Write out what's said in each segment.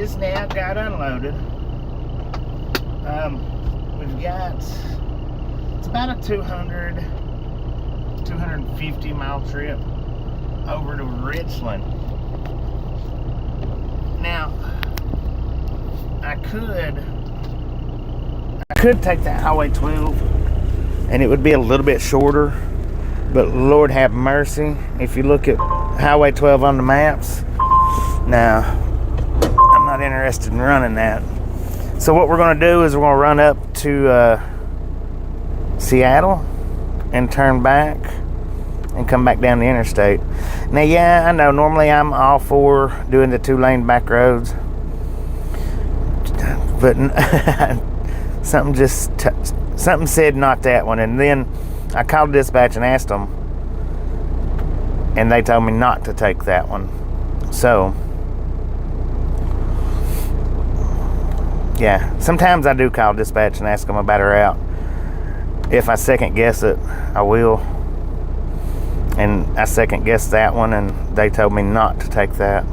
just now got unloaded. We've got, it's about a 250 mile trip over to Richland. Now, I could take that Highway 12 and it would be a little bit shorter, but Lord have mercy, if you look at Highway 12 on the maps, now I'm not interested in running that. So what we're going to do is we're going to run up to Seattle and turn back and come back down the interstate. Now, yeah, I know normally I'm all for doing the 2-lane back roads, but something said not that one. And then I called dispatch and asked them, and they told me not to take that one. So yeah, sometimes I do call dispatch and ask them about a route. If I second guess it, I will. And I second guessed that one, and they told me not to take that.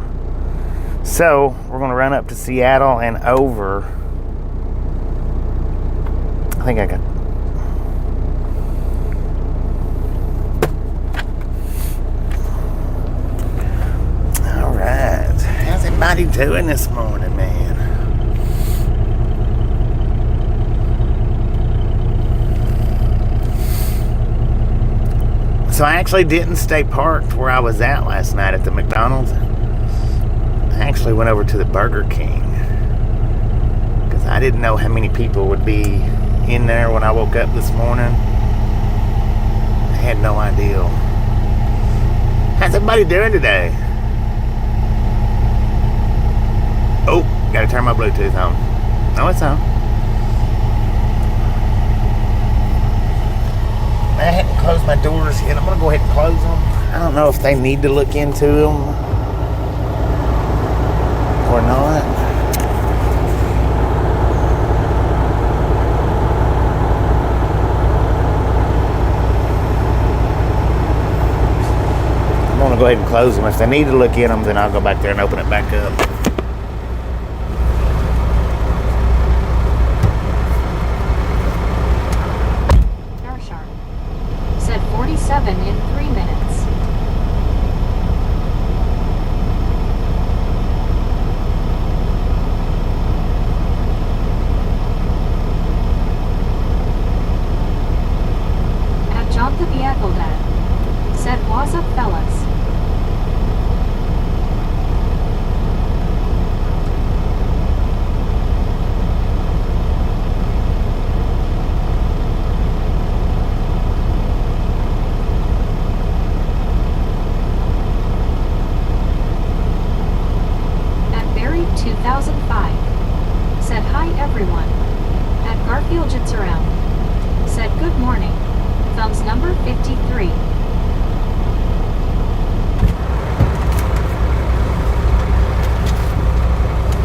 So we're going to run up to Seattle and over. I think I got. All right. How's everybody doing this morning, man? So I actually didn't stay parked where I was at last night at the McDonald's. I actually went over to the Burger King because I didn't know how many people would be in there when I woke up this morning. I had no idea. How's everybody doing today? Oh, gotta turn my Bluetooth on. No, it's on. I hadn't closed my doors yet. I'm going to go ahead and close them. I don't know if they need to look into them or not. I'm going to go ahead and close them. If they need to look in them, then I'll go back there and open it back up. In 3 minutes. At John the Beagled, said what's up, fellas. Said hi everyone. At Garfield Jits Around. Said good morning. Thumbs number 53.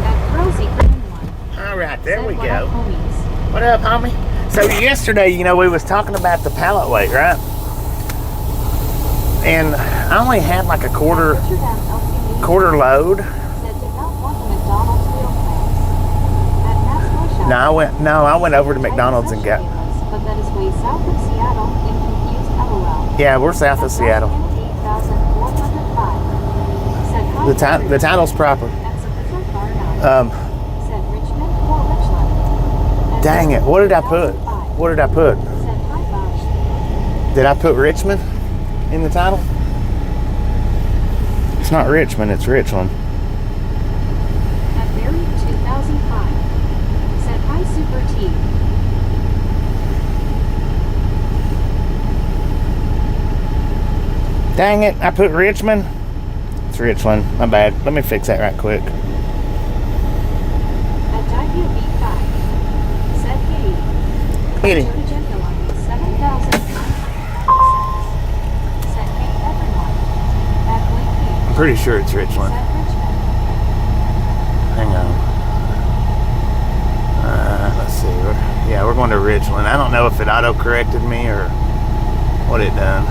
At Rosie Green one. Alright, there said, we what go. Up, homies? What up, homie? So yesterday, we was talking about the pallet weight, right? And I only had like a quarter load. No, I went over to McDonald's and got. But that is way south of Seattle in confused LOL. Yeah, we're south of Seattle. The title's proper. Dang it! What did I put? Did I put Richmond in the title? It's not Richmond. It's Richland. At Berry 2005. Said hi, Super T. Dang it, I put Richmond. It's Richland, my bad. Let me fix that right quick. At WB5. Said Kitty. Kitty. 7,000. Said hey everyone. At Blake. I'm pretty sure it's Richland. Said Richmond. Hang on. Let's see. Yeah, we're going to Richland. I don't know if it auto-corrected me or what it done.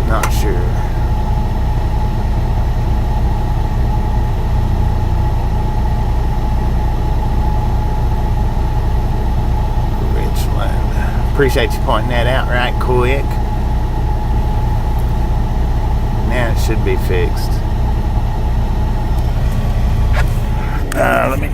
Not sure. appreciate you pointing that out right quick. Now it should be fixed. Let me.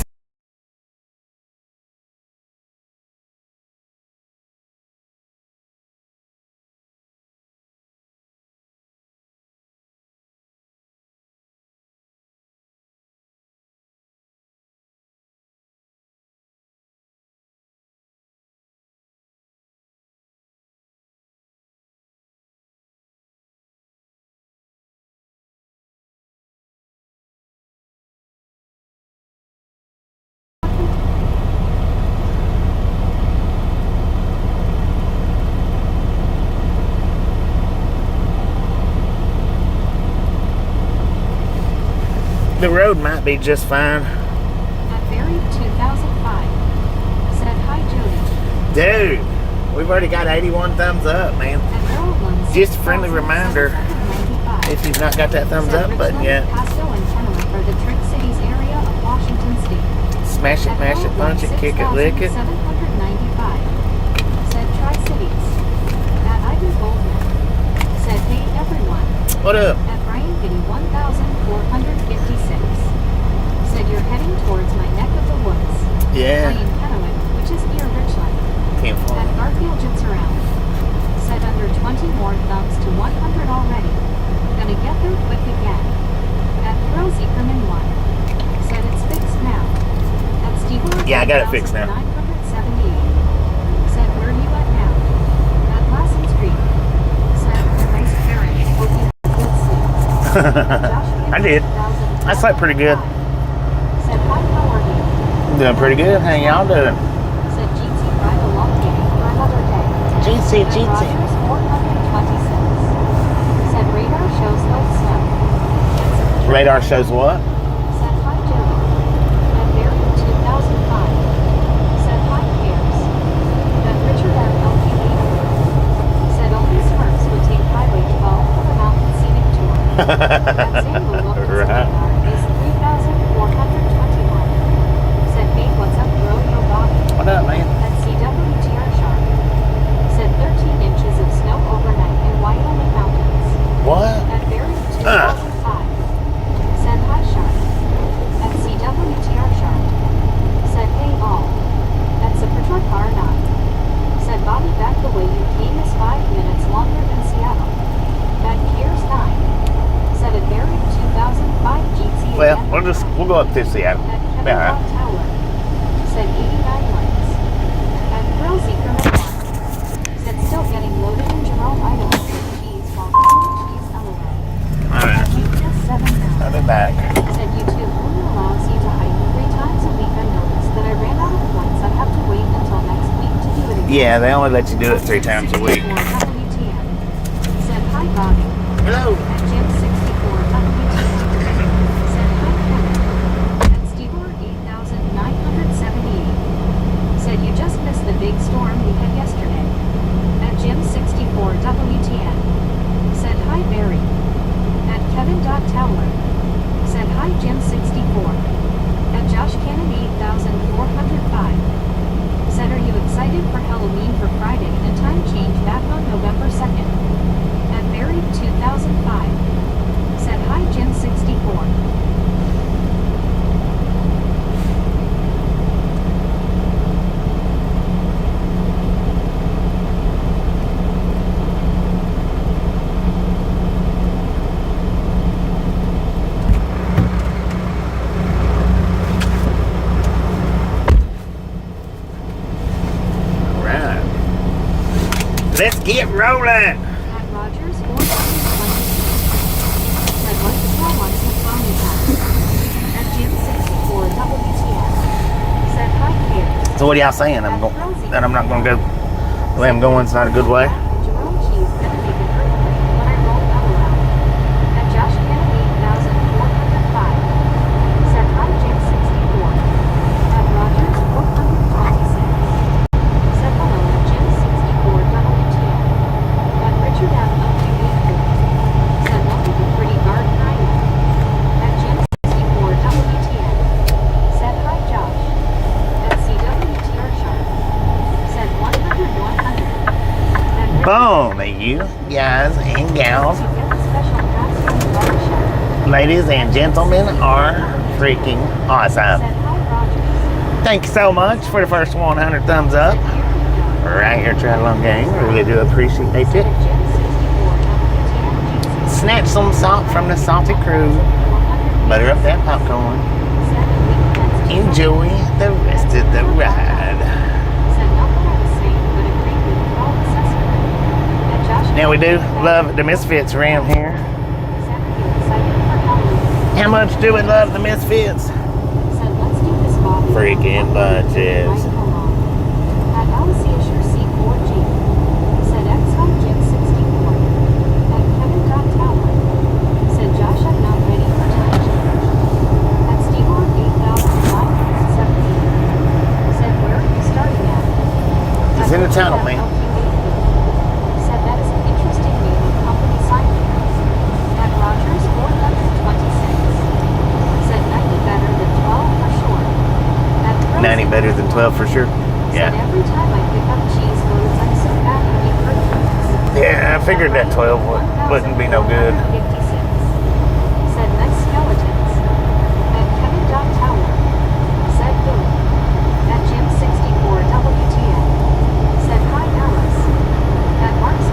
The road might be just fine. At Berry 2005. Said hi, Jody. Dude, we've already got 81 thumbs up, man. At Maryland, Just a friendly reminder, 6,795. if you've not got that thumbs Said up button Richland, yet, Pasco, and Kennewick are the Trick Cities area of Washington State. smash it, mash it, punch it, kick it, lick it. 795. Said Tri-Cities. At Ivan Goldman. Said hey everyone. What up? At Brian Giddy 1456. Said you're heading towards my neck of the woods. Yeah. Playing Kennewick, which is near Richland. Can't At fall. Garfield Jits around. Said under 20 more thumbs to 100 already. Gonna get there quick again. At Throw Zekerman 1. Said it's fixed now. At Steve. Yeah, I got it fixed now. 978. Said where are you at now? At Lassen Street. Said nice parent. Hope you had good sleep. I did. I slept pretty good. Said hi, how are you? Doing pretty good. How y'all doing? Said GT ride a long day for another day. GT, Said GT. Rogers 426. Said radar shows light snow. Radar shows what? Said hi, Jody. At Berry 2005. Said hi, Cares. At Richard at LPD. Said only Smurfs would take Highway 12 for the Mountain Scenic Tour. At St. Louis Right. is 3,421. Said hey, what's up, bro? Yo, Bobby. What up, man? At CWTR Sharp. Said 13 inches of snow overnight in Wyoming mountains. What? At Berry 2005. Said hi, Sharp. At CWTR Sharp. Said hey, all. At Zapotar Car 9. Said Bobby, back the way you came is 5 minutes longer than Seattle. At Kears 9. Said at Berry 2005 GT. Well, we'll go up to Seattle. At Be all Kevin right. Tower. Said 89 lanes. At Thrill Zekerman 1. Said still getting loaded in Jerome, Idaho. Cheese while cheese elevator. All right. At Weakness 7 now. I'll be back. Said YouTube only allows you to hike 3 times a week. I noticed that I ran out of points. I'd have to wait until next week to do it again. Yeah, they only let you do it 3 times a week. 64 WTM. Said hi, Bobby. Hello. At Jim 64 WTM. Said hi, Kevin. At Stevor 8,978. Said you just missed the big storm we had yesterday. At Jim 64 WTN. Said hi, Barry. At Kevin Tower. Said hi, Jim 64. At Josh Cannon 8,405. Said are you excited for Halloween for Friday and time change back on November 2nd? At Barry 2005. Said hi, Jim 64. Right. Let's get rolling. At Rogers 426. Said what the small ones have Tommy Pass. At Jim 64 WTF. Said hi, Cares. So what are y'all saying? That I'm not going to go the way I'm going. It's not a good way. Jerome Cheese gonna make an earthquake when I roll that around. At Josh Cannon 8,405. Said hi, Jim 64. At Rogers 426. Said hello at Jim 64 WTF. At Richard at LPD. Said welcome to Pretty Garden Island. At Jim 64 WTF. Said hi, Josh. At CWTR Sharp. Said 100. Boom, you guys and gals, Get the special pass from the body shop. ladies and gentlemen, are freaking awesome. Said hi, Rogers. Thank you so much for the first 100 thumbs up. Said here you go. Right here, Triathlon Gang. Really do appreciate Said it. at Gym 64, WTF. Snatch some salt from the salty crew. Butter up that popcorn. Enjoy the rest of the ride. Said not what I was saying, but agreed with all assessment. At Josh. Now we do love the Misfits around here. Said are you excited for Halloween? How much do we love the Misfits? Said let's do this, Bobby. Freaking bunches. Right along. At Alicia C4G. Said X High Gym 64. At Kevin Tower. Said Josh I'm not ready for time change. At Steve 8,970. Said where are you starting at? It's in the tunnel, man. Said that is an interesting name of company sign here. At Rogers 426. Said 90 better than 12 for sure. At 90 better than 12 for sure. Said Yeah. every time I pick up cheese loads, I'm so bad at eating fruit. Yeah, I figured that 12 wouldn't be no good. 56. Said nice skeletons. At Kevin Tower. Said Billy. At Gym 64 WTF. Said hi Alice. At Mark's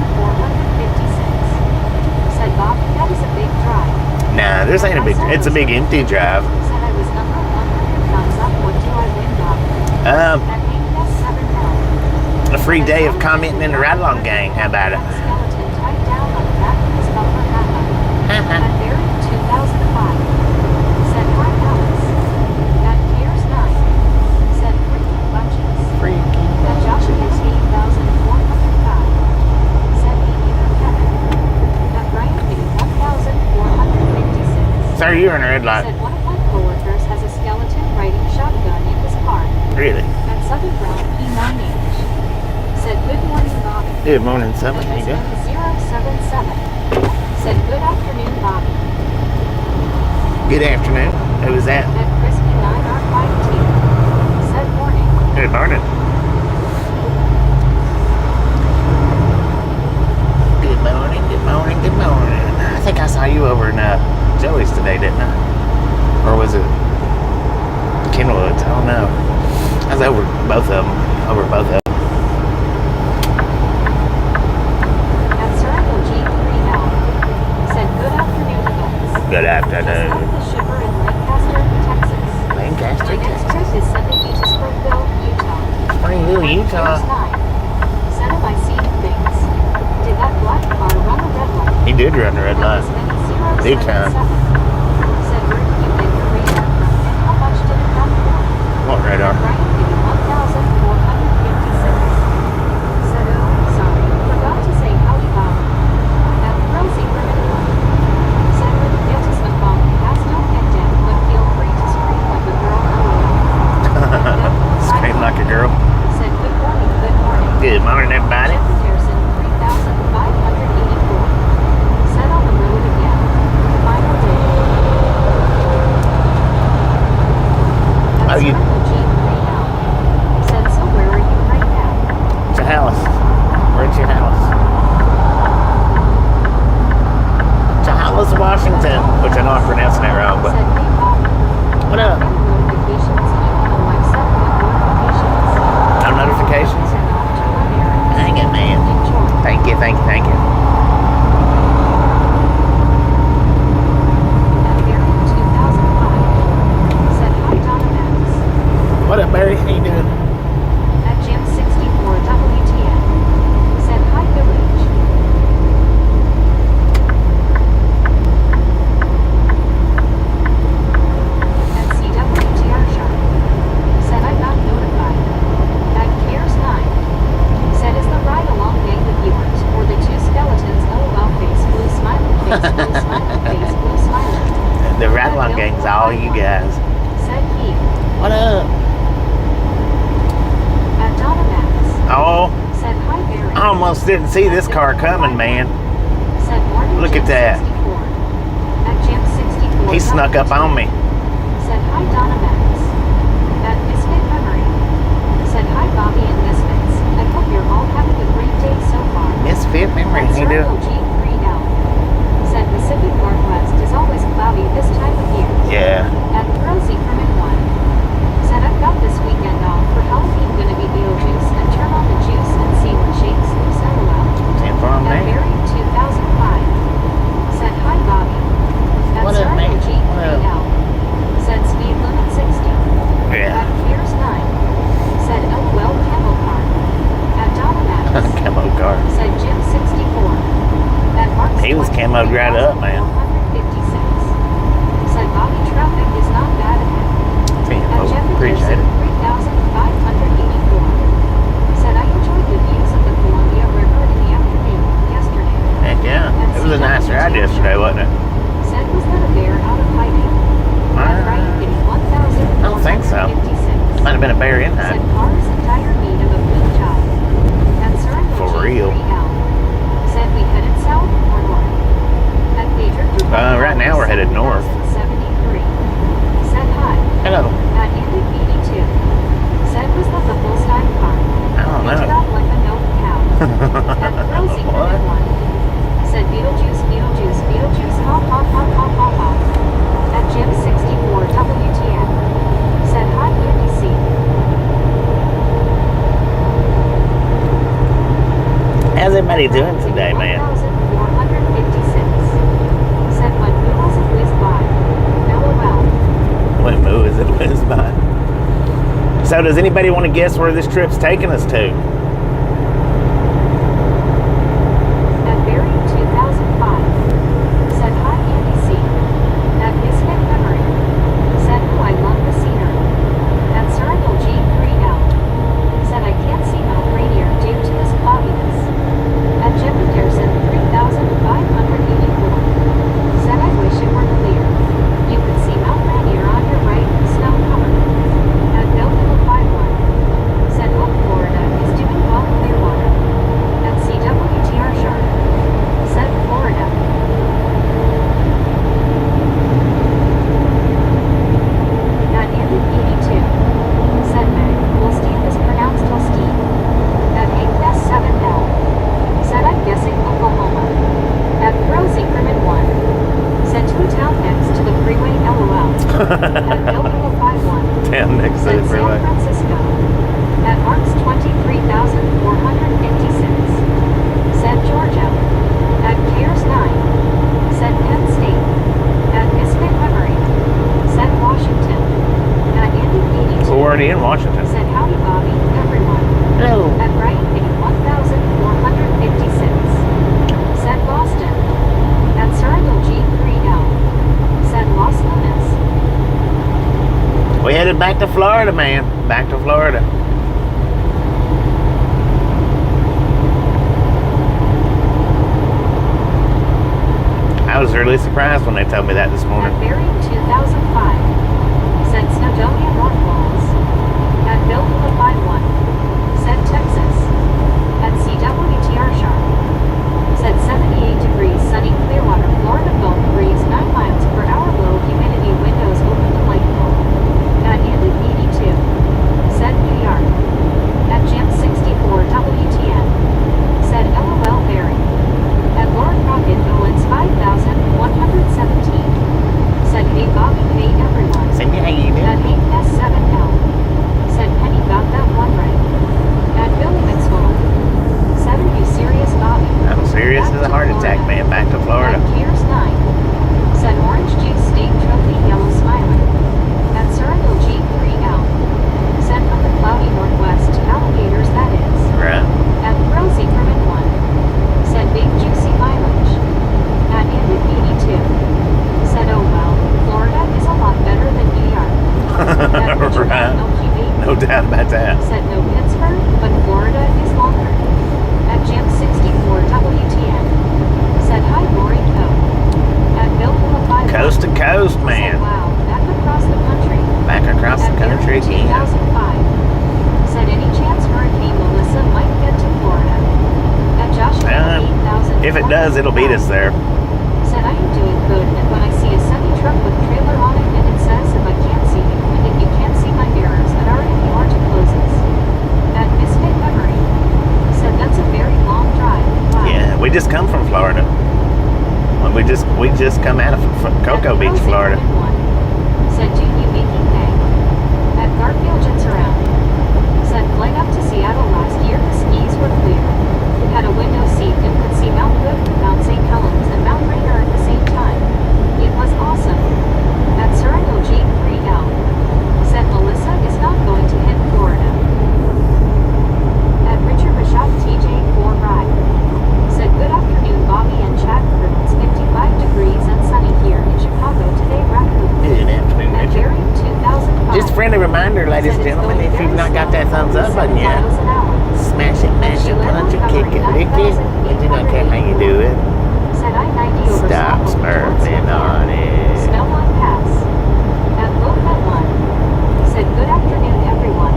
23,456. Said Bobby, that is a big drive. Nah, this ain't a big, it's a big empty drive. Said I was number 100 thumbs up. What do I win, Bobby? At Hank that's 7 now. A free day of commenting in the Ride-Along Gang. How about it? Skeleton tied down on the back of his bumper hat. At Barry 2005. Said hi Alice. At Cares 9. Said freaking bunches. At Joshua 8,405. Said me neither Kevin. At Brian P 1,456. Sir, you're in a red light. Said one of my coworkers has a skeleton riding shotgun in his car. Really? At Southern Brown P9H. Said good morning Bobby. Good morning, Summer. How you doing? 077. Said good afternoon, Bobby. Good afternoon. Who was that? At Crispy 9R5T. Said morning. Good morning. Good morning, good morning, good morning. I think I saw you over in Joey's today, didn't I? Or was it Kenwood's? I don't know. I was over both of them. At Circle G3L. Said good afternoon, events. Good Just afternoon. left the shipper in Lancaster, Texas. Lancaster, My next Texas. trip is sending me to Springville, Utah. Springville, At Utah. Piers 9. Said am I seeing things? Did that black car run a red light? He did run the red light. Big time. Said where did you get your radar from and how much did it come for? What radar? Brian P 1,456. Said oh, sorry, forgot to say howdy Bobby. At Rosie Ribbon. Said when you get to some Bobby has no head down, but feel free to scream like a girl. Scream like a girl. Said good morning, good morning. Good morning, everybody. Jeff Harrison 3,584. Said on the road again. Final day. Oh, you- G3L. Said so where are you right now? Chehalis. We're in Chehalis. Chehalis, Washington. Which I know I'm pronouncing that wrong, but Said hey Bobby. what up? Notifications. Even though I've set my notifications. No notifications? Said off to an errand. Dang it, man. Enjoy. Thank you, thank you, thank you. At Barry 2005. Said hi Donna Max. What up, Barry? How you doing? At Gym 64 WTF. Said hi Village. At CWTR Sharp. Said I got notified. At Cares 9. Said is the ride along gang with viewers or the two skeletons LOL face blue smiley face blue smiley face blue smiley. The Ride-Along Gang's all you guys. Said he. What up? At Donna Max. Oh, Said hi Barry. I almost didn't see this car coming, man. Said morning. Look at Gym that. 64. At Gym 64. He snuck up on me. Said hi Donna Max. At Misfit Memory. Said hi Bobby and Misfits. I hope you're all having a great day have been a bear in that. Said cars in dire need of a blue job. At Surrey For real. Said we headed south or north. At Pedro. Right now we're headed north. 73. Said hi. Hello. At Indy 82. Said was that the full-time car. I don't know. It out like a note cow. At Rosie What? one. Said Beetlejuice, Beetlejuice, Beetlejuice, ha ha ha ha ha ha. At Jim 64 WTN. Said hi Andy C. How's everybody doing today, man? 1456. Said when noodles it whizzed by. LOL. What moo is it whiz by? So does anybody want to guess where this trip's taking us to? At Barry 2005. Said hi Andy C. At Misfit Memory. Said oh I love the scenery. At Circle G3L. Said I can't see Mount Rainier due to this cloudiness. At Jefferson 3584. Said I wish it were clear. You could see Mount Rainier on your right and snow covered. At Bill 51. Said look Florida is doing well Clearwater. At CWTR Sharp. Said Florida. At Ended 82. Said Meg, Holstein is pronounced Holstein. At 8S7L. Said I'm guessing Oklahoma. At Rosie Crimin 1. Said to a town next to the freeway LOL. At Bill 51. Down next to Said the San freeway. Francisco. At Marks 23,456. Said Georgia. At Cares 9. Said Penn State. At Misfit Memory. Said Washington. At Indy 82. We're already in Washington. Said howdy Bobby, everyone. Hello. At Brian 1456. Said Boston. At Circle G3L. Said Los Lunas. We headed back to Florida, man. Back to Florida. I was really surprised when they told me that this morning. At Barry 2005. Said Snowdonia North Falls. At Bill 51. Said Texas. At CWTR Sharp. Said 78 degrees sunny Clearwater, Florida Gulf breeze 9 miles per hour low humidity windows open delightful. At Indy 82. Said New York. At Jim 64 WTN. Said LOL Barry. At Lord Rocket Owens 5117. Said hey Bobby hey everyone. Say me how you At doing? 8S7L. Said Penny got that one right. At Billy Maxwell. Said are you serious Bobby? I'm serious as a heart attack, man. Back to Florida. At Cares 9. Said Orange Juice State Trophy Yellow Smiling. At Circle G3L. Said from the cloudy northwest to alligators that is. Right. At Rosie Crimin 1. Said big juicy mileage. At Indy 82. Said oh well, Florida is a lot better than New York. At Richard Right. Milky Baby. No doubt about that. Said no Pittsburgh, but Florida is longer. At Jim 64 WTN. Said hi Lori Co. At Bill 5. Coast to coast, Said man. wow, back across the country. Back across the At country Barry again. 2005. Said any chance Hurricane Melissa might get to Florida. At Joshua 8000. If it does, it'll beat us there. Said I am doing good, and when I see a semi-truck with trailer on it and it says if I can't see you and if you can't see my mirrors that are in the orange closes. At Misfit Memory. Said that's a very long drive. Wow. Yeah, we just come from Florida. Well, we just come out of Cocoa At Beach, Rosie Florida. Crimin 1. Said do you making hay? At Garfield Jets around. Said flight up to Seattle last year the skis were clear. Had a window seat and could see Mount Good, Mount St. Helens, and Mount Rainier at the same time. It was awesome. At Circle G3L. Said Melissa is not going to hit Florida. At Richard Rashad TJ4 Ride. Said good afternoon Bobby and Chad crew. It's 55 degrees and sunny here in Chicago today raccoon. Good afternoon, At Richard. Barry 2005. Just a friendly reminder, ladies and gentlemen, if you've not got that thumbs up button yet, smash it, mash it, punch it, kick it, lick it. I do not care how you do it. Said I-90 over Stop Sawmill towards smurfing Spokane. on it. Snowline Pass. At Loca 1. Said good afternoon everyone.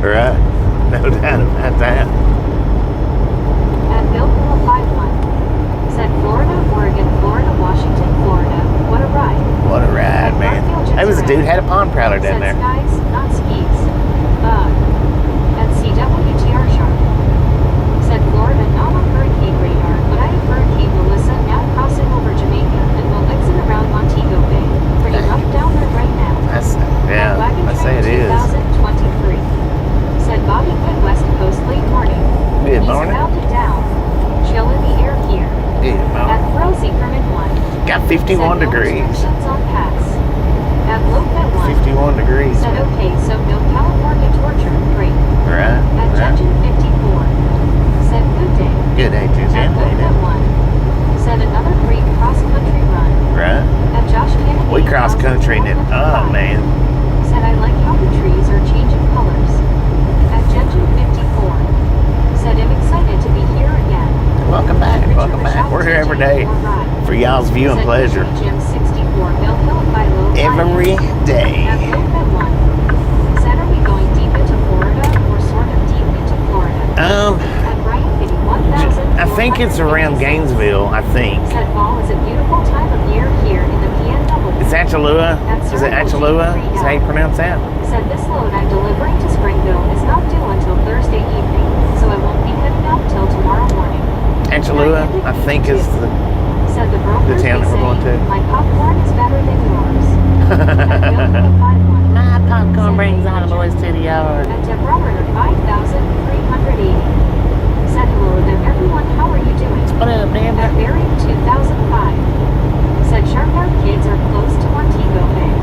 Right? No doubt about that. At Billville 51. Said Florida, Oregon, Florida, Washington, Florida. What a ride. What a ride, man. There was a dude had a pond prowler down there. Said skies, not skis. At CWTR Sharp. Said Florida, not on hurricane radar, but I have Hurricane Melissa now crossing over Jamaica and will exit around Montego Bay. Pretty rough down there right now. Yeah, I say it is. 2023. Said Bobby Good West Coast late morning. Good morning. He's melted down. Chill in the air here. Good At morning. Rosie Kermit 1. Got 51 Said degrees. No restrictions on pass. At Lopet 1. 51 degrees. Said okay, so no California torture. Great. Right. At Junction 54. Said good day. Good day, too. At Lopet 1. Said another great cross-country run. Right. At Josh Kennedy. We cross country and it, oh man. Said I like how the trees are changing colors. At Junction 54. Said I'm excited to be here again. Welcome back. Welcome back. We're here every day for y'all's viewing pleasure. Gym 64, Bill Hill by Low. Every day. At Lopet 1. Said are we going deep into Florida or sort of deep into Florida? At Brian City 1000. I think it's around Gainesville, I think. Said fall is a beautiful time of year here in the PNW. It's Achalua. Is it Achalua? Is how you pronounce that? Said this load I'm delivering to Springville is not due until Thursday evening, so I won't be heading out till tomorrow morning. Achalua, I think is the Said the brokers town that we're going to. My popcorn is better than yours. At Bill 51. My popcorn brings all the boys to the yard. At Deborah 5380. Said hello there everyone, how are you doing? What up, At Deborah? Barry 2005. Said Sharp Kids are close to Montego Bay.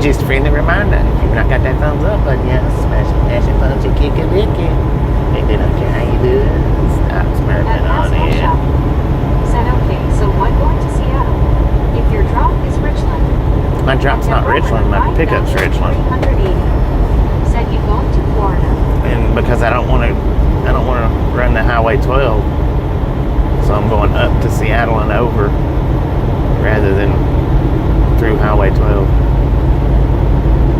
Just a friendly reminder, if you've not got that thumbs up button yet, smash it, dash it, punch it, kick it, lick it. If they don't care how you do it, stop At smirking on Pascal it. Shop. Said okay, so what going to Seattle? If your drop is Richland. My drop's not Richland, my pickup's Richland. 380. Said you going to Florida. And because I don't want to run the Highway 12, so I'm going up to Seattle and over rather than through Highway 12.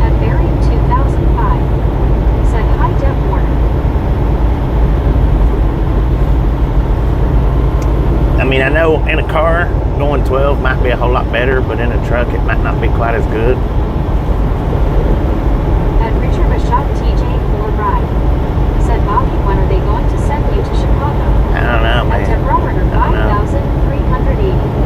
At Barry 2005. Said hi Deb Warner. I mean, I know in a car going 12 might be a whole lot better, but in a truck it might not be quite as good. At Richard Bashot TJ for ride. Said Bobby, when are they going to send you to Chicago? I don't know, At man. Deborah Warner I don't know. 5380.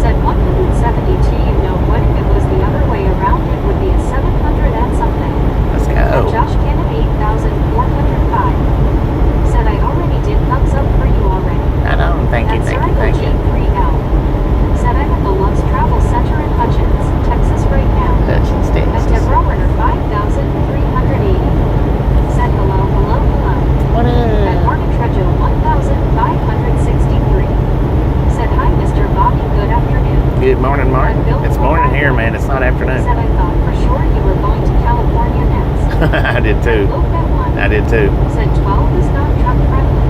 Said 172, you know what, if it was the other way around it would be a 700 and something. Let's At go. Josh Kennedy 8405. Said I already did thumbs up for you already. I know. Thank you, At thank you, thank you. G3L. Said I'm at the Love's Travel Center in Hutchins, Texas right now. Hutchins, At Texas. Deborah Warner 5380. Said hello, hello, hello. What At up? Martin Trejo 1563. Said hi Mr. Bobby, good afternoon. Good morning, Martin. It's morning here, man. It's not afternoon. Said I thought for sure you were going to California next. I did too. Lopet 1. I did too. Said 12 is not truck friendly.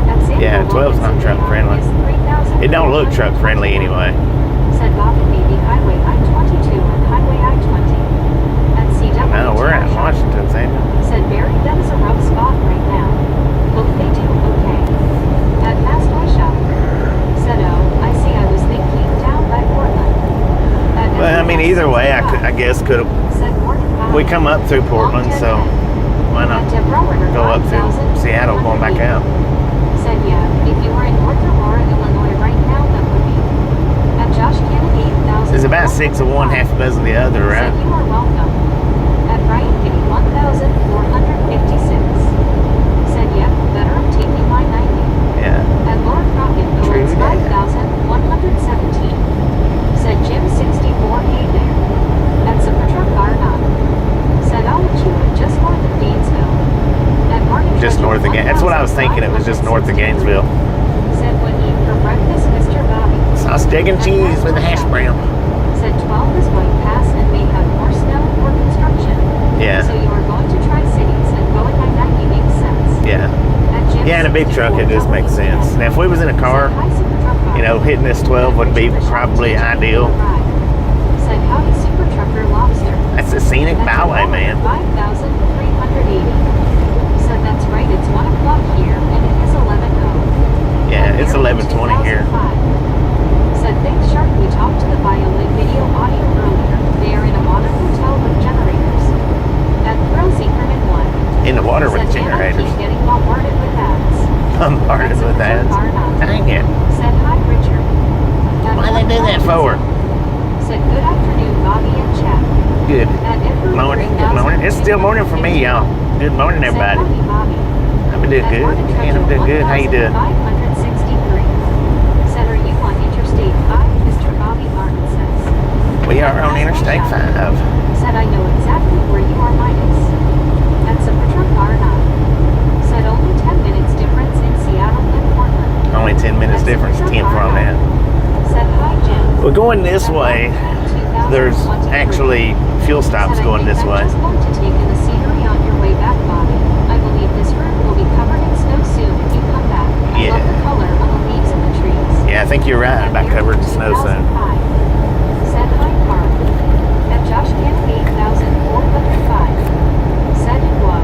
At San Yeah, Diego, 12's not truck friendly. is 3,000. It don't look truck friendly anyway. Said Bobby maybe Highway I-22 and Highway I-20. At CW. No, we're in Washington, Samuel. Said Barry, that is a rough spot right now. Hope they do okay. At Fast Toy Shop. Said oh, I see, I was thinking down by Portland. At Well, I mean, either way, I guess could have. Said Morgan Valley. We come up through Portland, so why not At Deborah Warner go up through 5000. Seattle, going back out? Said yeah, if you were in North Aurora, Illinois right now, that would be. At Josh Kennedy 8000. There's about 6 of one, half a dozen of the other, right? Said you are welcome. At Brian Kitty 1456. Said yep, better I'm taking my 90. Yeah. At Laura Crockett True Owens that. 5117. Said Jim 64 hey there. At Supertruck R9. Said I'll let you in just north of Gainesville. At Martin Just Trejo, north of Gainesville. That's what I was thinking. It was just north of Gainesville. Said what eat for breakfast, Mr. Bobby. Sausage, egg, and cheese with a hash brown. Said 12 is going past and may have more snow or construction. Yeah. So you are going to Tri-Cities and going by 90 makes sense. Yeah. At Jim Yeah, in a big truck, it just makes sense. Now, if we was in a car, you know, hitting this 12 would be probably ideal. Said howdy Super Trucker Lobster. That's the Scenic Byway, man. bombarded with ads. Dang it. Said hi, Richard. Why they do that for? Said good afternoon, Bobby and Chad. Good morning, good morning. It's still morning for me, y'all. Good morning, everybody. Said Bobby. I'm doing good. Man, I'm doing good. How you doing? 563. Said, are you on Interstate 5? Mr. Bobby Martin says. We are on Interstate 5. Said, I know exactly where you are, Midas. That's a truck R9. Said, only 10 minutes difference in Seattle and Portland. Only 10 minutes difference, 10 from that. Said, hi, Jim. We're going this way. There's actually fuel stops going this way. Just going to take in the scenery on your way back, Bobby. I believe this route will be covered in snow soon if you come back. I love the color on the leaves and the trees. Yeah, I think you're right about covered in snow soon. Said hi, Carl. At Josh Cannon 8405. Said whoa.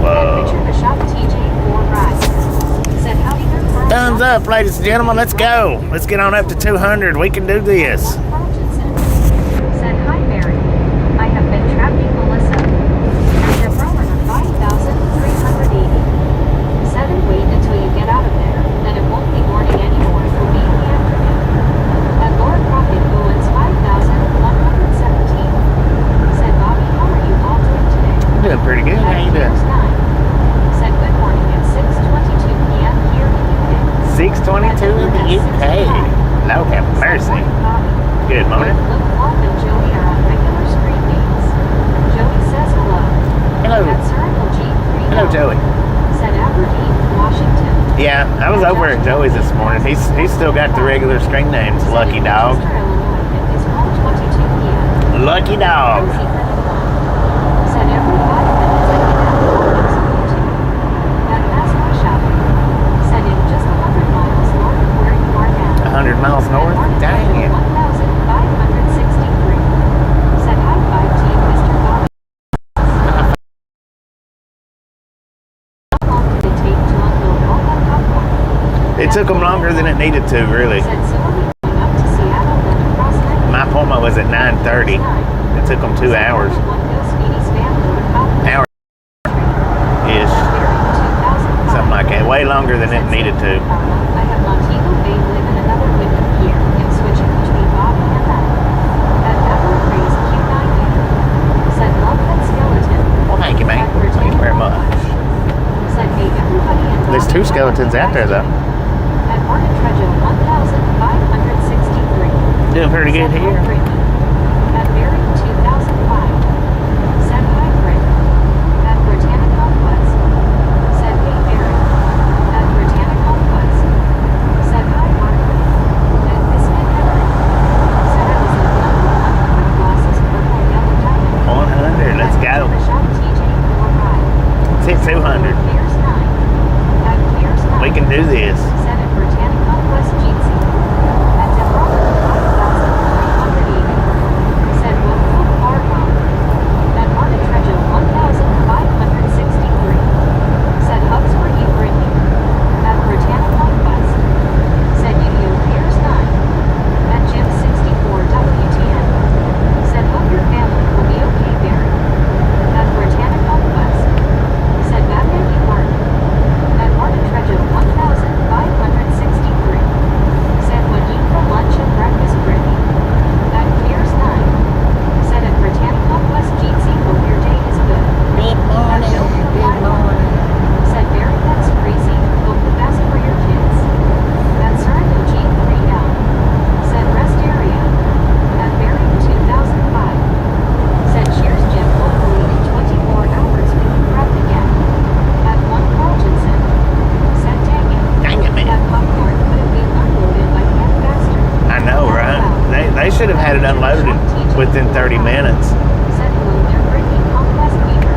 At Richard Bishop TJ 4 Ride. Said howdy there, Carl. Thumbs up, ladies and gentlemen. Let's go. Let's get on up to 200. We can do this. Said hi, Mary. I have been trapping Melissa. And the roller 5,380. Said wait until you get out of there. Then it won't be morning anymore. It will be in the afternoon. At Laura Crockett Owens 5,117. Said Bobby, how are you all doing today? I'm doing pretty good. How you doing? Said good morning at 6:22 p.m. here in the UK. 6:22 in the UK. Lord have mercy. Good morning. Luke, Bob, and Joey are on regular screen names. Joey says hello. Hello. At Circle G3. Hello, Joey. Said Aberdeen, Washington. Yeah, I was over at Joey's this morning. He's still got the regular screen names. Lucky dog. Lucky dog. Said every 5 minutes I get out at Mascot Shopping. Said in just 100 miles north of where you are now. 100 miles north? Dang it. 1,563. Said high five to you, Mr. Bobby. How long did it take to unload all that popcorn? It took them longer than it needed to, really. Said so are we going up to Seattle and across that? My appointment was at 9:30. It took them 2 hours. Hour-ish. Something like that. Way longer than it needed to. I have Montego Bay live in another window here. Him switching between Bobby and that. That never agrees Q90. Said love that skeleton. Well, thank you, mate. Thank you very much. Said hey everybody and There's Bobby 2 skeletons out there, though. At Martin Trejo 1,563. Doing pretty good Said, here. hi, Brittany. At Barry 2005. Said hi, Britt. At Britannica West. Said hey, Barry. At Britannica West. Said hi, Margaret. At Biscuit Henry. Said I was in number 100 glasses purple yellow diamond. 100. Let's go. Shop TJ 4 Ride. Let's hit 200. Clears 9. At Clears 9. We can do this. Said at Britannica West Jeetsy. At DeBron 5,380. Said Woodville Bar Bomb. At Martin Trejo 1,563. Said Hubs were you Brittany. At Britannica West. Said UDO Piers 9. At Jim 64 WTN. Said hope your family will be okay, Barry. At Britannica West. Said back at you, Martin. At Martin Trejo 1,563. Said when you for lunch and breakfast, Brittany. At Piers 9. Said at Britannica West Jeetsy, hope your day is good. Good morning. Good morning. Said Barry, that's crazy. Hope the best for your kids. At Sorrento G3L. Said rest area. At Barry 2005. Said cheers, Jim. Hopefully in 24 hours we can prep again. At 1 Carltonson. Said dang it. Dang it, man. That popcorn could have been unloaded by Ken faster. I know, right? They should have had it unloaded within 30 minutes, Said hello there, Brittany Conquest Peter.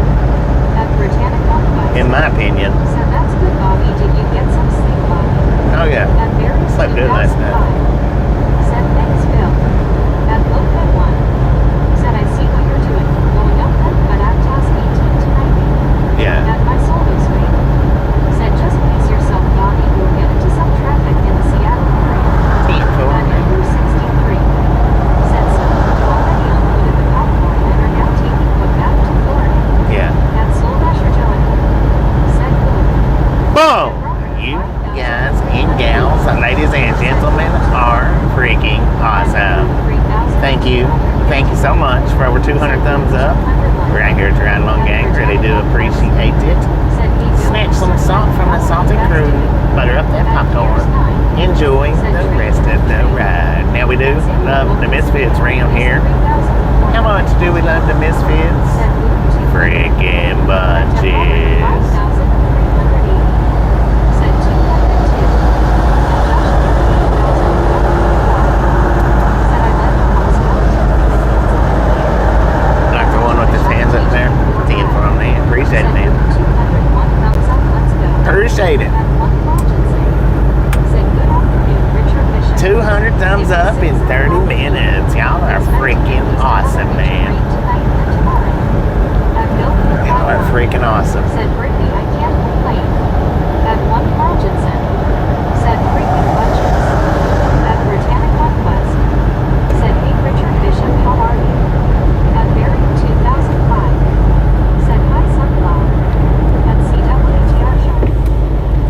At Britannica West. in my opinion. Said that's good, Bobby. Did you get some sleep, Bobby? Oh, yeah. At Barry Slept good last night. 2005. Said thanks, Bill. At Lopez 1. Said I see what you're doing. Going up that cut at Task 18 to 90. Yeah. At my soul this way. Said just pace yourself, Bobby. We'll get into some traffic in the Seattle area. At Ember 63. Said some already unloaded the popcorn and are now taking them back to Florida. Yeah. At Soul Dasher Joey. Said good. Boom! You thank you so much for over 200 thumbs up. Right here at the Ride Along Gang. Really do appreciate it. Snatch some salt from the salty crew. Butter up that popcorn. Enjoy the rest of the ride. Now we do love the Misfits around here. How much do we love the Misfits? Freaking bunches. Like the one with his hands up there. 10 for him, man. Appreciate it, man. Appreciate it. 200 thumbs up in 30 minutes. Y'all are freaking awesome, man. Y'all are freaking awesome. Said Brittany, I can't complain. At one Carlgenson. Said freaking bunches. At Britannic Conquest. Said, hey Richard Bishop, how are you? At Barry 2005. Said, hi Sunflower. At CWTR Shop.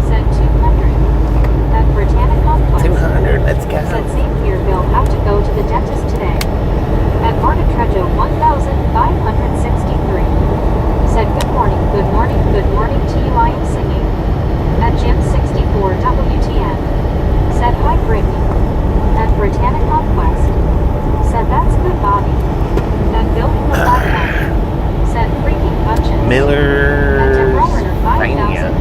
Said 200. At Britannic Conquest. 200, let's go. Said same here, Bill, have to go to the dentist today. At Marta Trejo 1563. Said good morning to you, I am singing. At Jim 64 WTN. Said hi Brittany. At Britannic Conquest. Said that's good Bobby. At Building the Platform. Said freaking bunches. Millersvania.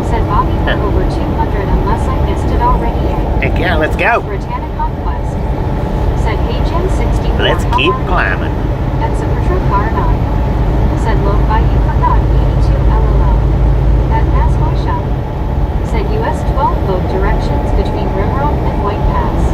Said Bobby for over 200 unless I missed it already. Heck yeah, let's go. Britannic Conquest. Said hey Jim 64. Let's keep climbing. At Supertruck Car 9. Said low by you forgot 82 LOL. At Mass Boy Shop. Said US 12 boat directions between Rimrock and White Pass.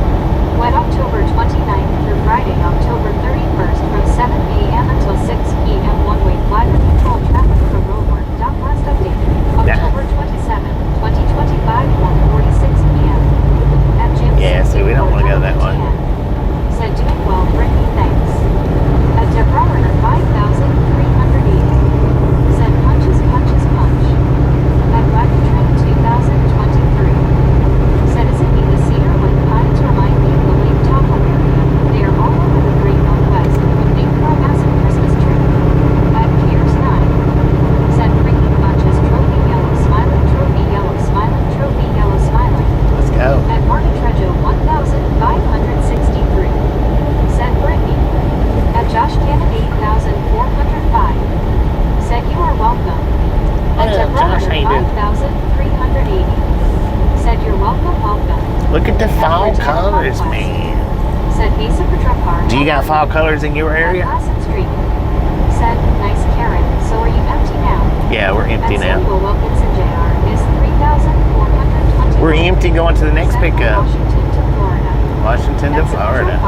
Wet October 29th through Friday, October 31st from 7 a.m. until 6 p.m. One-way flag control traffic from roadwork. Last update. October 27th, 2025, 1:46 p.m. At Jim. Yeah, see, we don't want to go that way. Said doing well, Brittany, thanks. At Deborah 5,380. Said punches, punch. At Wagon Train 2023. Said isn't me the cedar with pines remind me of the Lake Tahoe area. They are all over the Great Northwest with big massive Christmas tree. At Piers 9. Said freaking bunches, trophy yellow smiling, trophy yellow smiling, trophy yellow smiling. Let's go. At Marta Trejo 1563. Said Brittany. At Josh Cannon 8405. Said you are welcome. At Deborah 5380. Said you're welcome. Look at the fall colors, man. Said Mesa Patrol Car. Do you got fall colors in your area? Street. Said nice Karen. So are you empty now? Yeah, we're empty At now. Samuel Wilkinson Jr. is 3,420. We're empty going to the next Said pickup. Washington to Florida. Washington to Florida.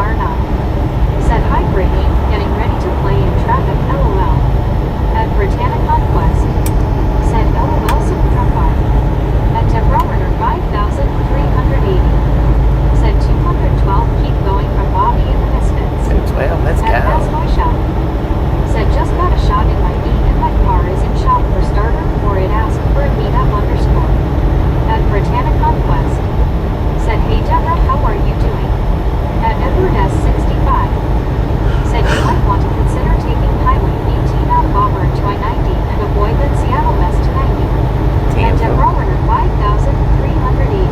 Said hi Brittany, getting ready to play in traffic LOL. At Britannic Conquest. Said LOL Super Car. At Deborah 5,380. Said 212 keep going from Bobby and the Misfits. 212, let's At Mass go. Boy Shop. Said just got a shot in my knee and my car is in shop for starter or it asked for a meetup _ At Britannic Conquest. Said hey Deborah, how are you doing? At Edward S 65. Said you might want to consider taking Highway 18 out of Auburn to I-90 and avoid the Seattle West to 90. At Deborah 5380.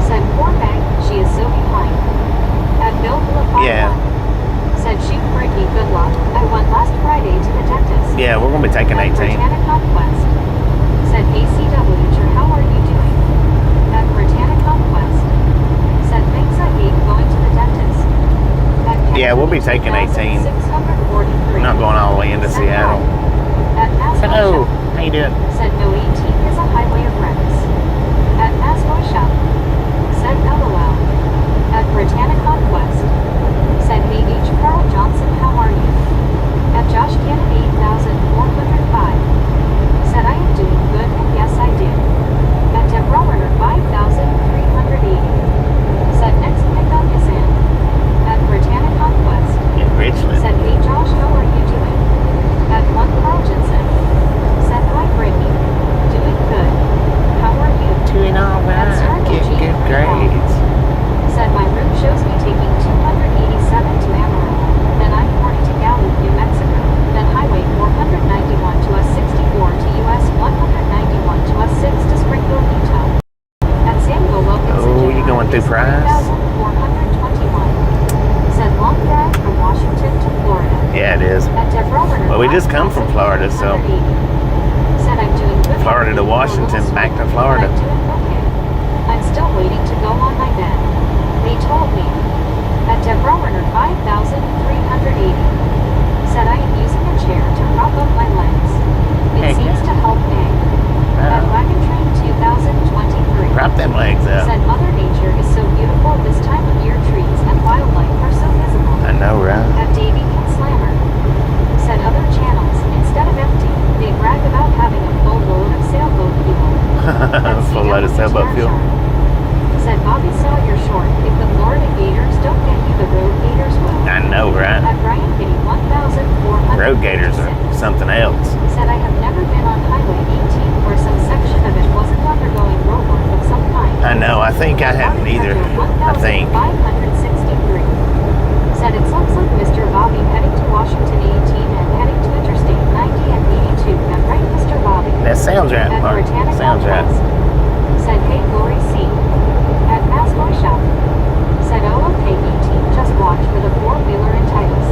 Said poor Meg, she is so behind. At Bill Blue Yeah. Said shoot Brittany, good luck. I went last Friday to the dentist. Yeah, we're going to be taking At 18. Britannic Conquest. Said ACW, how are you doing? At Britannic Conquest. Said thanks, I hate going to the dentist. At Yeah, we'll be taking 18. 643. We're not going all the way into Seattle. At Mass Hello, how you doing? Said no 18 is a highway of wrecks. At Mass Boy Shop. Said LOL. At Britannic Conquest. Said hey H. Carl Johnson, how are you? At Josh Cannon 8405. Said I am doing good and yes I did. At Deborah 5380. Said next pickup is in. At Britannic Conquest. In Richland. Said hey Josh, how are you doing? At 1 Carlgenson. Said hi Brittany. Doing good. How are you? Doing all right. At Starkey Getting G. good grades. Said my route shows me taking 287 to we just come from Florida, so Said I'm doing good. Florida to Washington, back to Florida. I'm doing okay. I'm still waiting to go on my bed. They told me. At Deborah 5,380. Said I am using a chair to prop up my legs. It Heck seems yeah. to help me. At Wagon Train 2023. Prop them legs up. Said Mother Nature is so beautiful this time of year. Trees and wildlife are so visible. I know, right? At Davy Ken Slammer. Said other channels, instead of empty, they brag about having a full load of sailboat fuel. Full load of sailboat fuel. Said Bobby saw your short. If the Florida Gators don't get you, the road Gators will. I know, right? At Brian Kitty 1,400. Road gators are something else. Said I have never been on Highway 18 where some section of it wasn't undergoing roadwork of some kind. I know, I think I haven't either. I think. 563. Said it looks like Mr. Bobby heading to Washington 18 and heading to Interstate 90 and 82. And right, Mr. Bobby. That sounds right, At Mark. Botanical Sounds right. Quest. Said hey Glory C. At Mass Toy Shop. Said OOK 18 just watched for the four-wheeler in Titles.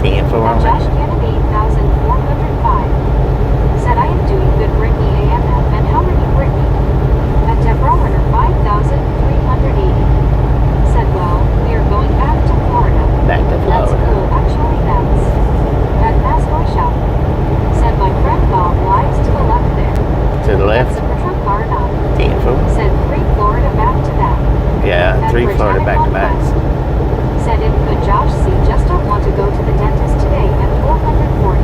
Damn, for At Josh Kennedy 8,405. Said I am doing good Brittany AMF and how are you Brittany? At Deborah 5,380. Said well, we are going back to Florida. Back to That's Florida. cool, actually that's. At Mass Toy Shop. Said my friend Bob lives to the left there. To the left. That's the patrol car now. Damn, fool. Said 3 Florida back to back. Yeah, At 3 Florida Botanical back-to-backs. Quest. Said if good Josh C just don't want to go to the dentist today at 440.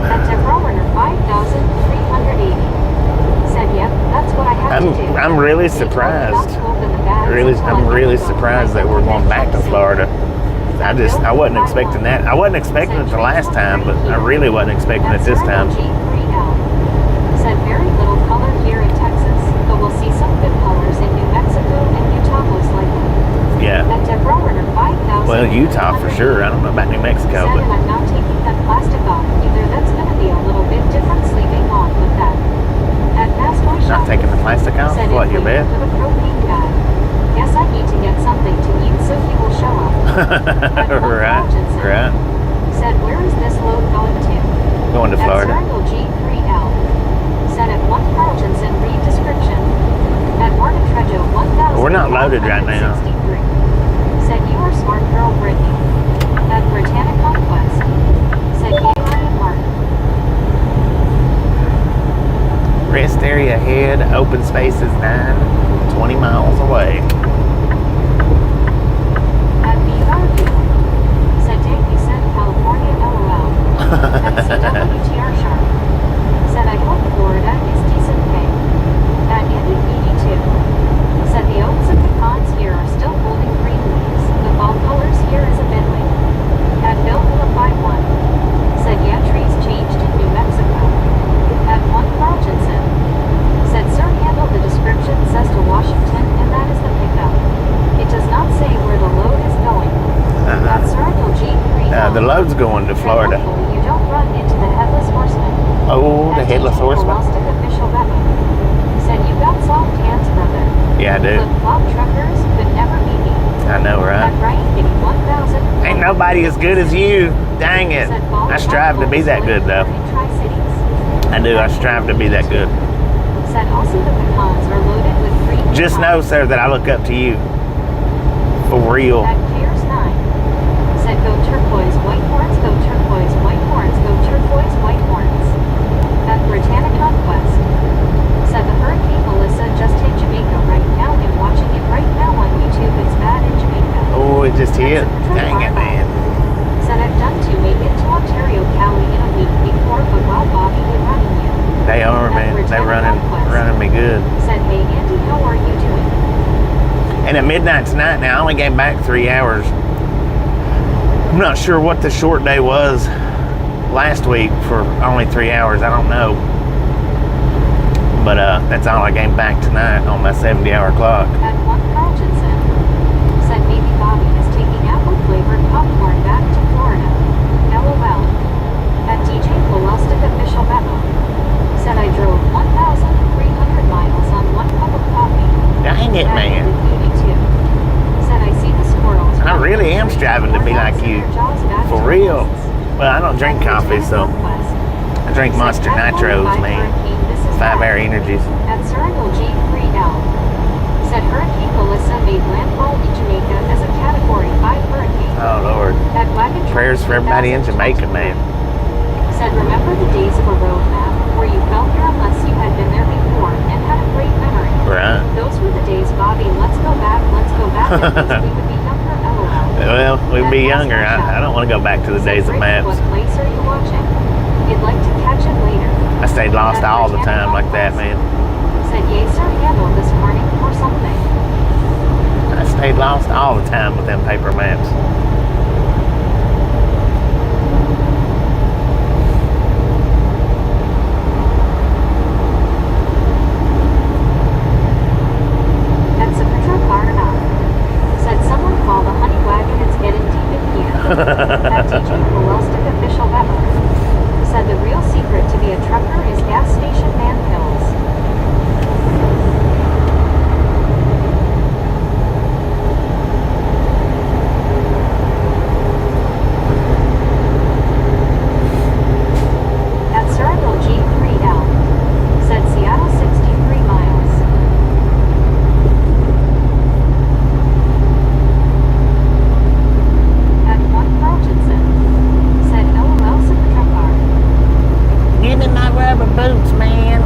At Deborah 5,380. Said yep, that's what I have to do. I'm really They told me surprised. not to open the bags I'm until I really got them. surprised that we're going back to Florida. I wasn't expecting that. I wasn't expecting it the last time, but I really wasn't expecting it this time. G3L. Said very little color here in Texas, but we'll see some good colors in New Mexico and Utah most likely. Yeah. At Deborah 5,000. Well, Utah for sure. I don't know about New Mexico, Said, but and I'm not taking that plastic off either. That's going to be a little bit different sleeping on with that. At Mass Toy Shop. not taking the plastic off. Said What, if your we bed? go to the propane guy. Guess I need to get something to eat so he will show up. At Clint Right, Hutchinson. right. Said where is this load going to? Going to Florida. At Circle G3L. Said at 1 Carltonson read description. At Martin Trejo 1,000. We're not loaded right now. Said you are smart girl Brittany. At Britannic Conquest. Said Kayla and Mark. Rest area ahead. Open space is 20 miles away. At BRU. Said dang we said California LOL. At CWTR Sharp. Said I hope Florida is decent pay. At Andy 82. Said the oaks and pecans here are still holding green leaves. The fall colors here is a Bentley. At Bill Hula 51. Said yeah trees changed in New Mexico. At 1 Carltonson. Said sir handle the description says to Washington and that is the pickup. It does not say where the load is going. At Circle G3. The load's going to Florida. You don't run into the Headless Horseman. Oh, the Headless Horseman. Official weapon. Said you got soft hands, brother. Yeah, I do. Flip-flop truckers could never be me. I know, right? At Brian Kitty 1,000. Ain't nobody as good as you. Dang it. I strive to be that good, though. I do. I strive to be that good. Said also the pecans are loaded with green. Just know, sir, that I look up to you. For real. At Piers 9. Said go turquoise, white horns, go turquoise, white horns, go turquoise, white horns. At Britannic Conquest. Said the Hurricane Melissa just hit Jamaica right now and watching it right now on YouTube. It's bad in Jamaica. Oh, it just hit. That's a Dang it, man. Said I've done to make it to Ontario, Cali in a week before, but while Bobby was running you. They are, man. They running me good. Said, hey Andy, how are you doing? And at midnight tonight, now I only came back 3 hours. I'm not sure what the short day was last week for only 3 hours. I don't know. But that's all I came back tonight on my 70-hour clock. At 1 Carltonson. Said maybe Bobby is taking apple-flavored popcorn back to Florida. LOL. At DJ Plastic Official Memo. Said I drove 1,300 miles on 1 cup of coffee. Dang it, man. Said I see the squirrels. I really am striving to be like you. For real. Well, I don't drink coffee, so I drink Monster Nitros, man. 5-hour energies. At Surrey G3L. Said Hurricane Melissa made landfall in Jamaica as a Category 5 hurricane. Oh, Lord. At Wagon Prayers for everybody in Jamaica, man. Said remember the days of a road map where you felt there unless you had been there before and had a great memory. Right. Those were the days, Bobby. Let's go back. At least we would be younger, LOL. Well, we'd be younger. I don't want to go back to the days of maps. What place are you watching? You'd like to catch it later. I stayed lost all the time like that, man. Said yay, sir, handle this morning or something. I stayed lost all the time with them paper maps. Said someone call the honey wagon, it's getting deep in here. That teaching Pulelstic official Weber. Said the real secret to be a trucker is gas station man pills. At Surreyville G3L. Said Seattle 63 miles. Give me my rubber boots, man.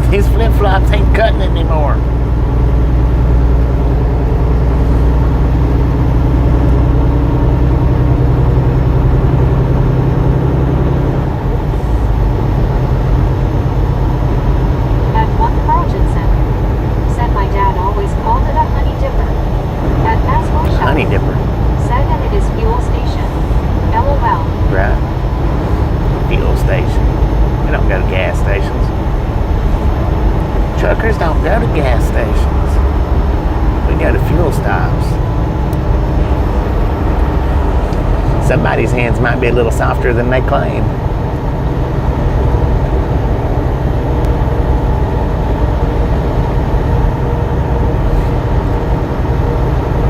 These flip-flops ain't cutting anymore. At 1 Carlton, said my dad always called it a honey dipper. At Maslow Shop, Honey dipper. said that it is fuel station. LOL. Right. Fuel station. We don't go to gas stations. Truckers don't go to gas stations. We go to fuel stops. Somebody's hands might be a little softer than they claim.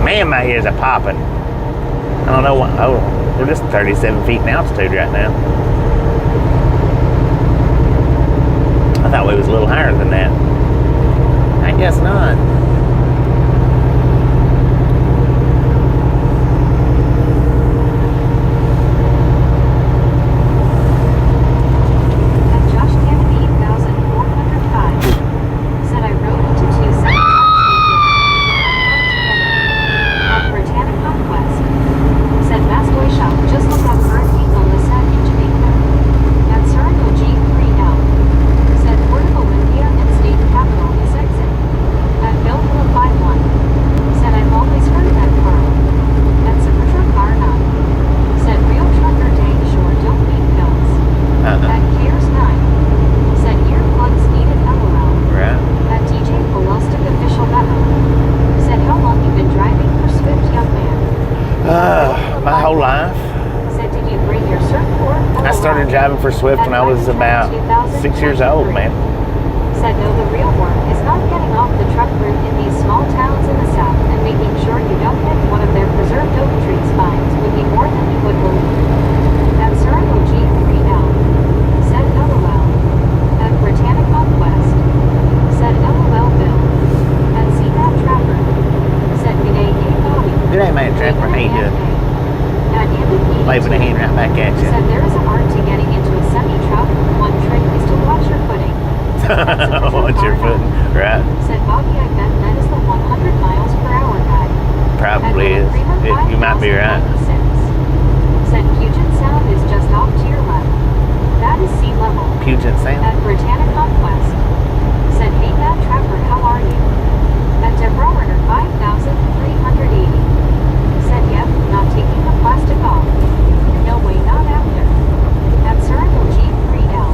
Man, my ears are popping. I don't know what. Oh, we're just 37 feet in altitude right now. I thought we was a little higher than that. I guess not. At Josh Kennedy 1405. Said I rode into 2 separate At Britannic Conquest. Said Mastoy Shop, just look up Hurricane Melissa in Jamaica. At Surreyville G3L. Said Port of Olympia and State Capital is exit. At Bill 51. Said I've always heard that car. At Supertruck R9. Said real trucker dang sure don't need pills. At Cares 9. Said earplugs needed LOL. Right. At DJ Pulelstic official memo. Said how long you been driving for Swift, young man? My whole life. Said did you bring your surfboard? I started driving for Swift when I was about 6 years old, man. Said no, the real work is not getting off the truck route in these small towns in the south and making sure you don't hit one of their preserved oak tree spines would be more than you would believe. At Surreyville G3L. Said LOL. At Britannic Conquest. Said LOL Bill. At CNAP Trapper. Said g'day, hey Bobby. Good day, man, Trapper. How you doing? At Andy P. Waving a hand right back at you. Said there is an art to getting into a semi-truck. One trick is to watch your footing. Watch your footing. Right. Said Bobby, I bet that is the 100 miles per hour guy. Probably is. You might be right. Said Puget Sound is just off to your left. That is sea level. Puget Sound. At Britannic Conquest. Said hey Matt Trapper, how are you? At Deborah 5380. Said yep, not taking the plastic off. No way, not after. At Surreyville G3L.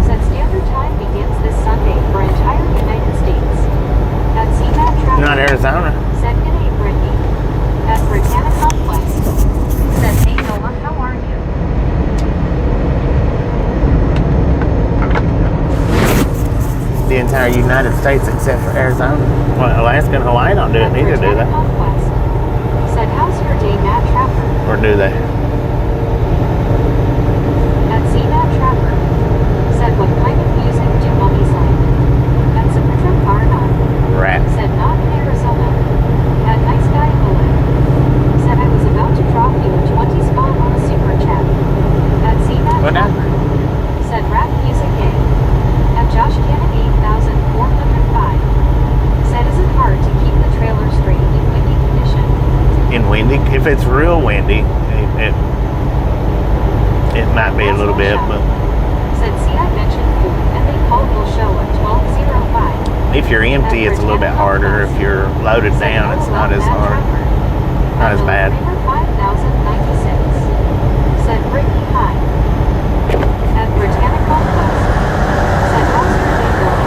Said standard time begins this Sunday for entire United States. At CMAT Trapper. Not Arizona. Said g'day, Brittany. At Britannic Conquest. Said hey Noah, how are you? The entire United States except for Arizona. Well, Alaska and Hawaii don't do it neither, do they? Conquest. Said how's your day, Matt Trapper? Or do they? If it's real windy, it might be a little bit, but Said, see, I mentioned food, and they called will show at 12:05. if you're empty, it's a little bit harder. If you're loaded down, it's not as hard, not as bad. 5096. Said Brittany hi. At Britannica Quest. Said how's your day going?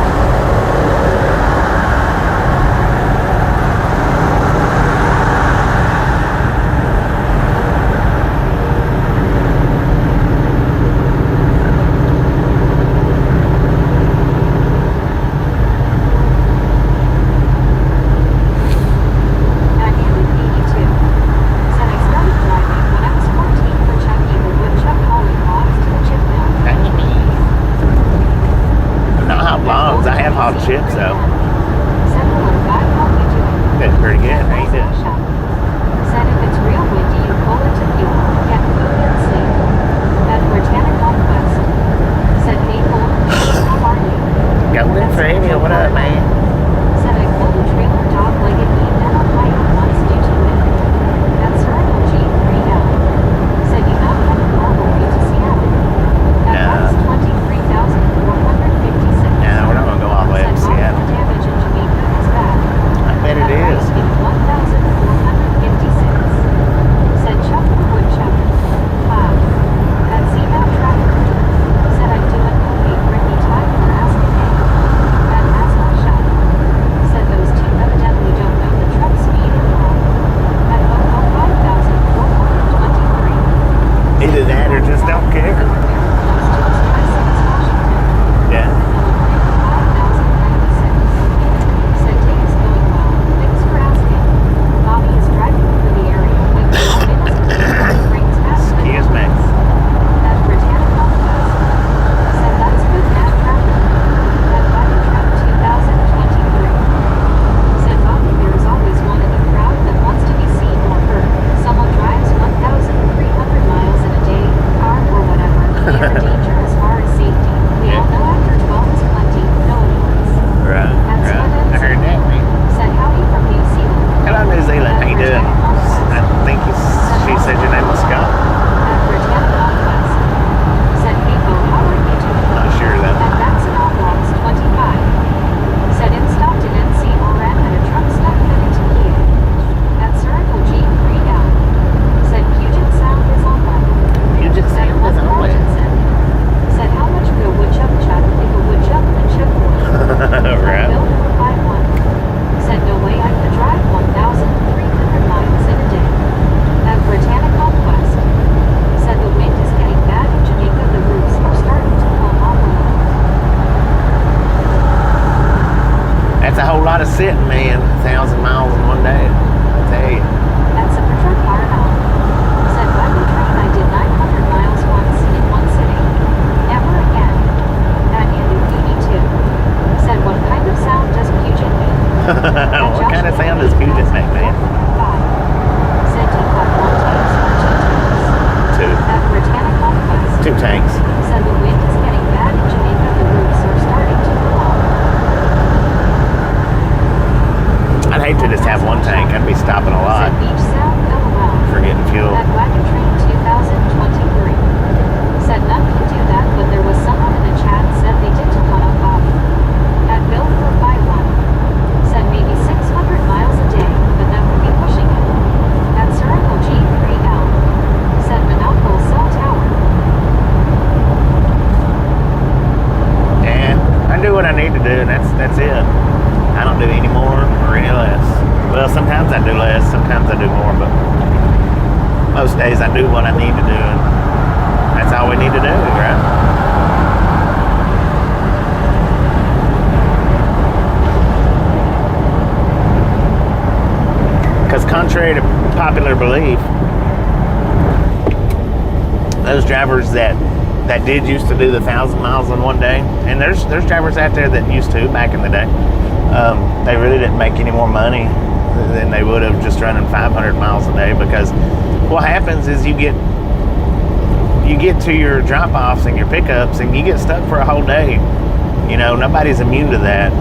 Chips though. That's pretty good. How you doing? Said if it's real windy, you pull it to fuel, get food and sleep. At Britannica Quest. Said hey Paul, how are you? Golden Framing, what up, man? Said I pulled a trailer dog-legged meat and on my own once due to wind. That's Circle G3L. Said you not have a normal way to Seattle. That was 23,456. Yeah, we're not gonna go all the way up to Seattle. Damage in Jamaica is bad. I bet it is. 1,456. Said Chuck the Woodchuck. Wow. At ZMAP Tracker. Said I'm doing okay. Brittany time for asking me. At Asma Shop. Said those two evidently don't know the truck speed anymore. At 5,423. Either that or just don't care. Yeah. Excuse me. Sitting me in 1,000 miles in one day. I tell you. That's a Richard Carnell. Said by the train I did 900 miles once in one sitting. Never again. At Andy 82. Said what kind of sound does Puget make? What kind of sound does Puget make, man? Said you got one tank or two tanks? Two. At Britannica Quest. 2 tanks. Said the wind is getting bad in Jamaica. The roofs are starting to fall off. I'd hate to just have one tank. I'd be stopping a lot. Said beach sound, LOL. For getting fuel. At Wagon Train 2023. Said none can do that, but there was someone in the chat said they did to one up Bobby. At Bill for 51. Said maybe 600 miles a day, but that would be pushing it. At Circle G3L. Said Monocle Cell Tower. And I do what I need to do, and that's it. I don't do any more or any less. Well, sometimes I do less, sometimes I do more, but most days I do what I need to do, and that's all we need to do, right? Because contrary to popular belief, those drivers that did used to do the 1,000 miles in one day, and there's drivers out there that used to back in the day. They really didn't make any more money than they would have just running 500 miles a day, because what happens is you get to your drop-offs and your pickups and you get stuck for a whole day. You know, nobody's immune to that.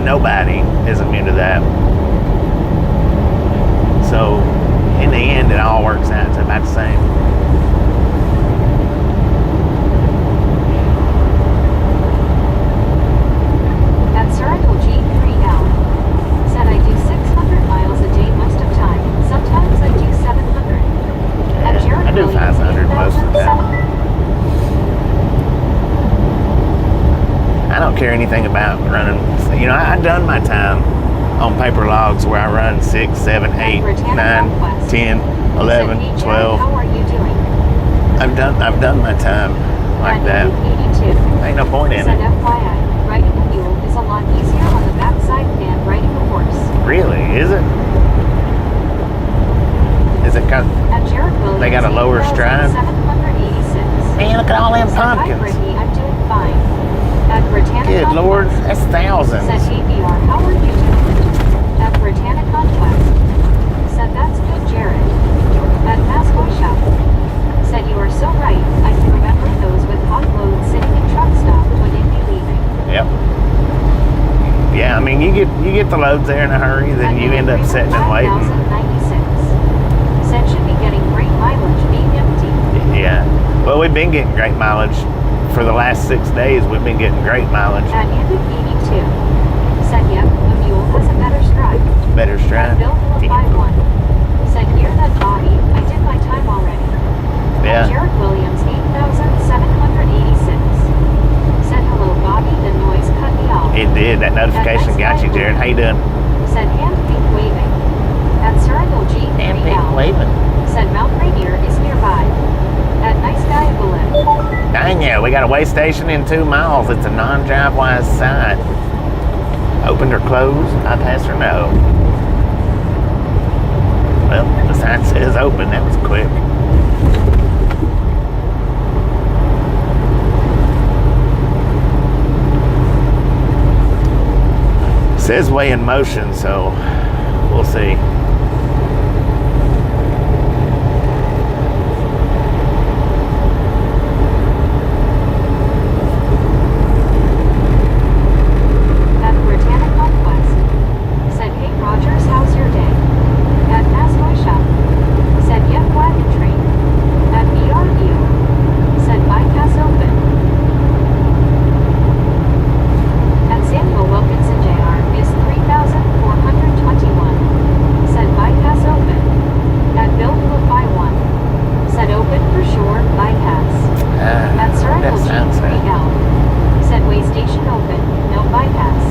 Nobody is immune to that. So in the end, it all works out to about the same. At Cyrano G3L. Said I do 600 miles a day most of time. Sometimes I do 700. At Jared I do Williams, 500 most of the time. I don't care anything about running. You know, I done my time on paper logs where I run 6, 7, 8, 9, 10, 11, 12. How are you doing? I've done my time like that. 82. Ain't no point in Said it. FYI, riding a mule is a lot easier on the backside than riding a horse. Really? Is it? Is it got? At Jared Williams, They got a lower stride? 786. Man, look at all them Said, hi pumpkins. Brittany, I'm doing fine. At Britannica. Good Lord, that's thousands. Said ABR, how are you doing? At Britannica Conquest. Said that's good, Jared. At Masco Shop. Said you are so right. I can remember those with hot loads sitting in truck stop when you'd be leaving. Yep. Yeah, I mean, you get the loads there in a hurry, then you end up sitting and waiting. 5,096. Said should be getting great mileage being empty. Yeah. Well, we've been getting great mileage for the last 6 days. We've been getting great mileage. At Andy 82. Said yep, a mule has a better stride. Better stride. At Bill 51. Said hear that body. I did my time already. Yeah. At Jared Williams 8,786. Said hello Bobby, the noise cut me off. It did. That notification got you, Jared. How you doing? Said hand pink waving. At Cyrano G. And big waving. Said Mount Rainier is nearby. At Nice Guy Bullet. Dang yeah, we got a way station in 2 miles. It's a non-drive-wise side. Opened or closed? I pass or no? Well, the sign says open. That was quick. It says way in motion, so we'll see. At Britannica Conquest. Said hey Rogers, how's your day? At Masco Shop. Said yep, wagon train. At BRU. Said bypass open. At Samuel Wilkinson Jr. is 3,421. Said bypass open. At Bill Philippi 1. Said open for sure, bypass. At Cyrano That sounds right. G3L. Said way station open, no bypass.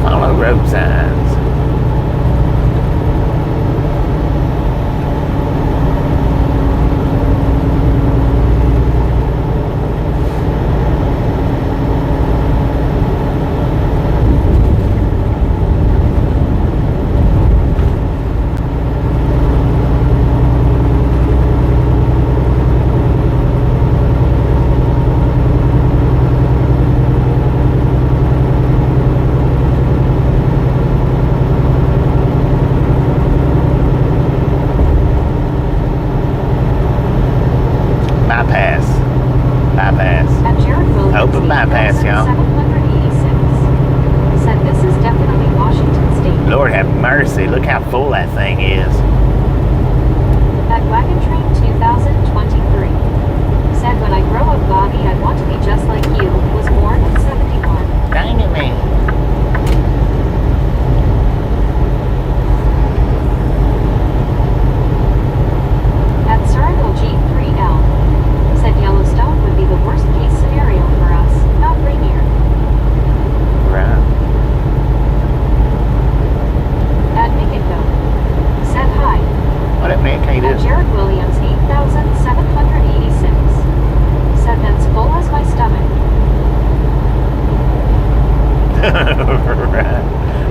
Follow road signs. Bypass. Bypass. At Jared Williams, Open bypass, y'all. 786. Said this is definitely Washington State. Lord have mercy. Look how full that thing is. At Wagon Train 2023. Said when I grow up, Bobby, I want to be just like you. Was born in 71. Dang it, man. At Cyrano G3L. Said Yellowstone would be the worst case scenario for us, not Rainier. Right. At Nickendo. Said hi. What up, man? How you At doing? Jared Williams 8,786. Said that's full as my stomach. Right.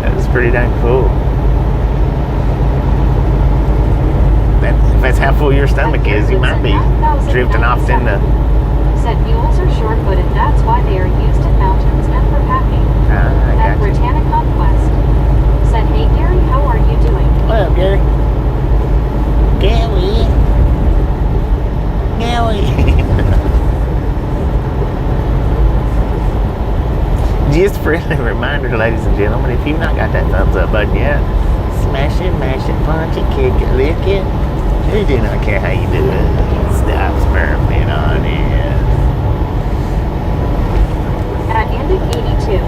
That's pretty dang cool. If that's how full your stomach is, you might be drifting off into. Said mules are short-footed, that's why they are used in mountains and for packing. I At got you. Britannica Conquest. Said hey Gary, how are you doing? What up, Gary? Gary. Just a friendly reminder, ladies and gentlemen, if you've not got that thumbs up button yet, smash it, mash it, punch it, kick it, lick it. We do not care how you do it. Stop sperming on it. At Indic 82,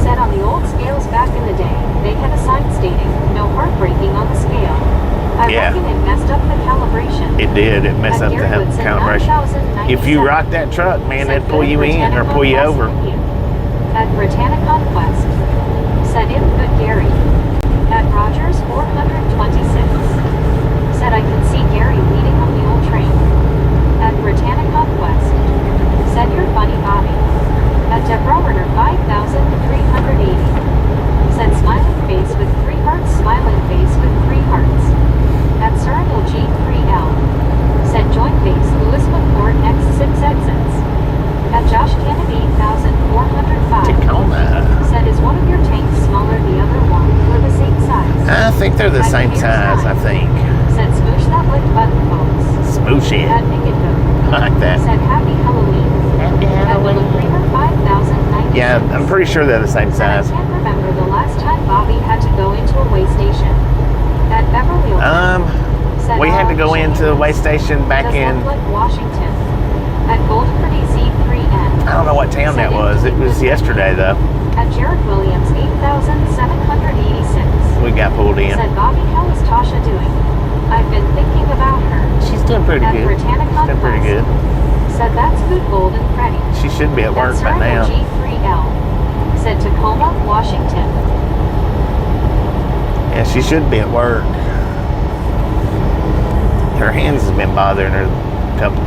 said on the old scales back in the day, they had a sign stating, no heartbreaking on the scale. I reckon it messed up the calibration. It did. It messed up the calibration. If you rock that truck, man, they'd pull you in or pull you over. At Britannicon Quest, said in good Gary. At Rogers 426, said I can see Gary leading on the old train. At Britannicon Quest, said you're funny Bobby. At Deborah 5380, said smiling face with 3 hearts, smiling face with 3 hearts. At Cyril G3L, said joint base Lewis McCord X6 exits. At Josh Kennedy 1405, Tacoma. said is one of your tanks smaller, the other one, or the same size? I think they're the same size, I think. Said smoosh that lick button folks. Smoosh it. At Naked Boat, I like that. said happy Halloween. Happy At Willow Creamer 5096. Yeah, I'm pretty sure they're the same size. I can't remember the last time Bobby had to go into a way station. At Beverly Hills, we had to go into a way station back in Washington. At Gold Pretty Z3N. I don't know what town that was. It was yesterday though. At Jared Williams 8786. We got pulled in. Said Bobby, how is Tasha doing? I've been thinking about her. She's doing pretty good. She's doing pretty good. Said that's good Golden Freddy. She should be at work by now. G3L. Said Tacoma, Washington. Yeah, she should be at work. Her hands has been bothering her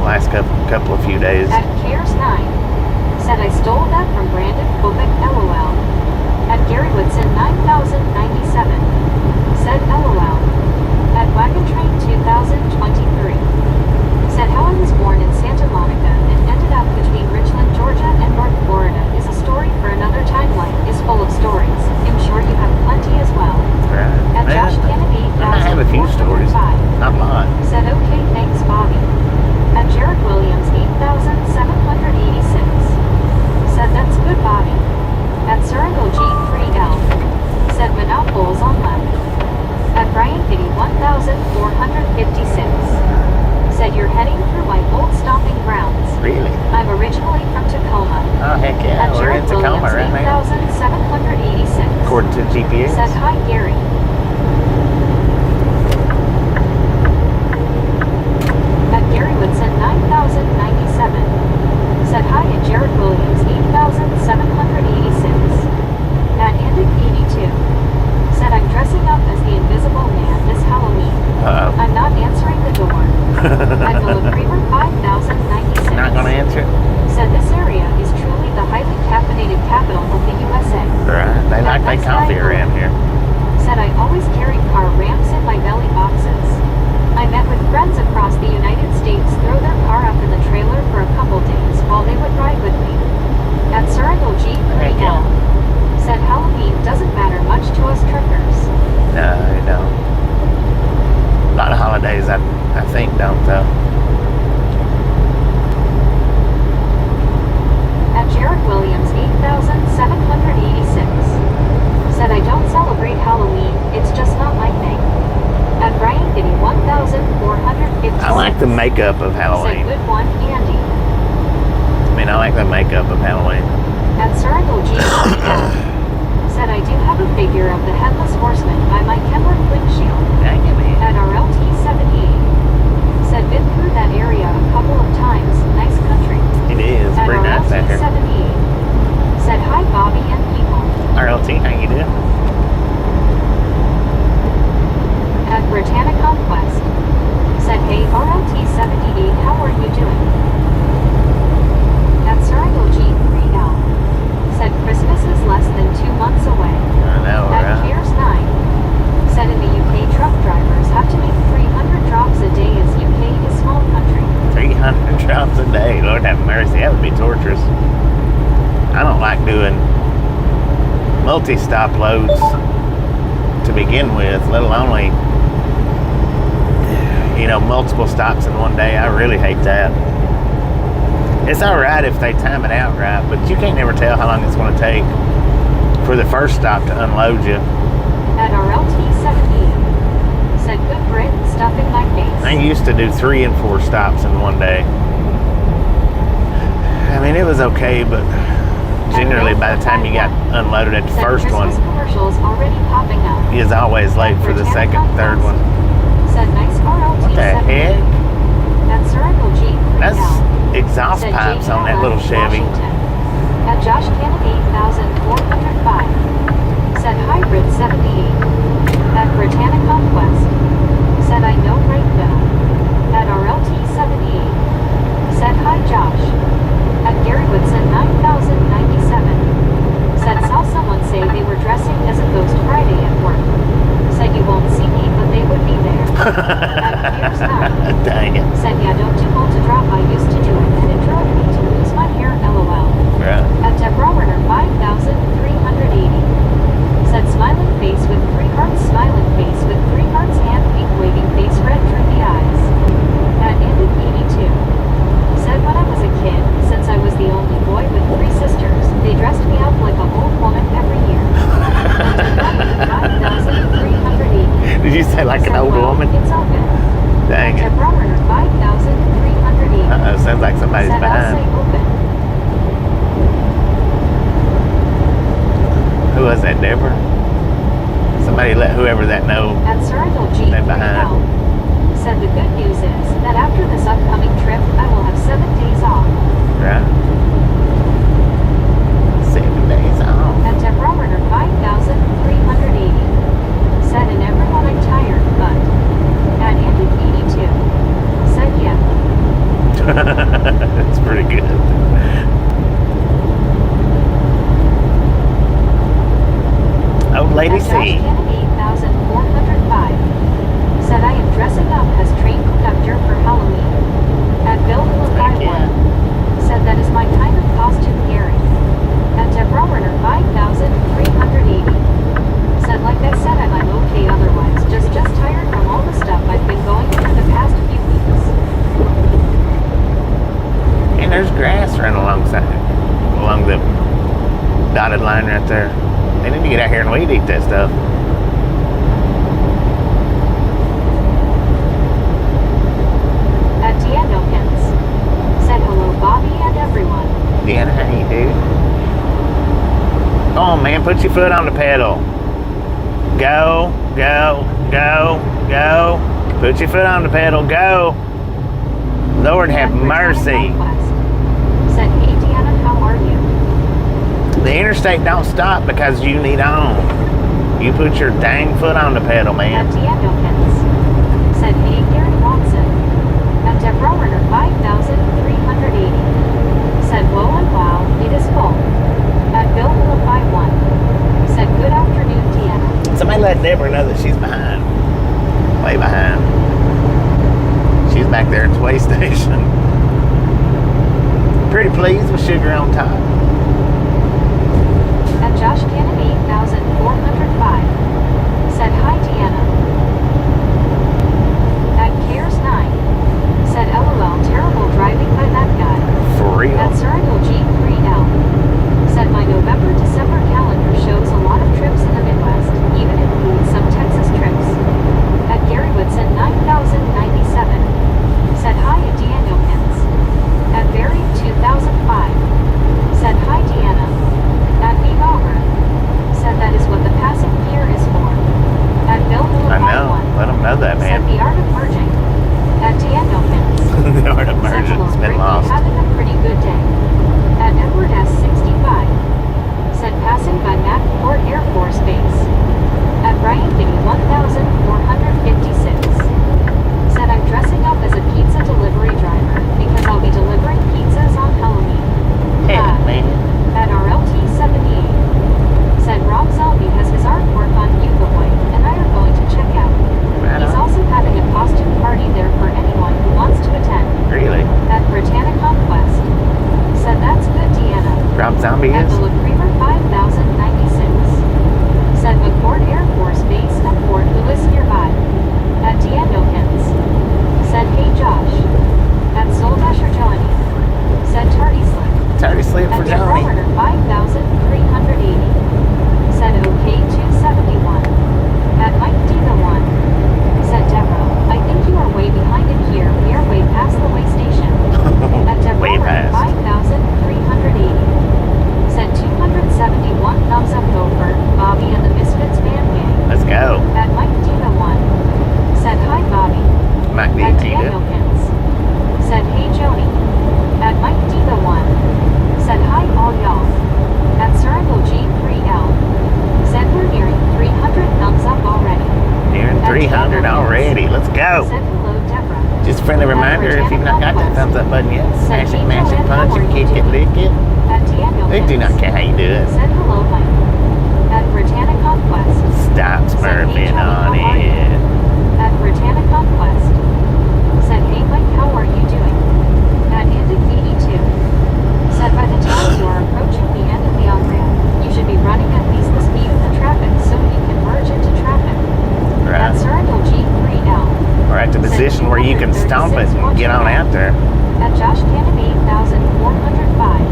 last couple of few days. At Cares 9, said I stole that from Brandon Kovic, LOL. At Gary Woodson 9097, said LOL. At Wagon Train 2023, said how I was born in Santa Monica and ended up between Richland, Georgia and North Florida is a story for another timeline, is full of stories. I'm sure you have plenty as well. Right. At Josh Kennedy, I have a few stories. Not a lot. Said okay, thanks Bobby. At Jared Williams 8786, said that's good Bobby. At Cyril G3L, said Monopoles on left. At Brian Pitty 1456, said you're heading through my old stomping grounds. Really? I'm originally from Tacoma. Oh heck yeah, At we're in Jared Tacoma Williams, right now. 8786, According to GPS. said hi Gary. At Gary Woodson 9097, said hi at Jared Williams 8786. At Indic 82, said I'm dressing up as the Invisible Man this Halloween. Uh-oh. I'm not answering the door. At Willow Creamer 5096, Not gonna answer it? said this area is truly the highly caffeinated capital of the USA. Right. They like their coffee around here. Said I always carried car ramps in my belly boxes. I met with friends across the United States throw their car up in the trailer for a couple days while they would ride with me. At Cyril G3L, said Halloween doesn't matter much to us truckers. No, they don't. A lot of holidays, I think, don't though. At Jared Williams 8786, said I don't celebrate Halloween, it's just not my thing. At Brian Kitty 1456, I like the makeup of said Halloween. good one, Andy. I mean, I like the makeup of Halloween. At Cyril G. said I do have a figure of the Headless Horseman by my Kenworth windshield. Dang it, man. At RLT 78, said been through that area a couple of times, nice country. It is. At Pretty nice out RLT here. 78, said hi Bobby and people. RLT, how you doing? At Britannica Quest, said hey RLT 78, how are you doing? At Cyril G3L, said Christmas is less than 2 months away. I know, At right? Cares 9, said in the UK truck drivers have to make 300 drops a day as UK is small country. 300 drops a day. Lord have mercy. That would be torturous. I don't like doing multi-stop loads to begin with, let alone, multiple stops in one day. I really hate that. It's all right if they time it out right, but you can't never tell how long it's going to take for the first stop to unload you. At RLT 78, said good grit, stuffing my face. I used to do 3 and 4 stops in one day. I mean, it was okay, but generally by the time you got unloaded at the first one, commercials already popping up. he is always late for the second, third one. Said nice RLT. What the heck? At Circle G. That's exhaust pipes on that little Chevy. Washington. At Josh Cannon 8405. Said Hybrid 78. At Britannic Conquest. Said I know right now. At RLT 78. Said hi Josh. At Garywood said 9097. Said saw someone say they were dressing as a ghost Friday at work. Said you won't see me, but they would be there. At Pierce 9. Dang it. Said yeah, don't too old to drop. I used to do it, and it drove me to lose my hair. LOL. Right. At Deborah Werner 5380. Said smiling face with 3 hearts, smiling face with 3 hearts, hand pink waving face, red droopy eyes. At Ended 82. Said when I was a kid, since I was the only boy with 3 sisters, they dressed me up like an old woman every year. 5380. Did you say like an Said, old well, woman? It's open. Dang it. Deborah Werner 5380. Uh-oh, sounds like somebody's Said I'll behind. say open. Who was that, Deborah? Somebody let whoever that know. At Circle G. They're behind. Said the good news is that after this upcoming trip, I will have 7 days off. Right? 7 days off. At Deborah Werner 5380. Said and everyone I'm tired, but at Ended 82. Said yeah. That's pretty good. Old Lady At C. Josh Cannon 8405. Said I am dressing up as train conductor for Halloween. At Bill Hill Heck yeah. Said that is my kind of costume, Gary. At Deborah Werner 5380. Said like I said I'm okay otherwise, just tired from all the stuff I've been going through the past few weeks. And there's grass running along the dotted line right there. They need to get out here and weed eat that stuff. At Deanna Hens. Said hello Bobby and everyone. Deanna, how you do? Come on, man, put your foot on the pedal. Go, go, go, go. Put your foot on the pedal, go. Lord have mercy. Said, hey Deanna, how are you? The interstate don't stop because you need on. You put your dang foot on the pedal, At man. Deanna Hens. Said, hey Gary Watson. At Deborah Werner 5380. Said, whoa and wow, it is full. At Bill Hill 51. Said, good afternoon, Deanna. Somebody let Deborah know that she's behind. Way behind. She's back there at the way station. Pretty pleased with sugar on top. At Josh Cannon 8405. Said, hi, Deanna. At Cares 9. Said, LOL, terrible driving by that guy. For real. At Circle G3L. Said, my November-December calendar shows a lot of trips in the Midwest, even includes some Texas trips. At Gary Woodson 9097. Said, hi, at Deanna Hens. At Barry 2005. Said, hi, Deanna. At Bauer. Said that is what the passing gear is for. At Bill Miller I know. 51. Let them know that, Said man. the art of merging. At Deanna Hens. The art of merging has been lost. Having a pretty good day. At Edward S65. Said passing by McCord Air Force Base. At Brian Vinny 1456. Said I'm dressing up as a pizza delivery driver because I'll be delivering pizzas on Halloween. Hey, man. At RLT 78. Said Rob Zombie has his artwork on Yuga Boy, and I are going to check out. Right He's on. also having a costume party there for anyone who wants to attend. Really? At Britannic Conquest. Said that's good, Deanna. Rob Zombie At is? the LaCreamer 5096. Said McCord Air Force Base sure if you've not got that thumbs up button yet, smash it, mash it, punch it, kick it, lick it. They do not care how you do it. Said hello, Mike. At Britannia Conquest. Stop smurfing on it. At Britannia Conquest. Said, hey Mike, how are you doing? At Indic82. Said, by the time you are approaching the end of the on-ramp, you should be running at least the speed of the traffic so you can merge into traffic. Right. At Cyrano G3L. Or at the position where you can stomp it and get on out there. At Josh Canopy 8405.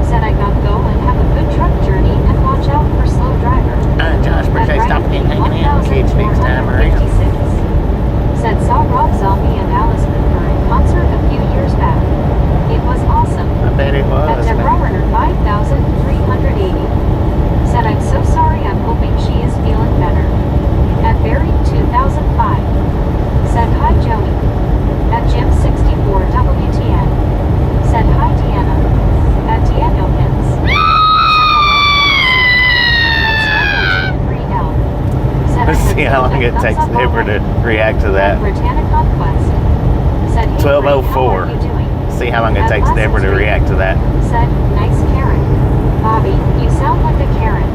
Said I gotta go and have a good truck journey and watch out for slow driver. Josh, birthday, stop getting hanging out kids next time around. Said saw Rob Zombie and Alice Cooper in concert a few years back. It was awesome. I bet it was. At Deborah Runner 5380. Said I'm so sorry, I'm hoping she is feeling better. At Barry 2005. Said hi Joey. At Jim 64 WTN. Said hi Deanna. At Daniel Pins. Let's see how long it takes Deborah to react to that. 12:04. See how long it takes Deborah to react to that. Said, nice Karen. Bobby, you sound like a Karen.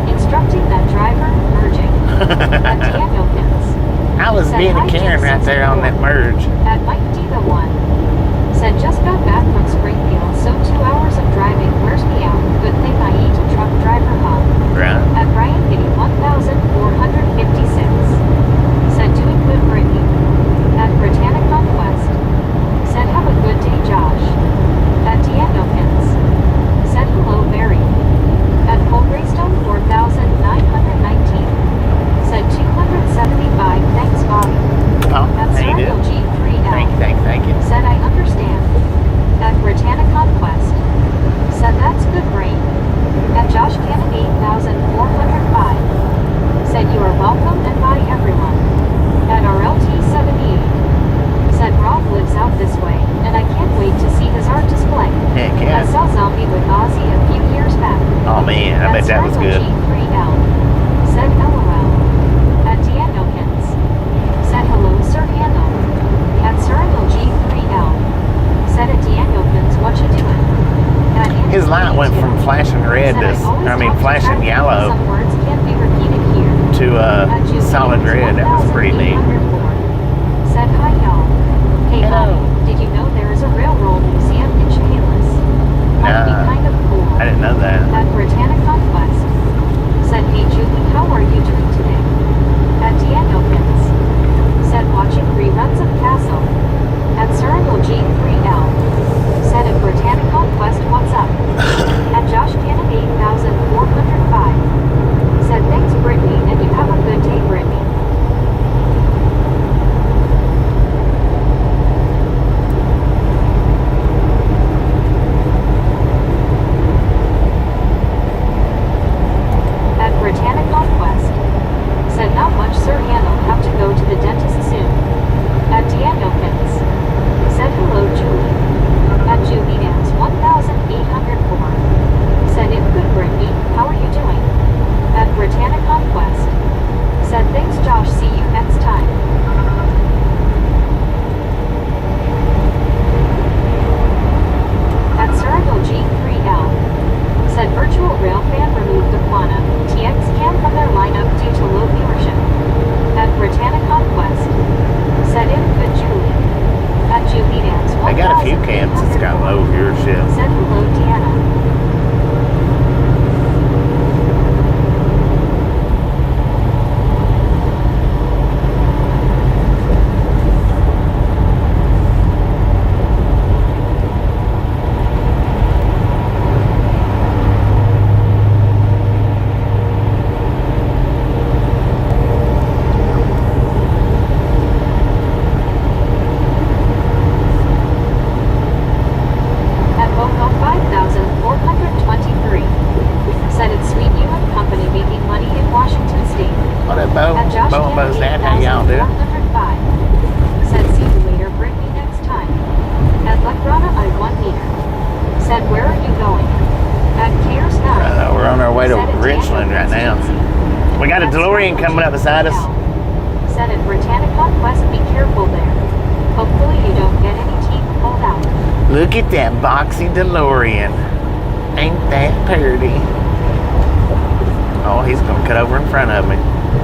Instructing that driver, merging. At Daniel Pins. I was being a Karen right there on that merge. At Mike D the One. Said, just got back from Springfield, so 2 hours of driving wears me out. Good thing I eat a truck driver hub. Right. At Brian Biddy 1456. Said, doing good, Brittany. At Britannia Conquest. Said, have a good day, Josh. At Daniel Pins. Said, hello, Barry. At Cole Greystone 4919. Said, 275, thanks, Bobby. Oh, At how you Cyrano doing? G3L. Thank you. Said, I understand. At Britannia Conquest. Said, that's good, brain. At Josh Kennedy 8405. Said, you are welcome and bye, everyone. At RLT 78. Said, Rob lives out this way, and I can't wait to see his art display. Heck I yeah. saw Zombie with Ozzy a few years back. Oh man, I bet that was good. G3L. Said, LOL. At Daniel Hins. Said, hello, Sir Handel. At Cyrano G3L. Said, at Daniel Hins, what you doing? At His light went from flashing red to, flashing yellow some words can't be repeated here. to solid red. That was pretty neat. Said, hi, y'all. Hey, Hello. Bobby, did you know there is a railroad museum in Chehalis? Might be kind of cool. I didn't know that. At Britannia Conquest. Said, hey, Julie, how are you doing today? At Daniel Pins. Said, watching reruns of Castle. At Cyrano G3L. Said, at Britannia Conquest, what's up? At Josh Kennedy 8405. Said, thanks, Brittany, and you have a good day, Brittany. At Britannia Conquest. Said, not much, Sir Handel, have to go to the dentist soon. At Daniel Pins. Said, hello, Julie. At Julie Dance 1804. Said, if good, Brittany, how are you doing? At Britannia Conquest. Said, thanks, Josh, see you next time. At Cyrano G3L. Said, virtual rail fan removed the Quana TX cam from their lineup due to low viewership. At Britannia Conquest. Said, if good, Julie. At Julie Dance 1804. They got a few camps that's got low viewership. Said, hello, Deanna. At Boco 5423. Said, it's Sweet You and Company making money in Washington State. What up, Bo? At Josh Bo and Bo's dad, how y'all doing? 105. Said, see you later, Brittany, next time. At Leckrana, I 1 meter. Said, where are you going? At Cares 9. We're on our way to Said, at Richland right now. We got a At DeLorean coming up beside us. Said, at Britannia Conquest, be careful there. Hopefully you don't get any teeth pulled out. Look at that boxy DeLorean. Ain't that pretty? Oh, he's gonna cut over in front of me.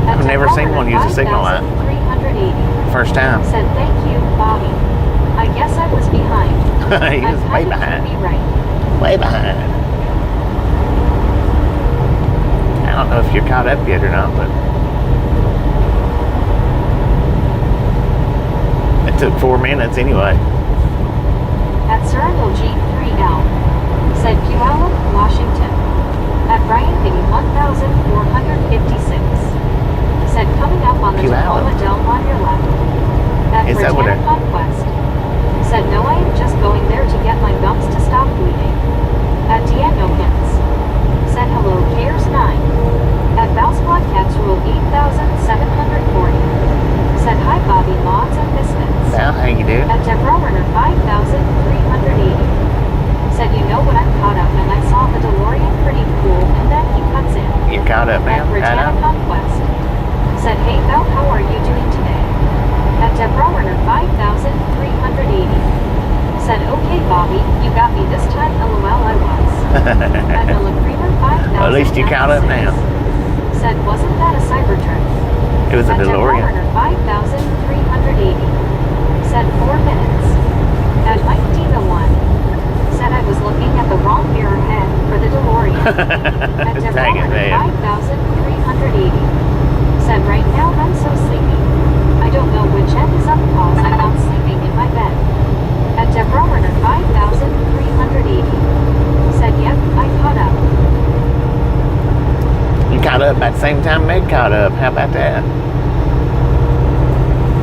I've never seen one use a signal light. 380. First time. Said thank you, Bobby. I guess I was behind. He was way I behind. be right. Way behind. I don't know if you're caught up yet or not, but it took 4 minutes anyway. At Surrendel G3L. Said Chehalis, Washington. At Brian Biggie 1456. Said coming up on the Tacoma Dome on your left. At Is that what Britannia Conquest. Said no, I am just going there to get my gums to stop bleeding. At Danielkins. Said hello, Cares 9. At Valsplat Cats Rule 8740. Said hi, Bobby, Mods and Misfits. Now, how you doing? At Deborah Werner 5380. Said you know what, I'm caught up and I saw the DeLorean pretty cool, and then he cuts in. You're caught up now? At Britannia Conquest. Said hey Val, how are you doing today? At Deborah Werner 5380. Said okay Bobby, you got me this time, lol I was. At the Creamer 5000. Well, at least you caught up now. Said wasn't that a Cybertruck? It was a DeLorean. At 5380. Said 4 minutes. At Mike Diva 1. Said I was looking at the wrong mirror head for the DeLorean. At Dang it, man. 5380. Said right now I'm so sleepy. I don't know which end is up cause I'm not sleeping in my bed. At Deborah Werner 5380. Said yep, I caught up. You caught up at the same time Meg caught up. How about that?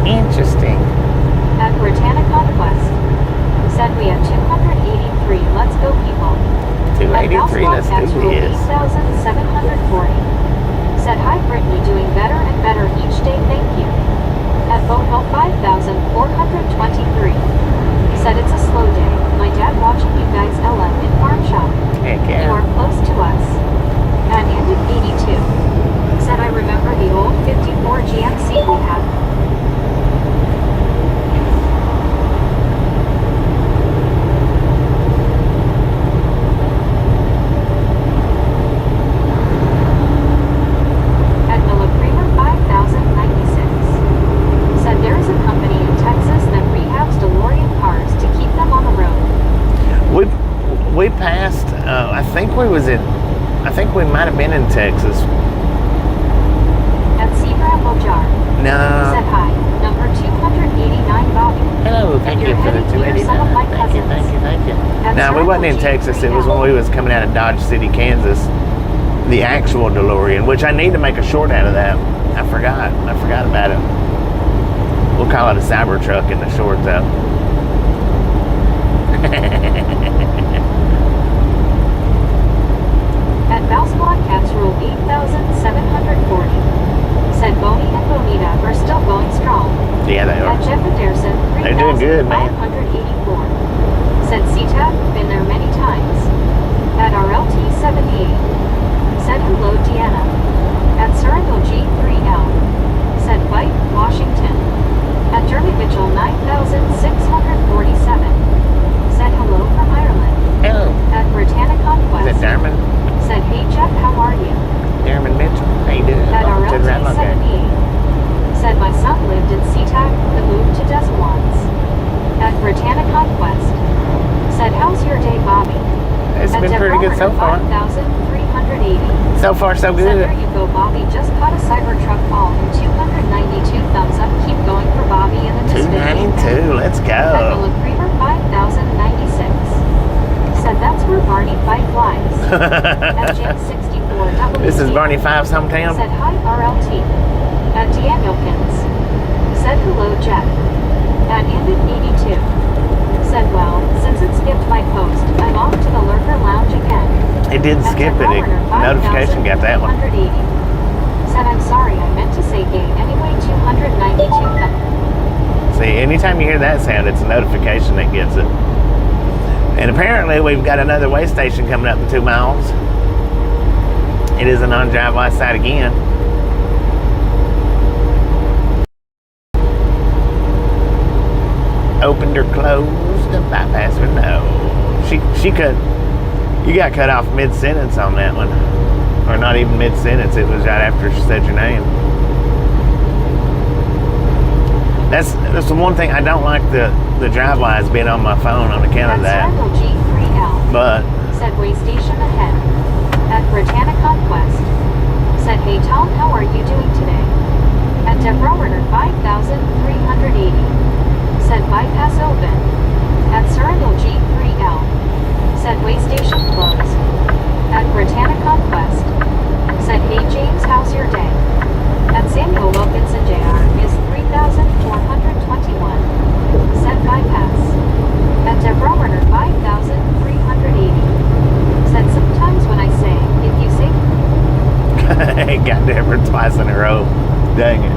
Interesting. At Britannia Conquest. Said we have 283. Let's go, people. 283, let's do this. 8740. Said hi, Brittany, doing better and better each day, thank you. At Boathill 5423. Said it's a slow day. My dad watching you guys LM in Farm Shop. Heck yeah. You are close to us. At Ended 82. Said I remember the old 54 GMC we had. We passed, I think we might have been in Texas. At Sea Bramble Jar. No. Said hi, number 289 Bobby. Hello, thank you for the 289. Thank you. No, we wasn't in Texas. It was when we was coming out of Dodge City, Kansas. The actual DeLorean, which I need to make a short out of that. I forgot about it. We'll call it a Cybertruck in the short though. At Valsplat Cats Rule 8740. Said Boney and Bonita are still going strong. Yeah, they are. At Jeff Ederson, They're doing good, man. 3584. Said CTAP, been there many times. At RLT 78. Said hello, Deanna. At Surrendel G3L. Said Bite, Washington. At Jeremy Mitchell 9647. Said hello from Ireland. Hello. At Britannia Conquest. Is it Darman? Said hey Jeff, how are you? Darman Mitchell. How you doing? At Welcome to the Round RLT Look. 78. Said my son lived in SeaTac, the move to Des Moines. At Britannia Conquest. Said how's your day, Bobby? It's been pretty good so far. 5380. So far, so Said good. there you go, Bobby. Just caught a Cybertruck fall and 292 thumbs up. Keep going for Bobby and the Misfit. 292. Let's At go. Philip Creamer 5096. Said that's where Barney 5 flies. At James 64 WT. This is Barney 5's hometown. Said hi, RLT. At Danielkins. Said hello, Jeff. At Ended 82. Said well, since it skipped my post, I'm off to the Lurker Lounge again. It did skip it. Notification got that one. 180. Said I'm sorry, I meant to say gay. Anyway, 292 thumbs. See, anytime you hear that sound, it's a notification that gets it. And apparently, we've got another way station coming up in 2 miles. It is an on-drive west side again. opened or closed a bypass or no? She cut. You got cut off mid-sentence on that one. Or not even mid-sentence. It was right after she said your name. That's the one thing I don't like, the drive-wise being on my phone on account of that. G3L. But Said way station ahead. At Britannia Conquest. Said, hey Tom, how are you doing today? At Deborah 5380. Said bypass open. At Surrendal G3L. Said way station closed. At Britannia Conquest. Said, hey James, how's your day? At Samuel Wilkinson Jr. is 3421. Said bypass. At Deborah 5380. Said sometimes when I say, if you say got Deborah twice in a row. Dang it.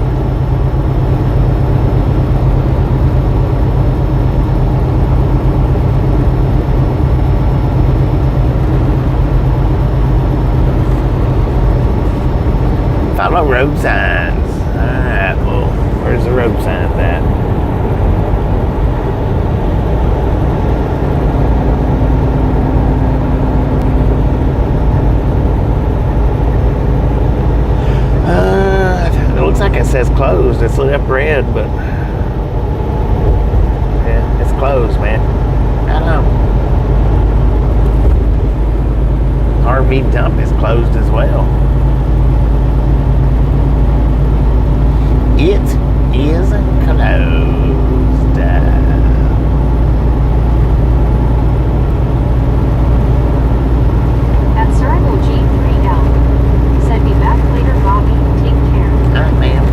Follow road signs. Alright, well, where's the road sign at? It looks like it says closed. It's lit up red, but yeah, it's closed, man. I don't know. RV dump is closed as well. It is closed. at Surrendal G3L. Said be back later, Bobby. Take care. Alright, ma'am.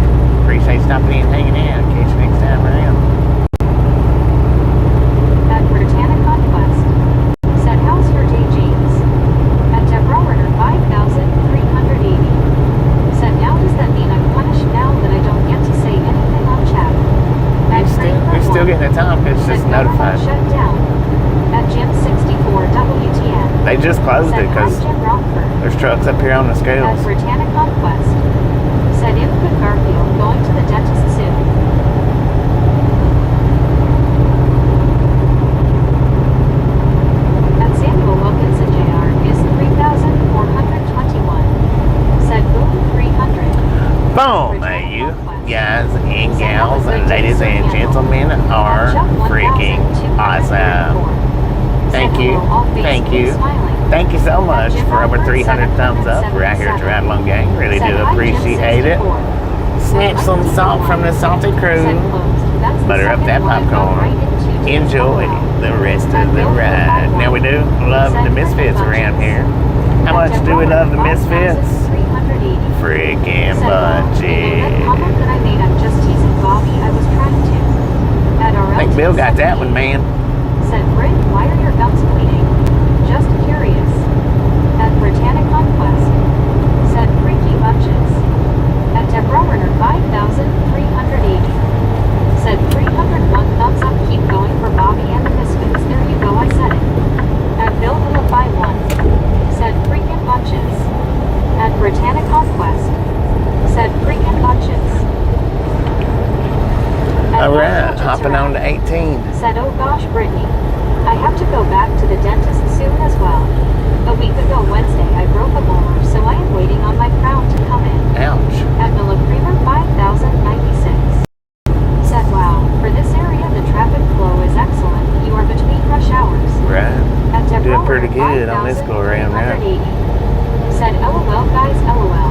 Appreciate stopping in and hanging out. Catch you next time around. At Britannia Conquest. Said, how's your day, James? At Deborah 5380. Said, now does that mean I'm punished now that I don't get to say anything on chat? At You're still getting a time. It's just notified. Shut down. At Jim 64 WTN. They just closed Said, it because Jim Rockford. there's trucks up here on the At scales. Britannia Conquest. Said, Input Garfield going to the dentist soon. At Samuel Wilkinson Jr. is 3421. Said boom 300. Boom, you guys and gals, ladies and gentlemen are freaking awesome. Thank you. Thank you. Thank you so much for over 300 thumbs up right here at the Ride Along Gang. Really do appreciate it. Snatch some salt from the salty crew. Butter up that popcorn. Enjoy the rest of the ride. Now we do love the Misfits around here. How much do we love the Misfits? Freaking bunches. I think Bill got that one, man. Said, Britt, why are your gums bleeding? Just curious. At Britannia Conquest. Said, freaky bunches. At Deborah 5380. Said, 301 thumbs up, keep going for Bobby and the Misfits. There you go, I said it. At Bill Willify 1. Said, freaking bunches. At Britannia Conquest. Said, freaking bunches. Alright, hopping on to 18. Said, oh gosh, Brittany. I have to go back to the dentist soon as well. A week ago Wednesday I broke a molar, so I am waiting on my crown to come in. Ouch. At Miller Creamer 5096. Said, wow, for this area the traffic flow is excellent. You are between rush hours. Right. At Doing pretty good on this go around now. Said, LOL guys, LOL.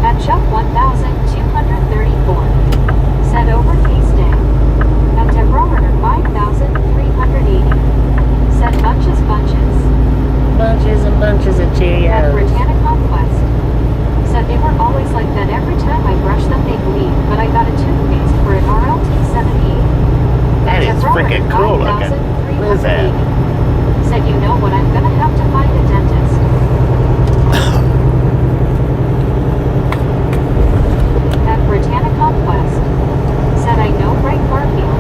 At Chuck 1234. Said, over case day. At Deborah 5380. Said, bunches. Bunches and bunches of At Cheerios. Britannia Conquest. Said, they were always like that. Every time I brush them they bleed, but I got a toothpaste for an RLT78. That is freaking cool looking. What is that? Said, you know what, I'm gonna have to find a dentist. At Britannia Conquest. Said, I know, right, Garfield?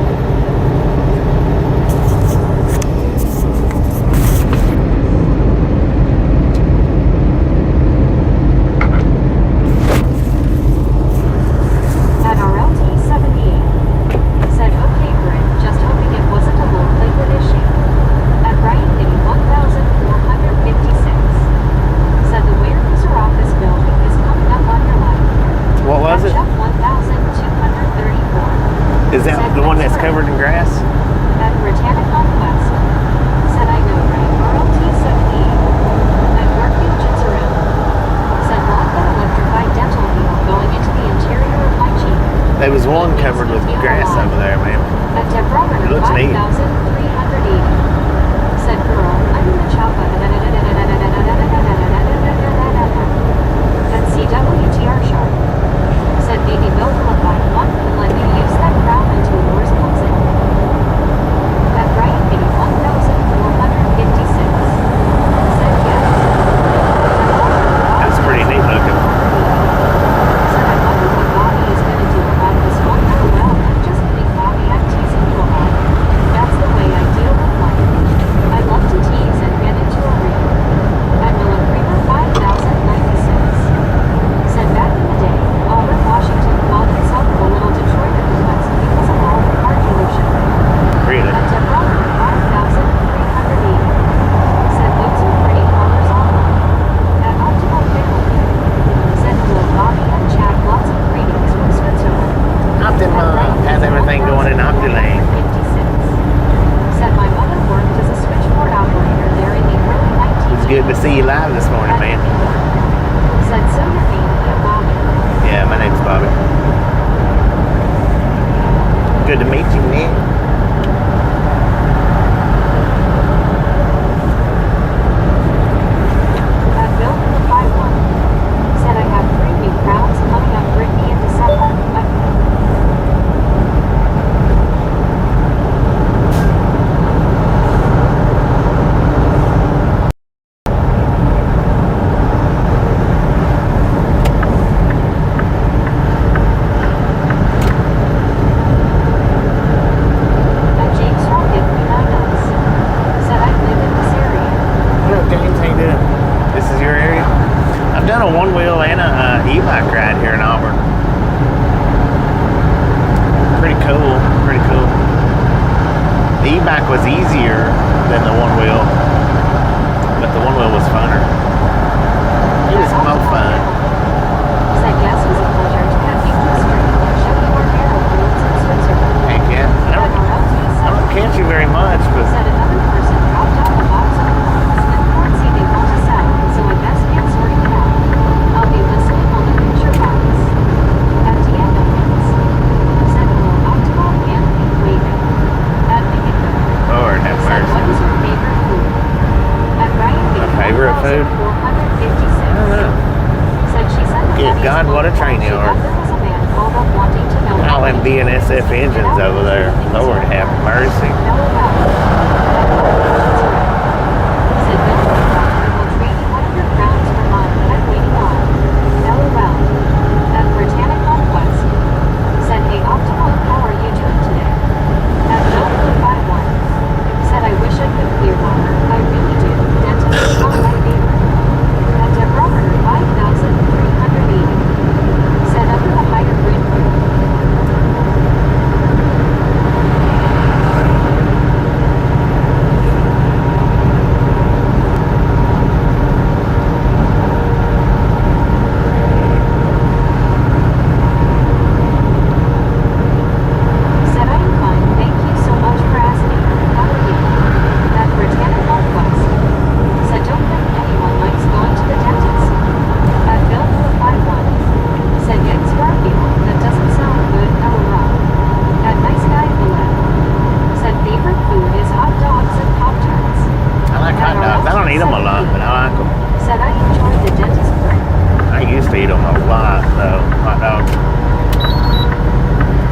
At RLT78. Said, okay, Britt, just hoping it There's one covered with grass over there, man. It looks neat. 5,380. Said girl, I'm in the chopper. At CWTR sharp. Said maybe Bill will buy one and let me use that crown until yours comes in. At Brian Kitty 1,456. Said yes. That's pretty neat looking. Said I wonder what Bobby is going to do about this one. Oh well, I'm just kidding, Bobby. I'm teasing you about it. That's the way I deal with life. I love to tease and get into a ring. At Miller Creamer 5,096. Said back in the day, Auburn, Washington called himself the little Detroit of the West because of all the car pollution. Really? At Geographical 5,380. Said those are pretty colors on them. At Optimal Pickle. Said hello Bobby and Chad, lots of greetings from Switzerland. Optima has everything going in Optiland. 56. Said my mother worked as a switchboard operator there in the early 1980s. It's good to see you live this morning, man. Said so your name is Bobby. Yeah, my name's Bobby. Good to meet you, Nick. At Bill in the 5-1. Said I have 3 new crowns coming up Brittany in December. At James Rocket, Unitas. Said I live in this area. Hello, James. How you doing? This is your area? I've done a one-wheel and a e-bike ride here in Auburn. Pretty cool. Pretty cool. The e-bike was easier than the one-wheel, but the one-wheel was funner. It was more fun. Said yes, it was a pleasure to have you on the street and show you our narrow roads in Switzerland. Heck yeah. At I don't catch you very much, but said another person dropped off a box of clothes and currency they want to sell, so I best get sorting it out. I'll be listening on the picture box. At Diana Pins. Said hello, Optimal and Pink Waving. At Make It Good. Lord have Said mercy. what is your favorite food? At Brian My favorite food? 456. I don't know. Said she said the Good Betty's God, what a phone train call, you she are. thought there was a man called up wanting to know All them BNSF engines over there. Lord have mercy. know about it. Said Bill Doctor will trade you one of your crowns for mine that I'm waiting on. LOL. At Britannic Conquest. Said hey Optimal, how are you doing today? At Bill 51. Said I wish I could clear water. I really do. Dentist is not my favorite. At Deborah 5,380. Said under the higher grade food. Said I am fine. Thank you so much for asking. How are you? At Britannic Conquest. Said don't think anyone likes going to the dentist. At Bill 51. Said yikes Garfield. That doesn't sound good. LOL. At Nice Guy 11. Said favorite food is hot dogs and Pop-Tarts. I like hot dogs. I don't eat them a lot, but I like them. Said I enjoyed the dentist break. I used to eat them a lot, though. Hot dogs.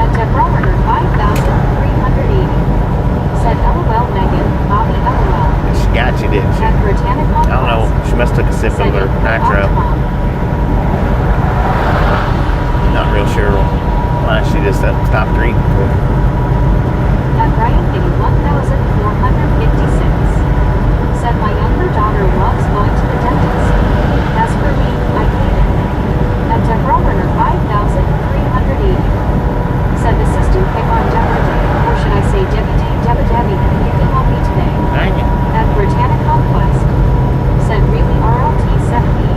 At Deborah 5,380. Said LOL Megan, Bobby LOL. She got you, didn't she? At Britannic I don't know. She must have took a sip of her nitro. Not real sure why she just stopped drinking. At Brian Kitty 1,456. Said my younger daughter loves going to the dentist. As for me, I hate it. At Deborah 5,380. Said the system came on Deborah Day, or should I say Debbie Day, Debbie, you can help me today. Dang it. At Britannic Conquest. Said really RLT 70.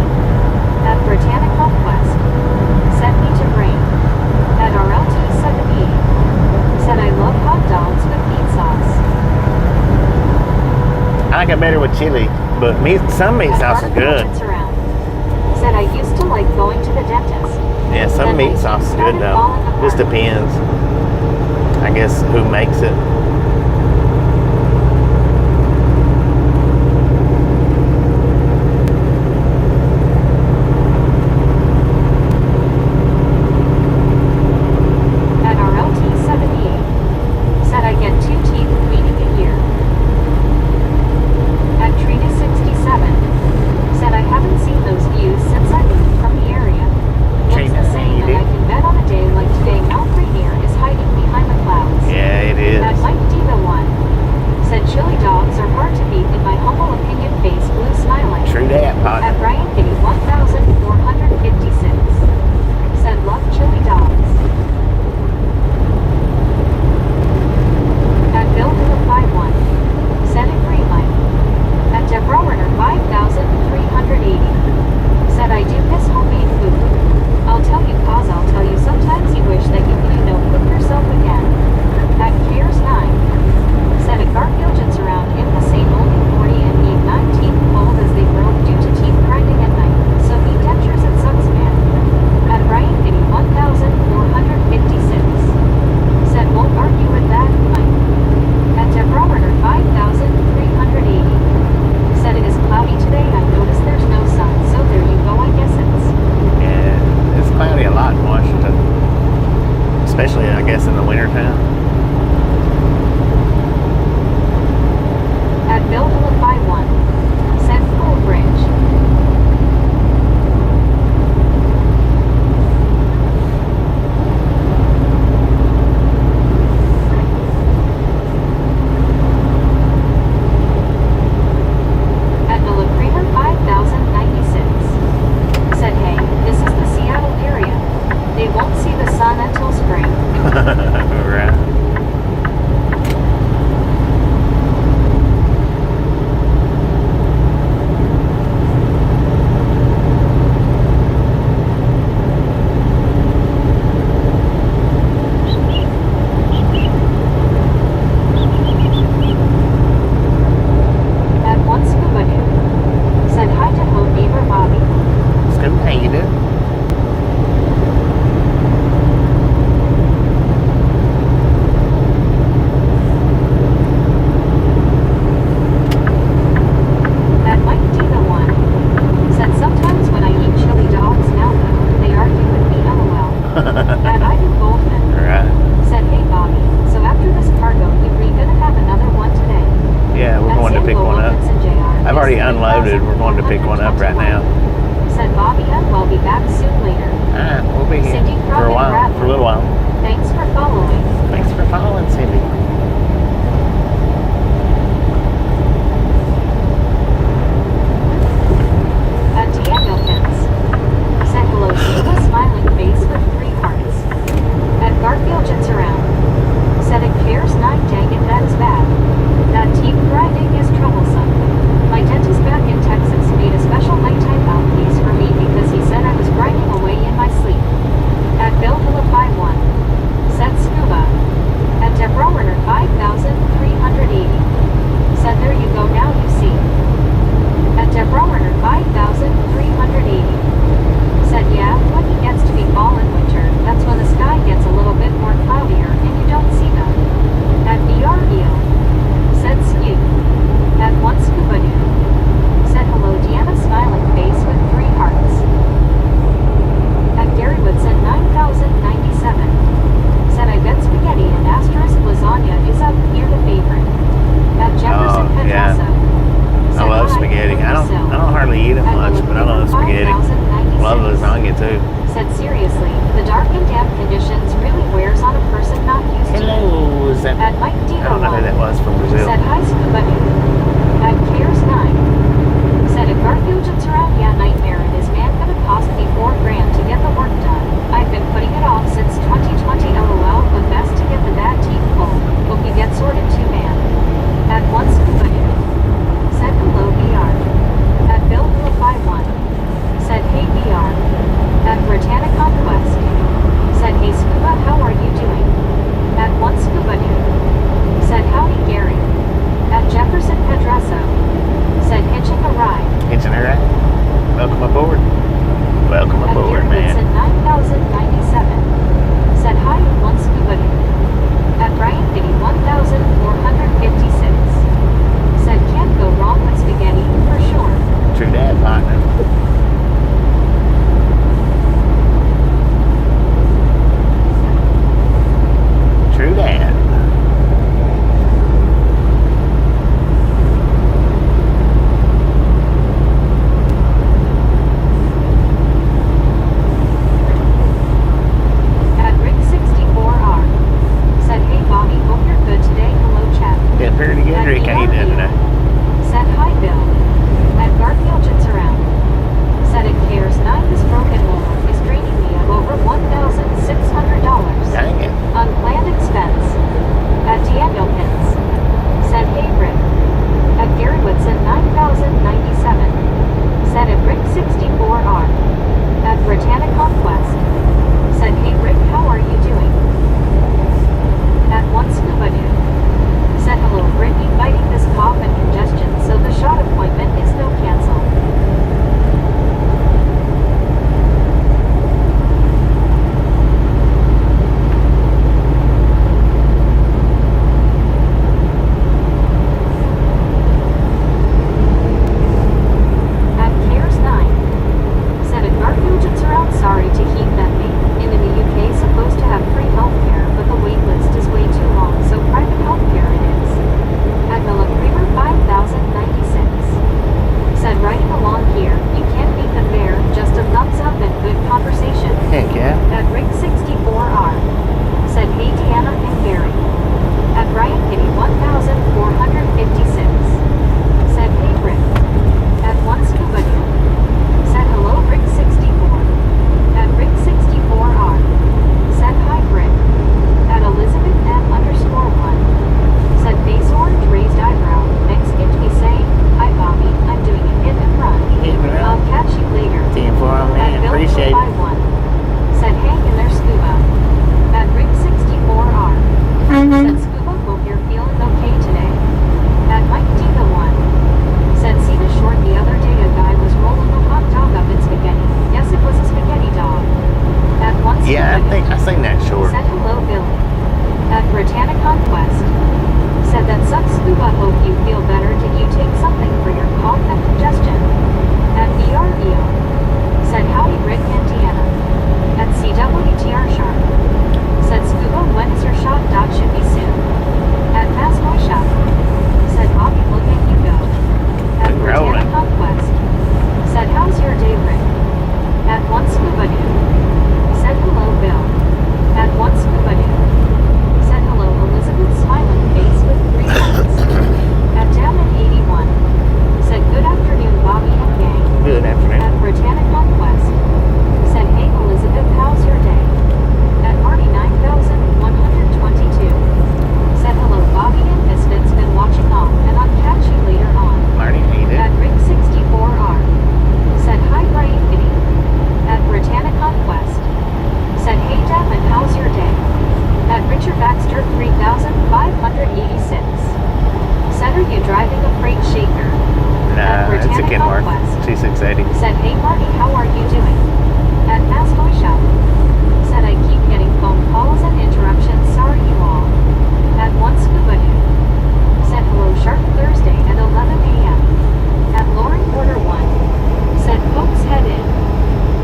At Britannic Conquest. Sent me to brain. At RLT 70. Said I love hot dogs with meat sauce. I like it better with chili, but some meat sauce is good. Said I used to like going to the dentist. Yeah, some meat sauce is good though. Just depends. I guess who makes it. At RLT78 said I get 2 teeth cleaning a year. At Trina67 said I haven't seen those views since I moved from the area. What's the saying that I can bet on a day like today Mount Rainier is hiding behind the clouds? Yeah, it is. At Mike Diva1 said chili dogs are hard to beat in my humble opinion, face blue smiling. True that, At partner. Brian Kitty 1456 said love chili dogs. At Bill 51 said agree Mike. At Deborah Werner 5380 said I do miss homemade food. I'll tell you cause I'll tell you sometimes you wish that you could cook yourself again. At Cares 9 said a Garfield jits around in the same only 40 and need 19 cold as they grow due to teeth grinding at night. So need dentures it sucks man. At Ryan Kitty 1456 said won't argue with that Mike. At Deborah Werner 5380 said it is cloudy today. I noticed there's no sun, so there you go. I guess it's Yeah, it's cloudy a lot in Washington. Especially, I guess, in the wintertime. at Bill 51 said Full Bridge. At Miller Kramer 5096 said, hey, this is the Seattle area. They won't see the sun until spring. Right. At one scuba dude said hi to home neighbor Bobby. Scoop, how you doing? At Mike Diva 1 said sometimes when I eat chili dogs now though, they argue with me LOL. At Ivan Goldman Right. said, hey Bobby, so after this cargo, you re gonna have another one today? Yeah, we're At going to pick Samuel one up. Wilkinson Jr. I've already unloaded. We're going to pick one up right now. Said Bobby and we'll be back soon later. Alright, we'll be here Cindy for a while, Bradley. for a little while. Thanks for following. Thanks for following, Cindy. At Tia Milkins said hello Sheila smiling face with 3 hearts. At Garfield jits around said it cares 9 dang it that is bad. That teeth grinding is troublesome. My dentist back in Texas made a special nighttime mouthpiece for me because he said I was grinding away in my sleep. At Bill 51 said scuba. At Deborah Werner you doing today? Said hi, Bill. At Garfield Jits around. Said it cares 9. This broken motor is draining me of over $1,600. Dang it. Unplanned expense. At Daniel Pins. Said hey Rick. At Gary Woodson 9097. Said at Rick 64R. At Britannic Conquest. Said hey Rick, how are you doing? At One Scuba Dude. Said hello Brittany, fighting this cough and congestion, so the shot appointment is no cancel. Yeah, I think I seen that short. Said hello, Billy. At Britannic Conquest. Said that sucks scuba, hope you feel better. Did you take something for your cough and congestion? At VREO. Said howdy Rick and Deanna. At CWTR Sharp. Said scuba, when is your shot? Dot should be soon. At Fast Boy Shop. Said Bobby, look at you go. At Britannic Conquest. Said how's your day, Rick? At One Scuba Dude. Said hello, Bill. At One Scuba Dude. Said hello, Elizabeth, smiling face with 3 eyes. At Down at 81. Said good afternoon, Bobby and gang. Good afternoon. At Britannic Conquest. Said hey, Elizabeth, how's your day? At Marty 9122. Said hello, Bobby and Misfits, been watching off, and I'll catch you later on. Marty, how you doing? At Rick 64R. Said hi, Brian Kitty. At Britannic Conquest. Said hey Devin, how's your day? At Richard Baxter 3586. Said are you driving a freight shaker? Nah, it's a Kenworth 2680. Said hey Marty, how are you doing? At Fast Boy Shop. Said I keep getting phone calls and interruptions, sorry you all. At One Scuba Dude. Said hello Sharp Thursday at 11 a.m. At Lauren Porter 1. Said folks head in.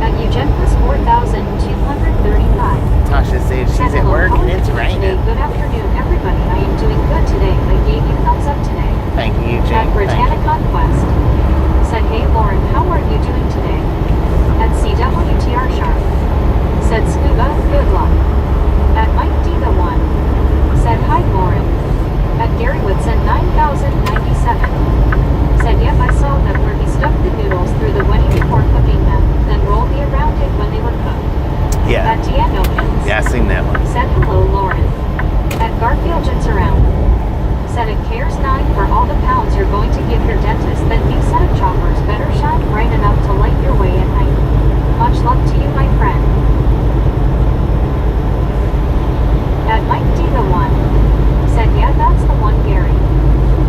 At Eugenus 4235. Tasha said she's at work and it's raining. Good afternoon, everybody. I am doing good today. I gave you thumbs up today. Thank you, Eugene. At Britannic Conquest. Said, hey, Lauren, how are you doing today? At CWTR Sharp. Said, Scuba, good luck. At Mike D. the One. Said, hi, Lauren. At Gary Woodson 9097. Said, yep, I saw them where he stuffed the noodles through the winnie before cooking them, then rolled me around it when they were cooked. Yeah. At Deanokins. Yeah, I seen that one. Said hello, Lauren. At Garfield Jits around. Said it cares 9 for all the pounds you're going to give your dentist. That new set of choppers better shine bright enough to light your way at night. Much luck to you, my friend. At Mike D. the One. Said yeah, that's the one, Gary.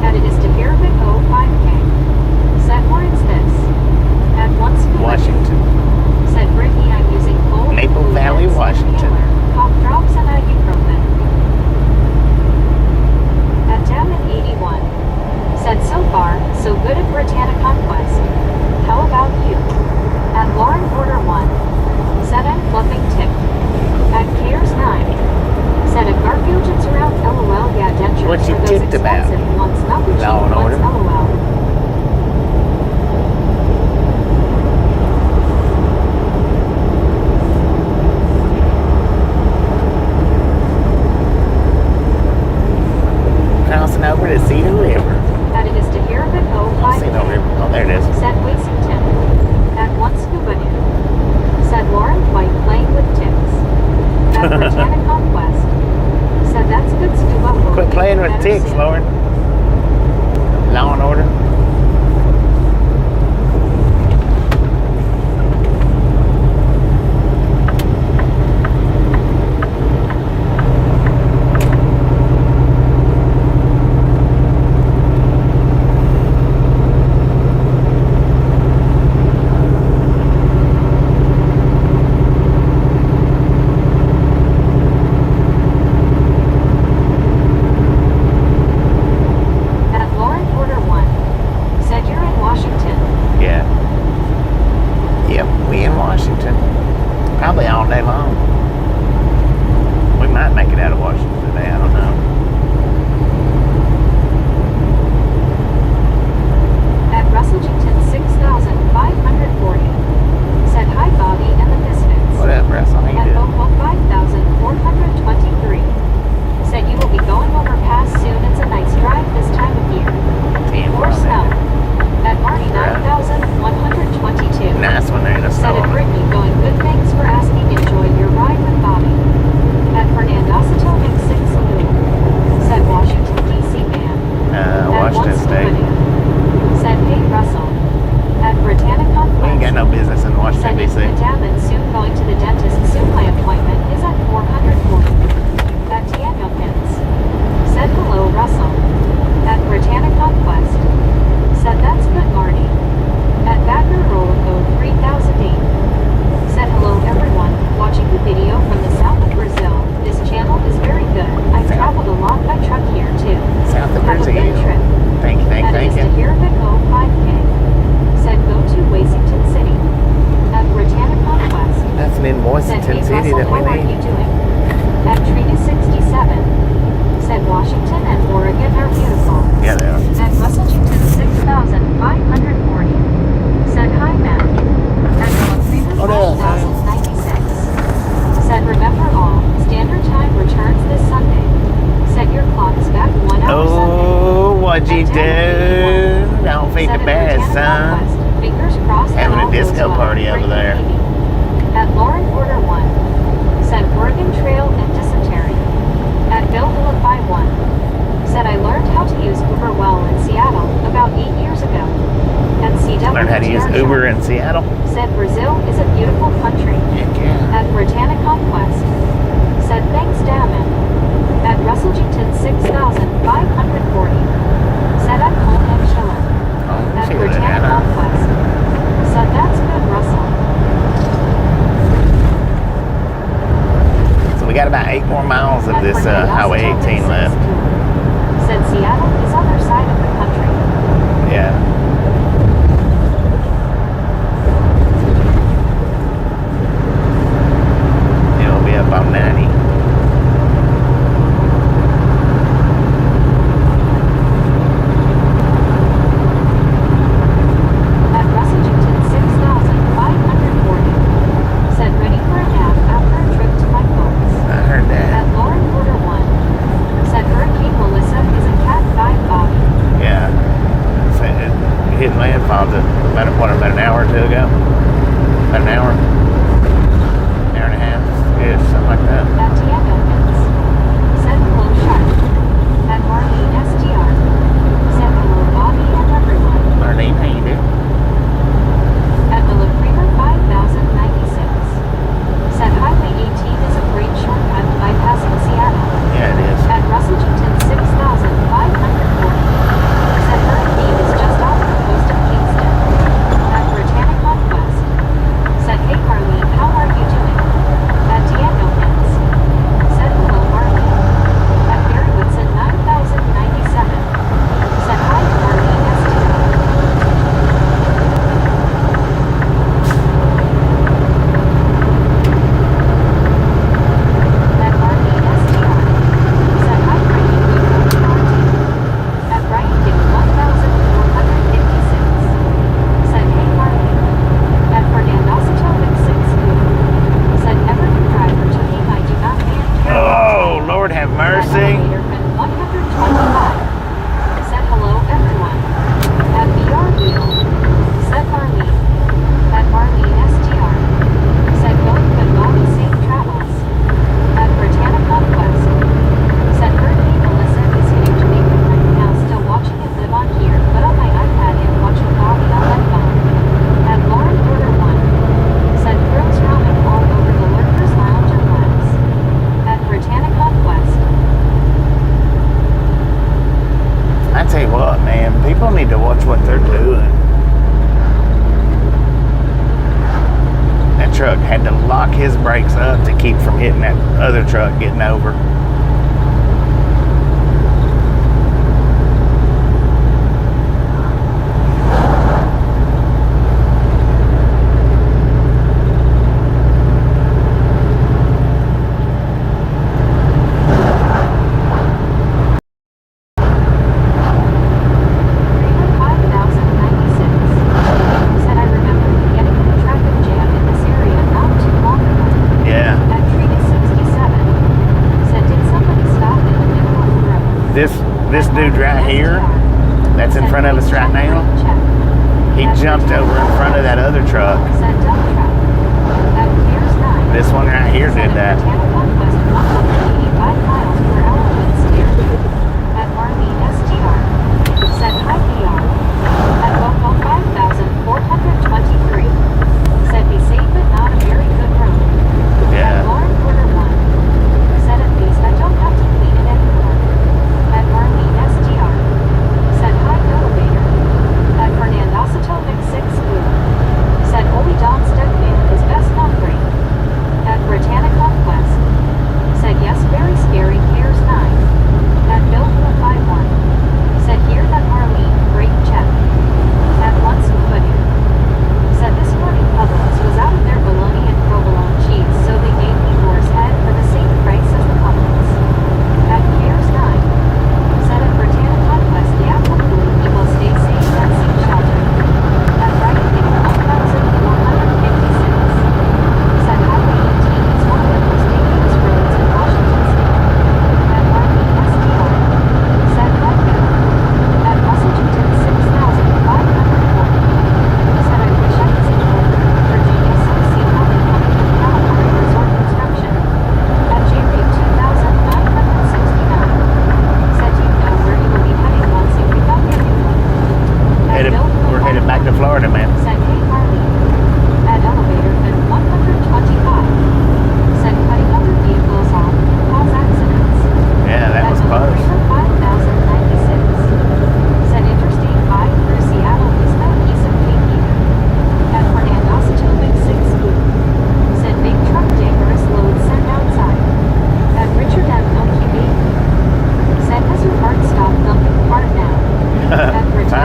At it is to Geographic 05K. Said where is this? At One Scuba. Washington. Said Brittany, I'm using cold Maple blue Valley, and Washington. inhaler, cough drops and ibuprofen. At Down at 81. Washington State. Said, hey Russell. At Britannica We ain't got no business in Washington, D.C. Madame and soon going to the dentist. Soon my appointment is at 440. At Danielkins. Said hello Russell. At Britannica Quest. Said that's good Marty. At Backer Roll Code 3008. Said hello everyone. Watching the video from the south of Brazil. This channel is very good. I've traveled a lot by truck here too. South of Have a Brazil. good trip. Thank you. Here to go 5K. Said go to Washington City. At Britannica Quest. That's an in Said, Washington hey, City Russell, that we how are you need. doing? At Trina 67. Said Washington and Oregon are beautiful. Yeah, they are. At Russellington 6540. Said hi Matt. At Freeman 5096. Said remember all. Standard time returns this Sunday. Set your clocks back 1 hour Oh, what'd you At 10:81. do? Don't feed the Said at bad, Britannica son. Quest. Fingers crossed that Having a all goes disco well. party over Great there. baby. At Lauren Order 1. Said Oregon Trail and dysentery. At Bill Phillip by 1. Said I learned how to use Uber well in Seattle about 8 years ago. At CW Learn how to use Uber in Seattle. Said Brazil is a beautiful country. Yeah. At Britannica Quest. Said thanks Damon. At Russellington 6540. Said I'm home and chillin'. Oh, At see Britannica that. Quest. Said that's good Russell. So we got about 8 more miles of At this Fernandez Highway 18 Town left. 62. Said Seattle is other side of the country. Yeah. It'll be up on 90. At Russellington 6540. Said ready for a nap after a trip to my folks. I heard that. At Lauren Porter 1. Said Hurricane Melissa is a Cat 5 Bobby. Yeah. So it hit landfall about an hour or two ago? About an hour? Hour and a half? Yeah, something like that. At Danielkins. Said hello Shark. At Marlene SDR. Said hello Bobby and everyone. Marlene, how you doing? At the Creamer 5096. Said Highway 18 is a great shortcut bypassing Seattle. Yeah, it is. At Russellington 6540. Said Hurricane is just off the coast of Kingston. At Britannica Quest. Said hey Marlene, how are you doing? At Danielkins. Said hello Marlene. At Barry Woodson 9097. Said hi Marlene SDR. At Marlene SDR. Said hi Frankie Woodrow County. At Brian Dick 1456. Said hey Marlene. At Fernandosito 62. Said Everton driver to him I do not man care. Oh, Lord have At mercy. elevator pin 125. Said hello everyone. At VR Wheel. Said Marlene. At Marlene SDR. Said going good Bobby safe travels. At Britannica Quest. Said Hurricane Melissa is hitting Jamaica right now. Still watching it live on here, but on my iPad and watching Bobby on my phone. At Lauren Order 1. Said Girls Ramen all over the Lurkers Lounge and Labs. At Britannica Quest. I tell you what, man, people need to watch what they're doing. That truck had to lock his brakes up to keep from hitting that other truck getting over. Freeman 5096. Said I remember getting in a traffic jam in this area not too long ago. Yeah. At Trina 67. Said did somebody stop in the middle of the road? This dude right here, that's in front of us right now, he jumped over in front of that other truck. Said dump truck. At Piers 9. This one right here did that. At Conquest 185 miles per hour wind steer. At Marlene SDR. Said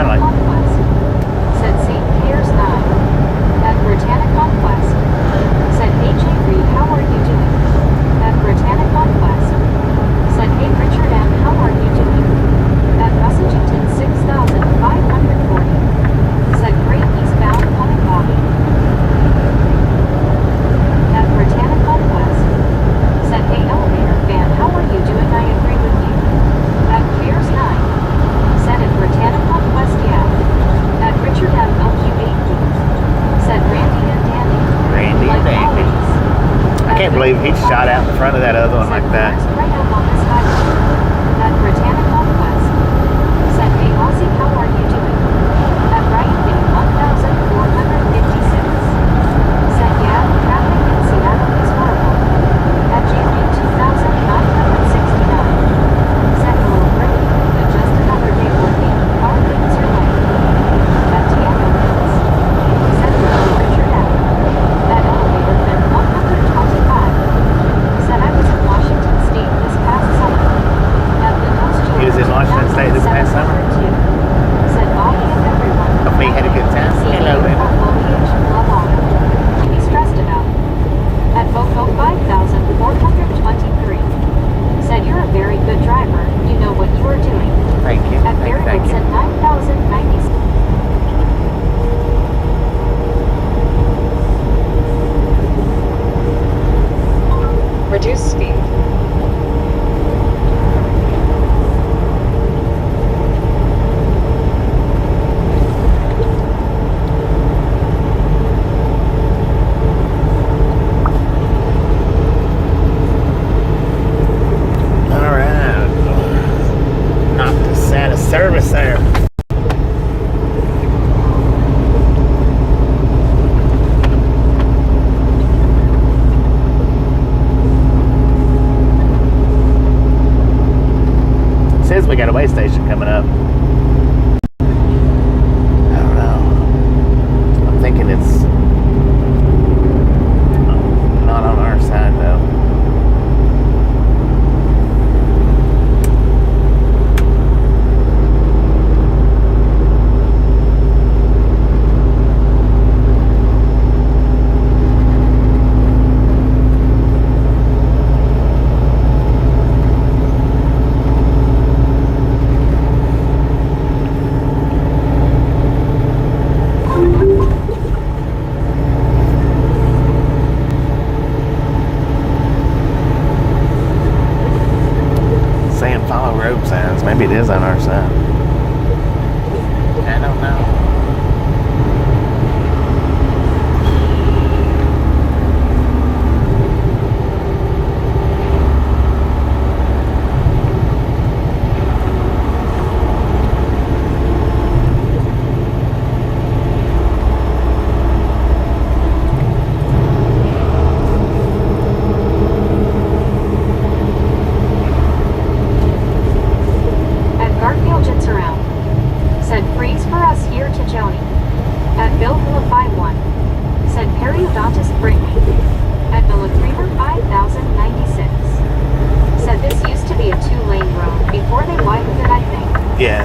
like Conquest. Said St. Pierre's 9. At Britannic Conquest. Said AJ Reed, how are you doing? At Britannic Conquest. Said hey Richard M, how are you doing? At Washington 6540. Said great eastbound coming Bobby. At Britannic Conquest. Said hey elevator fan, how are you doing? I agree with you. At Pierce 9. Said at Britannic Conquest, yeah. At Richard M LQ8. Said Randy and Dandy. Randy like and Dandy. always. I can't believe he shot out in front of that other one Said like that. right up on this highway. At Britannic Conquest. Said hey Aussie, how are you doing? At Ryan Day 1456. Said yeah, traffic in Seattle is horrible. At JD 2969. Said hello Brittany, but just another day working. How are things your way? At Tiago Mills. Said hello Richard M. At elevator bin 125. Said I was in Washington State this past summer. At Windows He was in Washington State this past summer? Said Bobby and everyone. Hope he had a good time. Hello, Linda. To be stressed about. At Boco 5423. Said you're a very good driver. You know what you are doing. Thank you. At Barry Thank you. Wilson 9096. Reduce speed. All right. Knocked us out of service there. Says we got a way station coming up. I don't know. I'm thinking it's not on our side though. Saying follow road signs. Maybe it is on our side. I don't know. At Garfield Jits around. Said freeze for us here to Joni. At Bill Hula 51. Said periodontist Brittany. At Villa Creamer 5096. Said this used to be a 2-lane road before they widened it, I think. Yeah.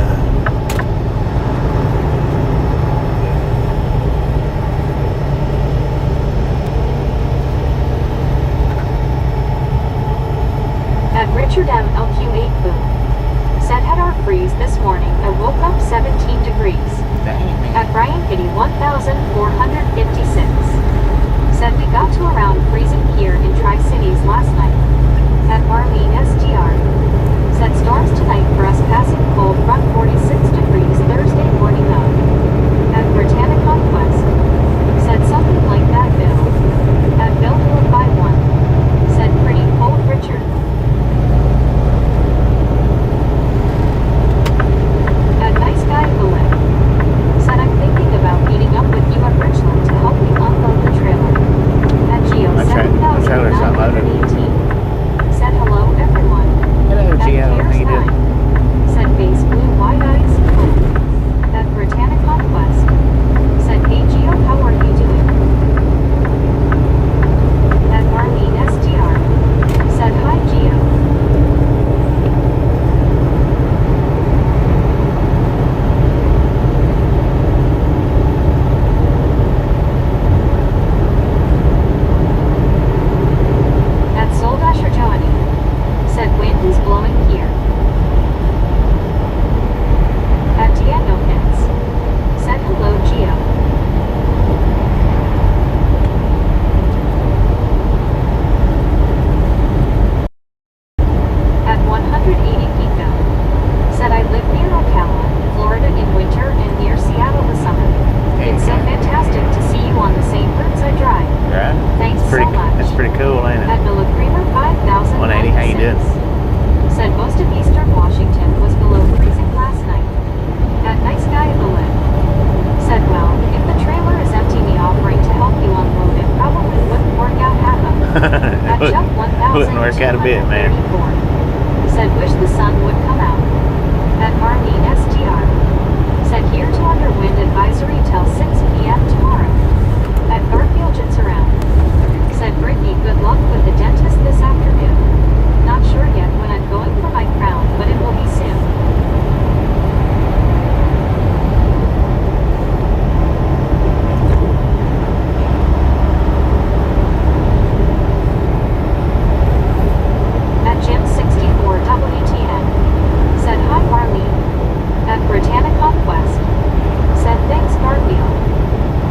At Richard M LQ8 Boom. Said had our freeze this morning. I woke up 17 degrees. Dang. At Brian Kitty 1456. Said we got to around freezing here in Tri-Cities last night. At Marlene STR. Said storms tonight for us passing cold front 46 degrees Thursday morning up. At Britannic Conquest. Said something like that Bill. At Bill Hula 51. Said pretty cold Richard. At Nice Guy Bullet. Said I'm thinking about meeting up with you at Richland to help you unload the trailer. At Geo My trailer's not loaded. 7918. Said hello everyone. Hello, At Geo. How Pierce you doing? 9. Said face blue wide eyes. At Chuck Wouldn't work out a bit, man. 1234. Said wish the sun would come out. At Marlene SDR. Said here to under wind advisory till 6 p.m. tomorrow. At Garfield Jits around. Said Brittany good luck with the dentist this afternoon. Not sure yet when I'm going for my crown, but it will be soon. At Jim 64 WTN. Said hi Marlene. At Britannica Quest. Said thanks Garfield.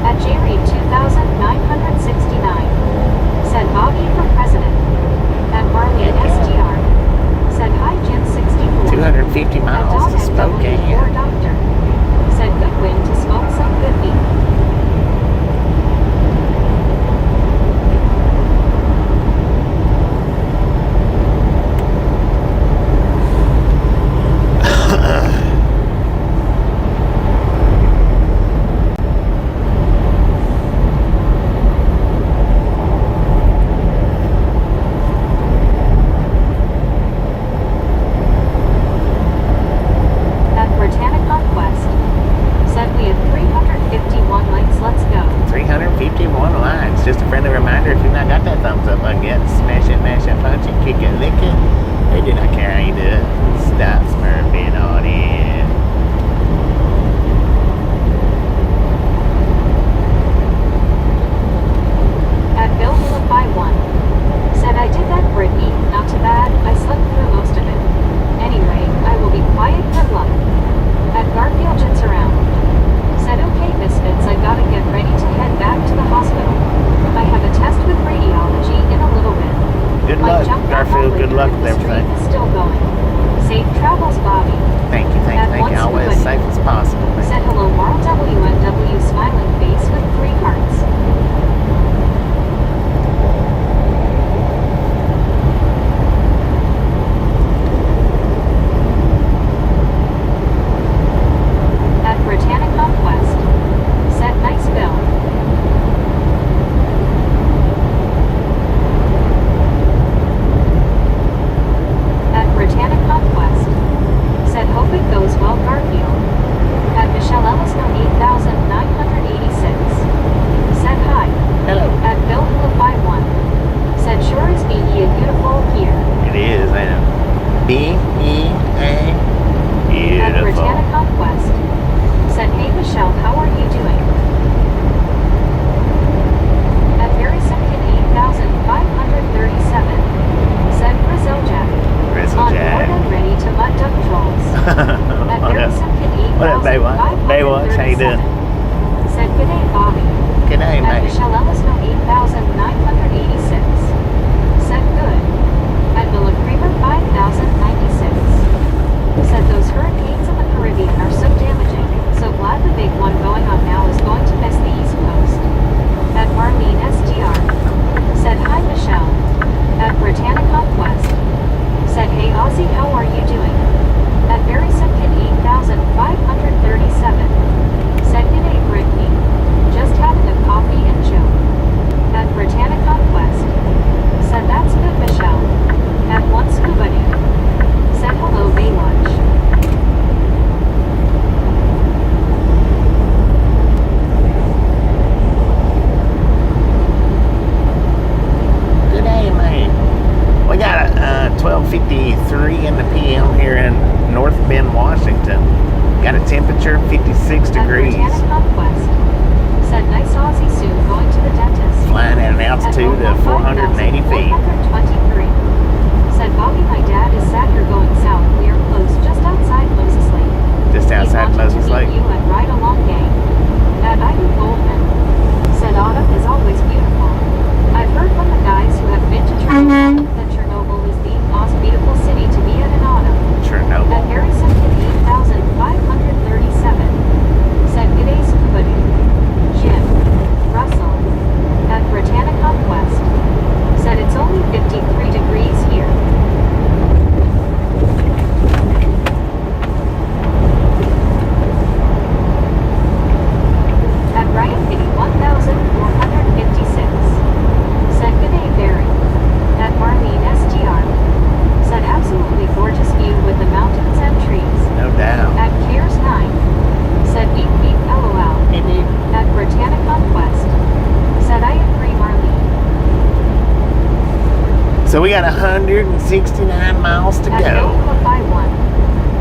At Jerry 2969. Said Bobby for president. At Marlene SDR. Said hi Jim 64. 250 miles to Spokane. Or doctor. Said good wind to smoke some good meat. At Britannica Quest. Said we have 351 likes, let's go. 351 lines. Just a friendly reminder, if you've not got that thumbs up button yet, smash it, mash it, punch it, kick it, lick it. They do not care how you do it. Stop smurfing on it. At Bill Willify 1. Said I did that Brittany, not too bad, I slept through most of it. Anyway, I will be quiet, good luck. At Garfield Jits around. Said okay misfits, I gotta get ready to head back to the hospital. I have a test with radiology in a little bit. Good Might luck, jump on Garfield. later Good luck if with the stream everything. is still going. Safe travels, Bobby. Thank you, thank you, thank you. Always as safe as possible. Said hello Marl WNW smiling face with 3 hearts. At Britannica Quest. Said nice bill. At Britannica Quest. Said hope it goes well Garfield. At Michelle Ellis no 8986. Said hi. Hello. At Bill Willify 1. Said sure is be ye a beautiful here. It is, man. B-E-A. At Beautiful. Britannica Quest. Said hey Michelle, how are you doing? At Barry Simpkin 8537. Said Brazil Jack. Grizzle On board Jack. and ready to mud duck trolls. At What Barry up? Simpkin What up, Baywatch? 8537. How you doing? Said good day Bobby. Good day, At mate. Michelle Ellis no 8986. Said good. At Villa Creamer 5096. Said those hurricanes in the Caribbean are so damaging. So glad the big one going on now is going to miss the East Coast. At Marlene SDR. Said hi Michelle. At Britannica Quest. Said hey Ozzy, how are you doing? At Barry Simpkin 8537. Said good day Brittany. Just having a coffee and chill. At Britannica Quest. Said that's good Michelle. At one scuba dude. Said hello Baywatch. Good day, mate. We got a 12:53 in the PM here in North Bend, Washington. Got a temperature 56 degrees. At Britannica Quest. Said nice Aussie soon going to the dentist. Flying at an altitude of 480 feet. 423. Said Bobby, my dad is sad you're going south. We are close just outside Moses Lake. Just outside He wanted Moses to meet Lake. you and ride along gang. At Ivan Goldman. Said autumn is always beautiful. I've heard from the guys who have been to Chernobyl that Chernobyl is the most beautiful city to be at in autumn. At Chernobyl. Harry Simpkin 8537. Said good day scuba dude. Jim. Russell. At Britannica Quest. Said it's only got 169 miles to At go. Bill 51.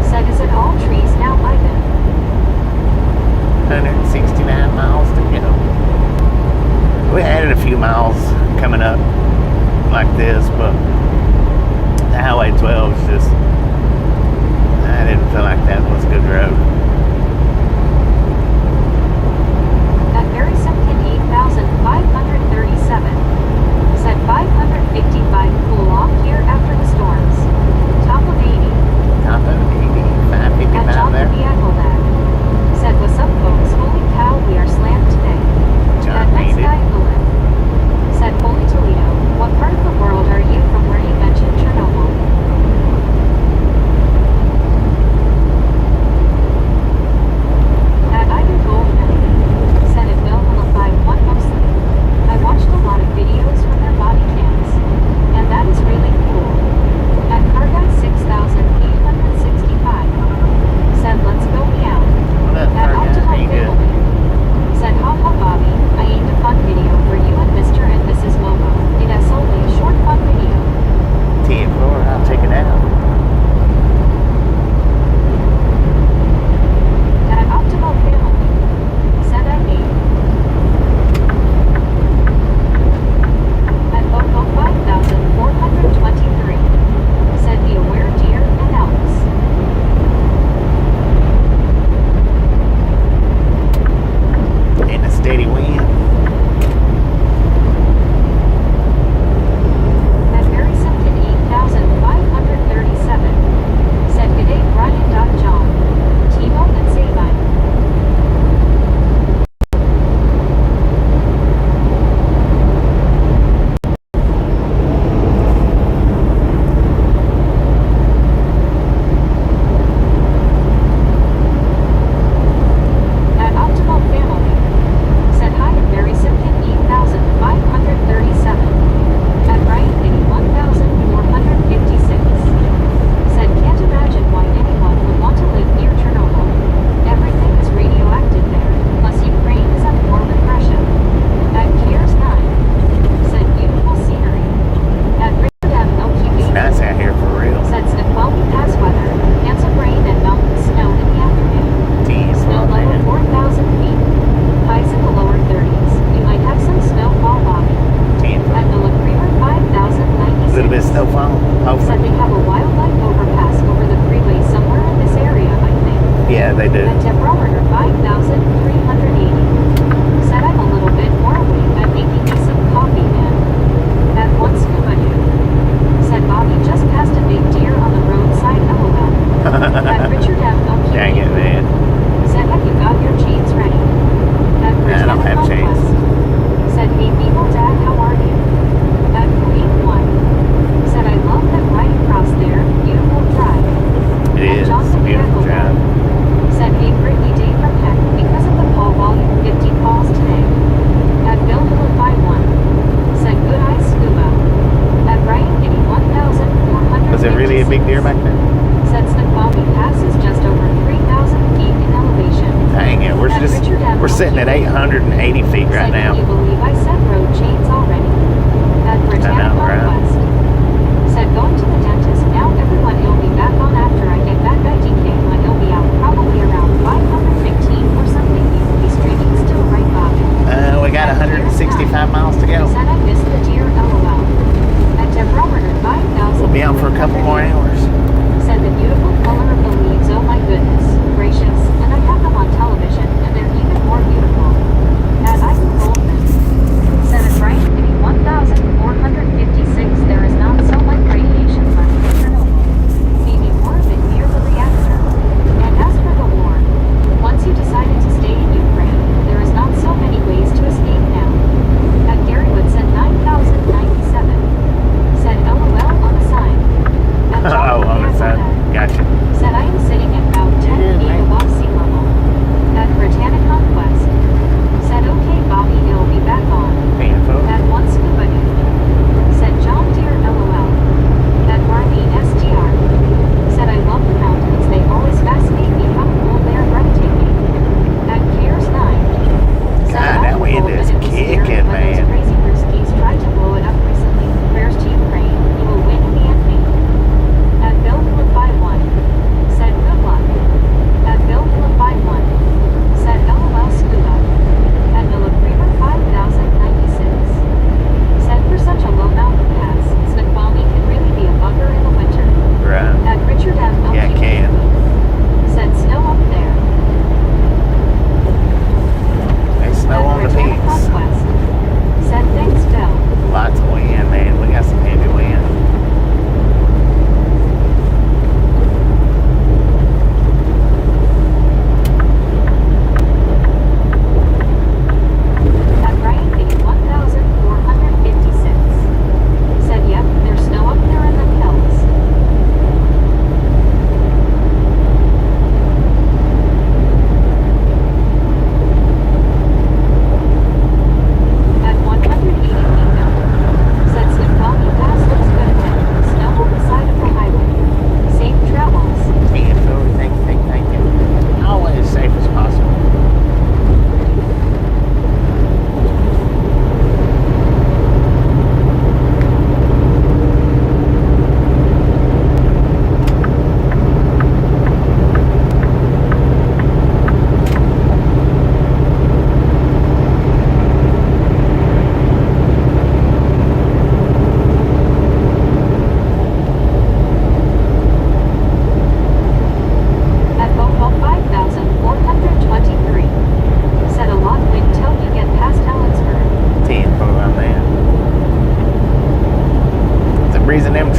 Said, is it all trees now, Ivan? 169 miles to go. We added a few miles coming up like this, but the Highway 12 is just, I didn't feel like that was a good road. At Barry Simpkin 8,537. Said 555 cool off here after the storms. Top of 80. Top of 80, At 555 John there. Biakolag. Said, what's up, folks? Holy cow, we are slammed today. John At Next Beatty. Guy Bullet. Said, holy Toledo, what part of the world are you from where you mentioned Chernobyl? At Ivan Goldman. Said, it will vilify one mostly. I watched a lot of videos from their body cams. And that is really cool. At Carguy 6,865. Said, let's go meow. What up, At Carguy? Optimal How you doing? Family. Said, ha ha Bobby, I aimed a fun video for you and Mr. and Mrs. Momo. It is only a short fun video. 10-4, I'll check it out. At Optimal Family. Said I made. At Bobo 5,423. Said be aware deer and elks. In a steady wind. At Barry Simpkin 8,537. Said good day Brian. John. Timo and Sabine. At Optimal Family. Said hi at Barry Simpkin 8,537. At Brian Pitty 1,456. Said can't imagine why anyone would want to live near Chernobyl. Everything is radioactive there, plus Ukraine is at war with Russia. At Kiers 9. Said beautiful scenery. At Richard M. It's LQB. nice out here for real. Said Snoqualmie Pass weather. Handsome rain and mountain snow in the afternoon. 10-4, Snow level man. 4,000 feet. Highs in the lower 30s. You might have some snowfall, Bobby. 10-4. At Miller Creamer A 5,096. little bit of snowfall, Said hopefully. they have a wildlife overpass over the freeway somewhere in this area, I think. Yeah, they do. At Tebromer 5,380. Said I'm a little bit more awake at making me some coffee, man. At one scuba dude. Said Bobby just passed a big deer on the roadside, LOL. At Richard M. LQB. Dang it, man. Said have you got your chains ready? At I don't Britannia have chains. Conquest. Said hey people dad, how are you? At Queen 1. Said I love that right across there, beautiful drive. It At is. John It's a beautiful Biakolag. drive. Said hey Brittany Day from Heck because of the call volume 50 calls today. At Bill Miller 51. Said good eye scuba. At Brian Kitty 1,400. Was it really a big deer back there? Said Snoqualmie Pass is just over 3,000 feet in elevation. Dang it, At Richard M. we're sitting at 880 feet right Said, now. can you believe I said road chains already? At Britannia know, right? Conquest. Said going to the dentist. Now everyone will be back on after I get back IDK. When he'll be out probably around 515 or something. He will be streaming still, right, Bobby? We got 165 miles to go. Said I missed the deer, LOL. At Tebromer 5,000. We'll be on for a couple more hours. Said the beautiful color of the leaves, oh my goodness gracious, and I have them on television, and they're even more beautiful. At Ivan Goldman. Said at Brian Pitty 1,456 there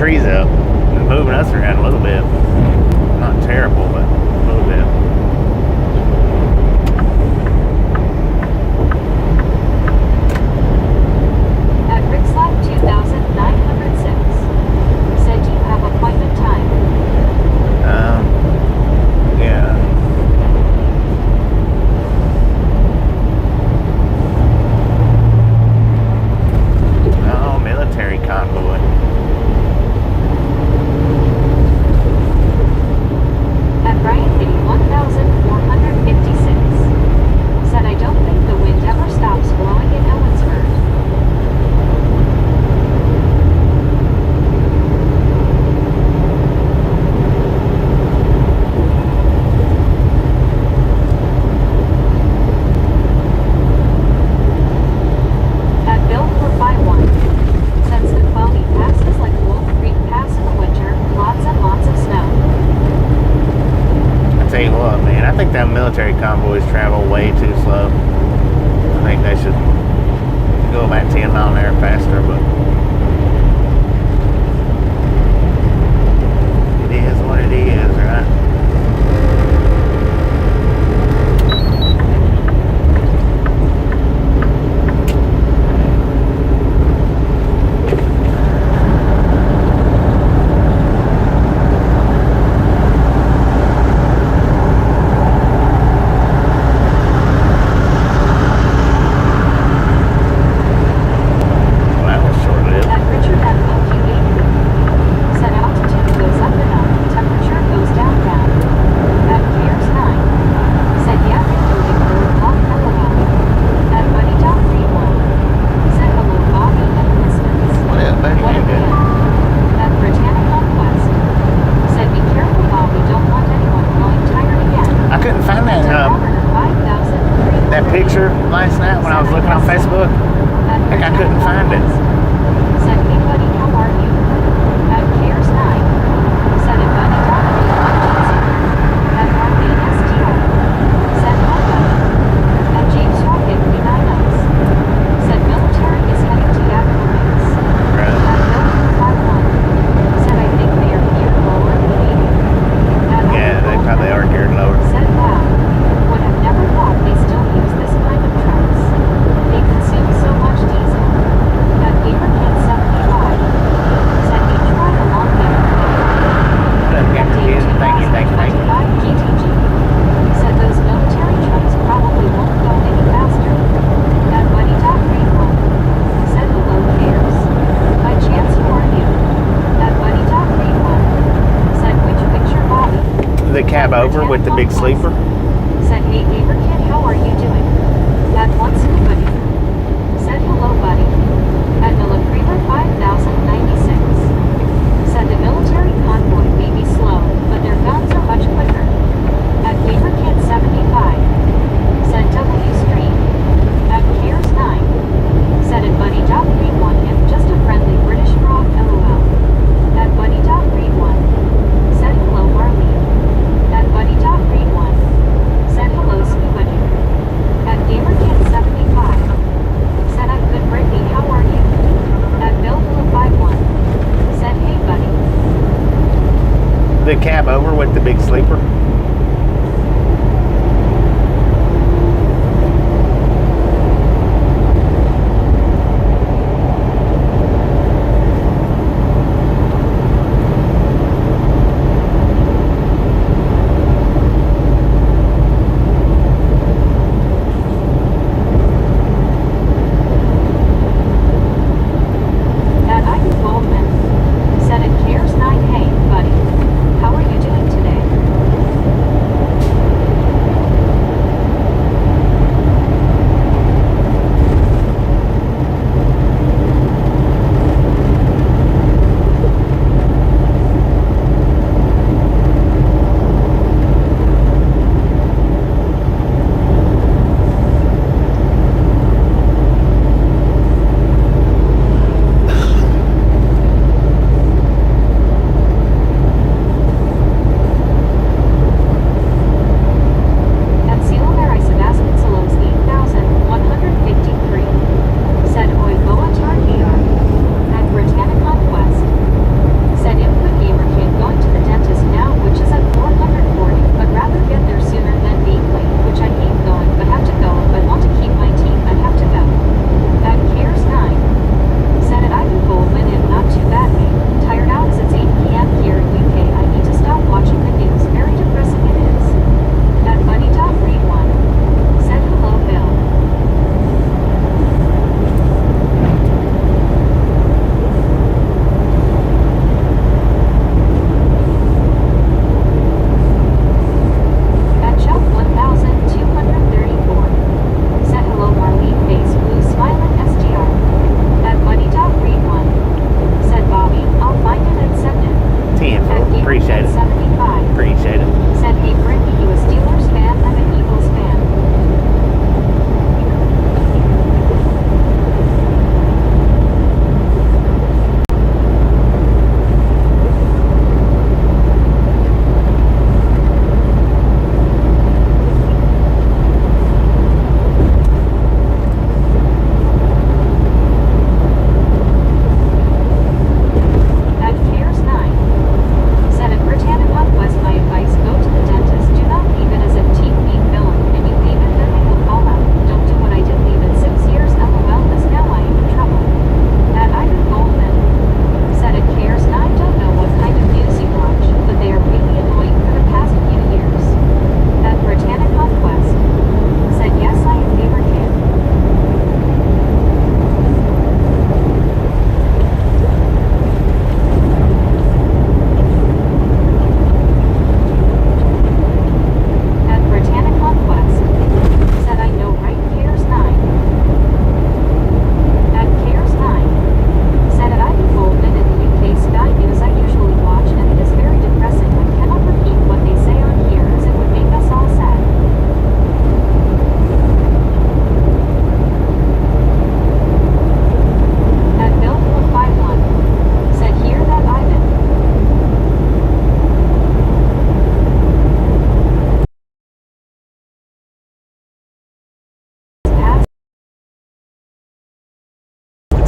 trees up. It's moving us around a little bit. Not terrible, but a little bit. At Richland 2906. Said you have appointment time. Yeah. Oh, military convoy. At Bryant City 1456. Said I don't think the wind ever stops blowing in Ellensburg. At Bill 451. Since the Quality passes like Wolf Creek Pass in the winter, lots and lots of snow. I tell you what, man, I think that military convoys travel way too slow. I think they should go about 10 mile an hour faster, but it is what it is, right? Well, that was short-lived. At Richard at OQ8. Said altitude goes up and up, temperature goes down down. At Piers 9. Said yeah, including bird block LOL. At Buddy Dog Green 1. Said hello Bobby and Pistons. What up, buddy? What How a you man. doing? At Britannic on Quest. Said be careful Bobby, don't want anyone blowing tired again. I couldn't find that Said Governor 5003. that picture last night when I was looking on Facebook. I think I couldn't find it. Said, hey buddy, how are you? At Piers 9. Said it buddy, talk to me on Jason. At Marlene STR. Said hi buddy. At James Rocket 39 Ups. Said military is heading to Yakima Base. Right. At Bill 51. Said I think they are geared lower than medium. At Yeah, they probably are geared lower. Said wow. Would have never thought they still use this kind of trucks. They consume so much diesel. At Gamer Kid 75. Said he tried a long day. What up, At Gamer Kid? Thank you. 25 GTG. Said those military trucks probably won't go any faster. At Buddy Dog Green 1. Said hello cares. By chance who are you? At Buddy Dog Green 1. Said which picture Bobby? The cab over with the big sleeper. Said, hey Gamer Kid, how are you doing? At once buddy. Said hello buddy. At Milliprever 5096. Said the military convoy may be slow, but their guns are much quicker. At Gamer Kid 75. Said W Street. At Piers 9. Said at Buddy Dog Green 1 if just a friendly British frog LOL. At Buddy Dog Green 1. Said hello Marlene. At Buddy Dog Green 1.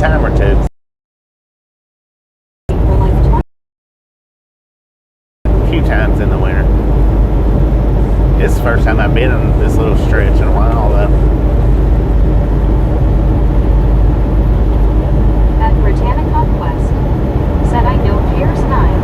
time or two. For like 20 A few times in the winter. It's the first time I've been on this little stretch in a while, though. at Britannica Quest. Said I know Piers 9.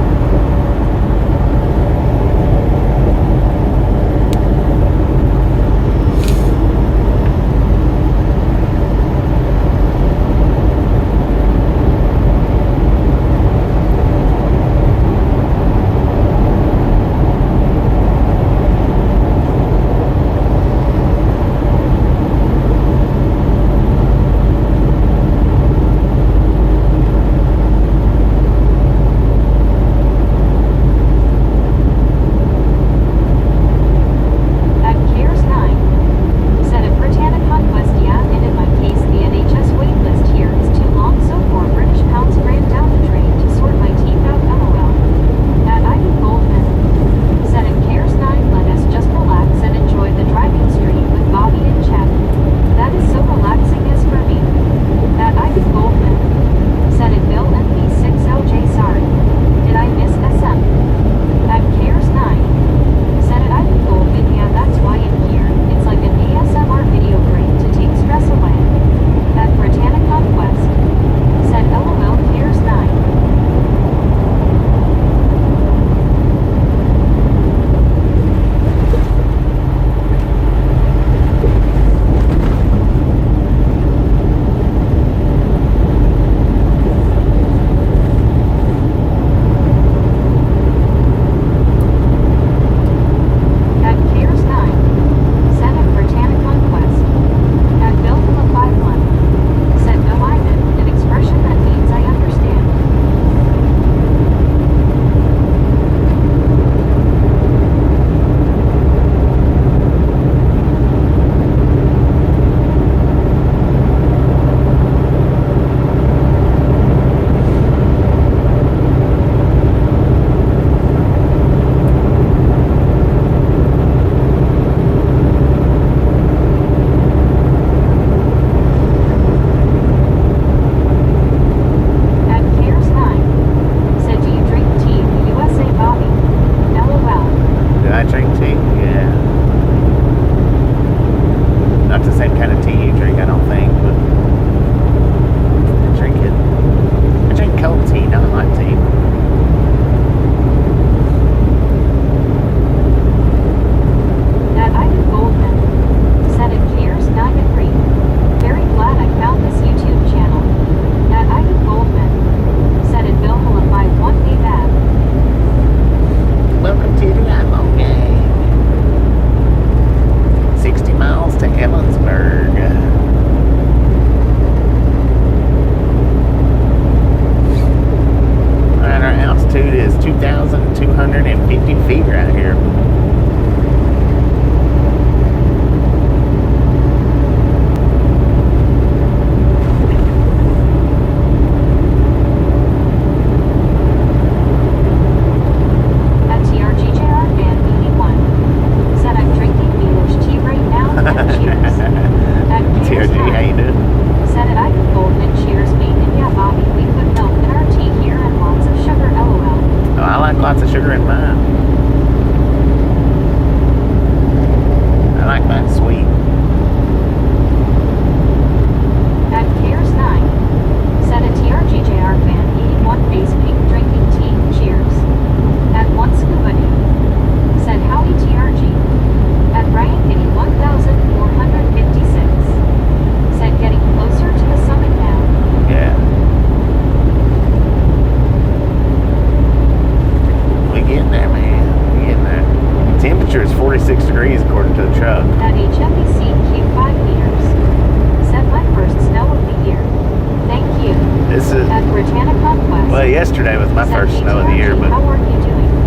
Yesterday was my first snow of the year, but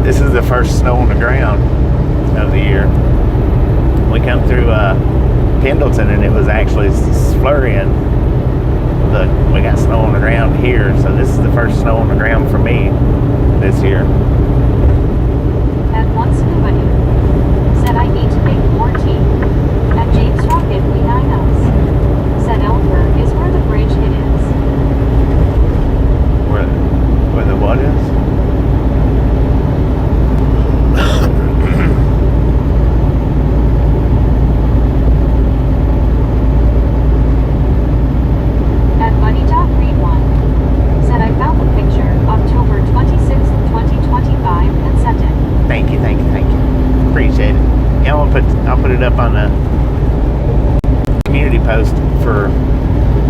this is the first snow on the ground of the year. We come through Pendleton and it was actually flurrying. We got snow on the ground here, so this is the first snow on the ground for me this year. At once nobody said I need to make more tea. At James Rocket we 9 us. Said Elmberg is where the bridge hit is. post for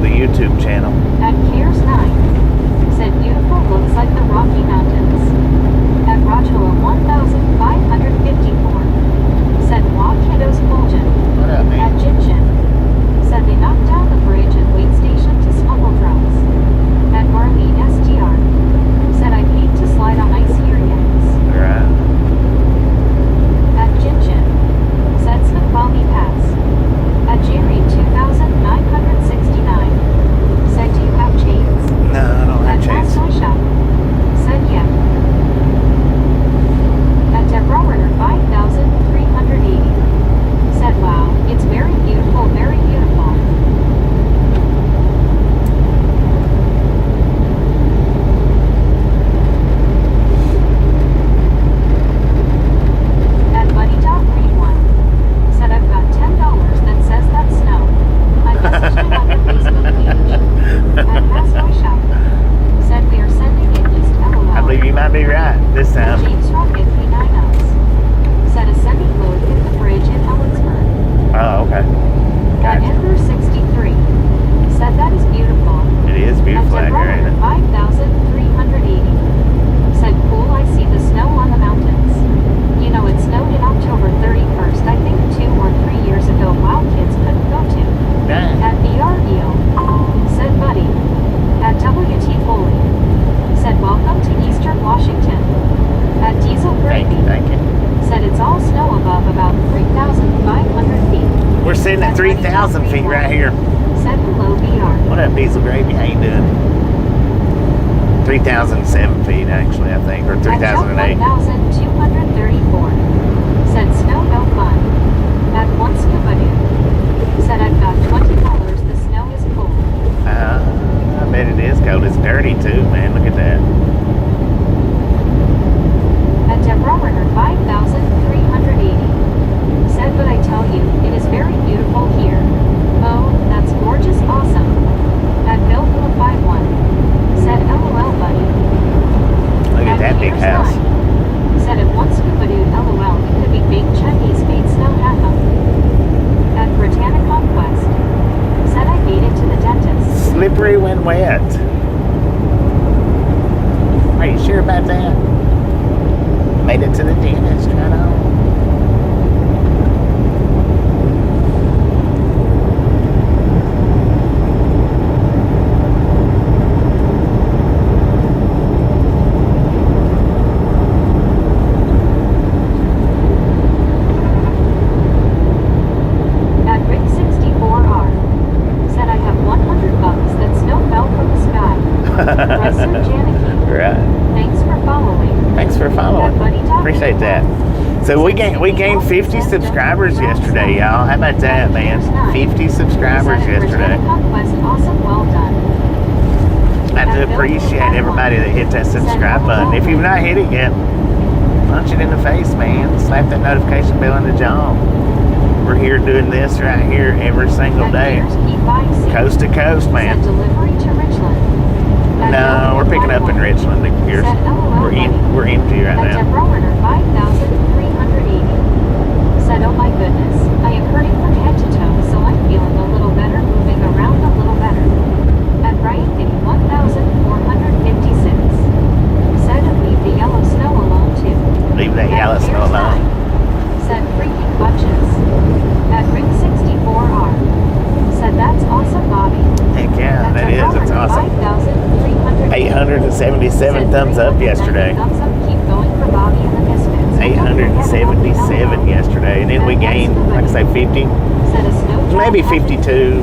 the YouTube channel. At Cares 9, said beautiful looks like the Rocky Mountains. At Rajula 1554, said wow kiddos Fulgen. What up, At man? Jinshin, said they knocked down the bridge and wait station to smuggle drugs. At Marlene SGR, said I paid to slide on ice here yanks. Alright. At Jinshin, said Snoqualmie Pass. At Jerry 2969, said do you have chains? No, I don't have At chains. Mastoy Shop, said yeah. At Deborah 5380, said wow, it's very beautiful, very beautiful. At Buddy Dog Read One, said I've got $10 that says that's snow. I messaged him on the Facebook page. At Mastoy Shop, said we are sending it east LOL. I believe you might be right this time. James Rocket P90s, said a semi-load hit the bridge in Ellensburg. Oh, okay. At Gotcha. Ember 63, said that is beautiful. It is beautiful out here, ain't it? 5380, said cool, I see the snow on the mountains. You know, it snowed in October 31st, I think 2 or 3 years ago. Wow, kids couldn't go to. Dang. At BREO, said Buddy. At WT Foley, said welcome to Eastern Washington. At Diesel Thank Gravy, you, thank you. said it's all snow above about 3,500 feet. We're sitting at 3,000 feet right here. Said hello BR. What up, Diesel Gravy? How you doing? 3,007 feet, actually, I think, or 3,008. 1,234. Said snow no fun. At one scuba dude. Said I've got $20. The snow is cold. I bet it is cold. It's dirty too, man. Look at that. At Deborah 5380. Said but I tell you, it is very beautiful here. Oh, that's gorgeous, awesome. At Bill 51. Said LOL buddy. Look at that big Peter's house. 9, said at one scuba dude LOL, it could be big Chinese made snow happen. At Britannic Conquest, said I made it to the dentist. Slippery when wet. Are you sure about that? Made it to the dentist, right on. At Rick 64R, said I have $100 that snow fell from the sky. President Janicki, Right. thanks for following. Thanks for following. At Buddy Talk Appreciate that. So we gained 50 subscribers yesterday, y'all. How about that, man? 50 subscribers Said at yesterday. Britannic Conquest, awesome, well done. I do appreciate everybody that hit that subscribe button. If you've not hit it yet, punch it in the face, man. Slap that notification bell in the jaw. We're here doing this right here every single At day. Bears E5C, Coast to coast, said man. delivery to Richland. At No, we're picking up in Richland. Richland. Here's, Said LOL we're empty right At now. Deborah 5380, said oh my goodness, I am hurting from head to toe, so I'm feeling a little better, moving around a little better. At Brian Kitty 1456, said leave the yellow snow alone too. Leave that yellow At snow Bears alone. 9, said freaking bunches. At Rick 64R, said that's awesome Bobby. Heck yeah, At that is. Deborah It's awesome. 5380, 877 thumbs up yesterday. Thumbs up, keep going for Bobby and the Misfits. 877 yesterday. And then we gained, like I say, 50. Said a snow Maybe 52.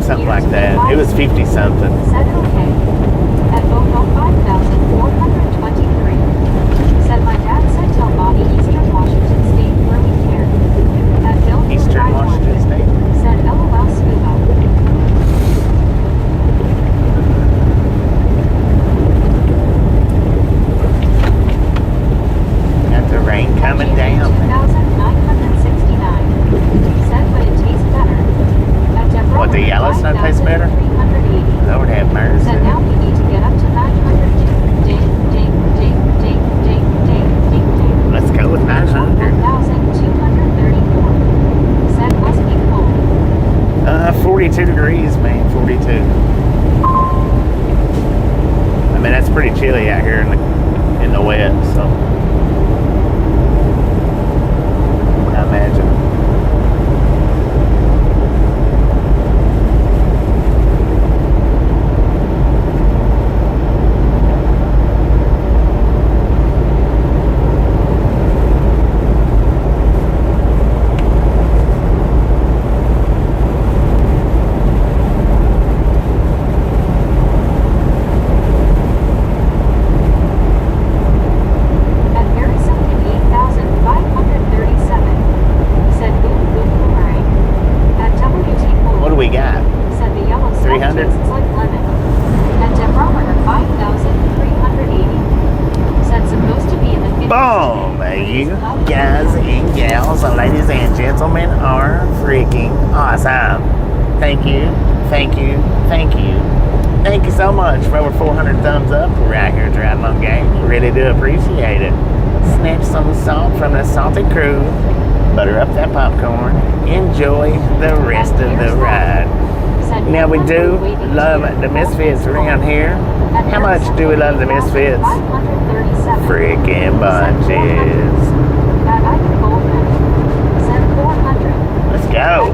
Something like that. It was 50 something. Said okay. At Bono 5423. Said my dad said tell Bobby Eastern Washington State where we care. At Bill Eastern Washington State. said LOL Scuba. Got the rain coming down. 2969. Said but it tastes better. At Deborah What, the yellow snow tastes better? 5380. Lord have mercy. Said now we need to get up to 900. Ding, ding, ding, ding, ding, ding, ding, ding. Let's go with 900. 1,234. Said must be cold. 42 degrees, man. 42. I mean, that's pretty chilly out here in the west, so I imagine. Boom! You guys and gals, ladies and gentlemen, are freaking awesome. Thank you, thank you, thank you. Thank you so much for over 400 thumbs up. We're out here driving on game. Really do appreciate it. Snatch some salt from the salty crew. Butter up that popcorn. Enjoy the rest of the ride. Now we do love the Misfits around here. How much do we love the Misfits? Freaking bunches. Let's go.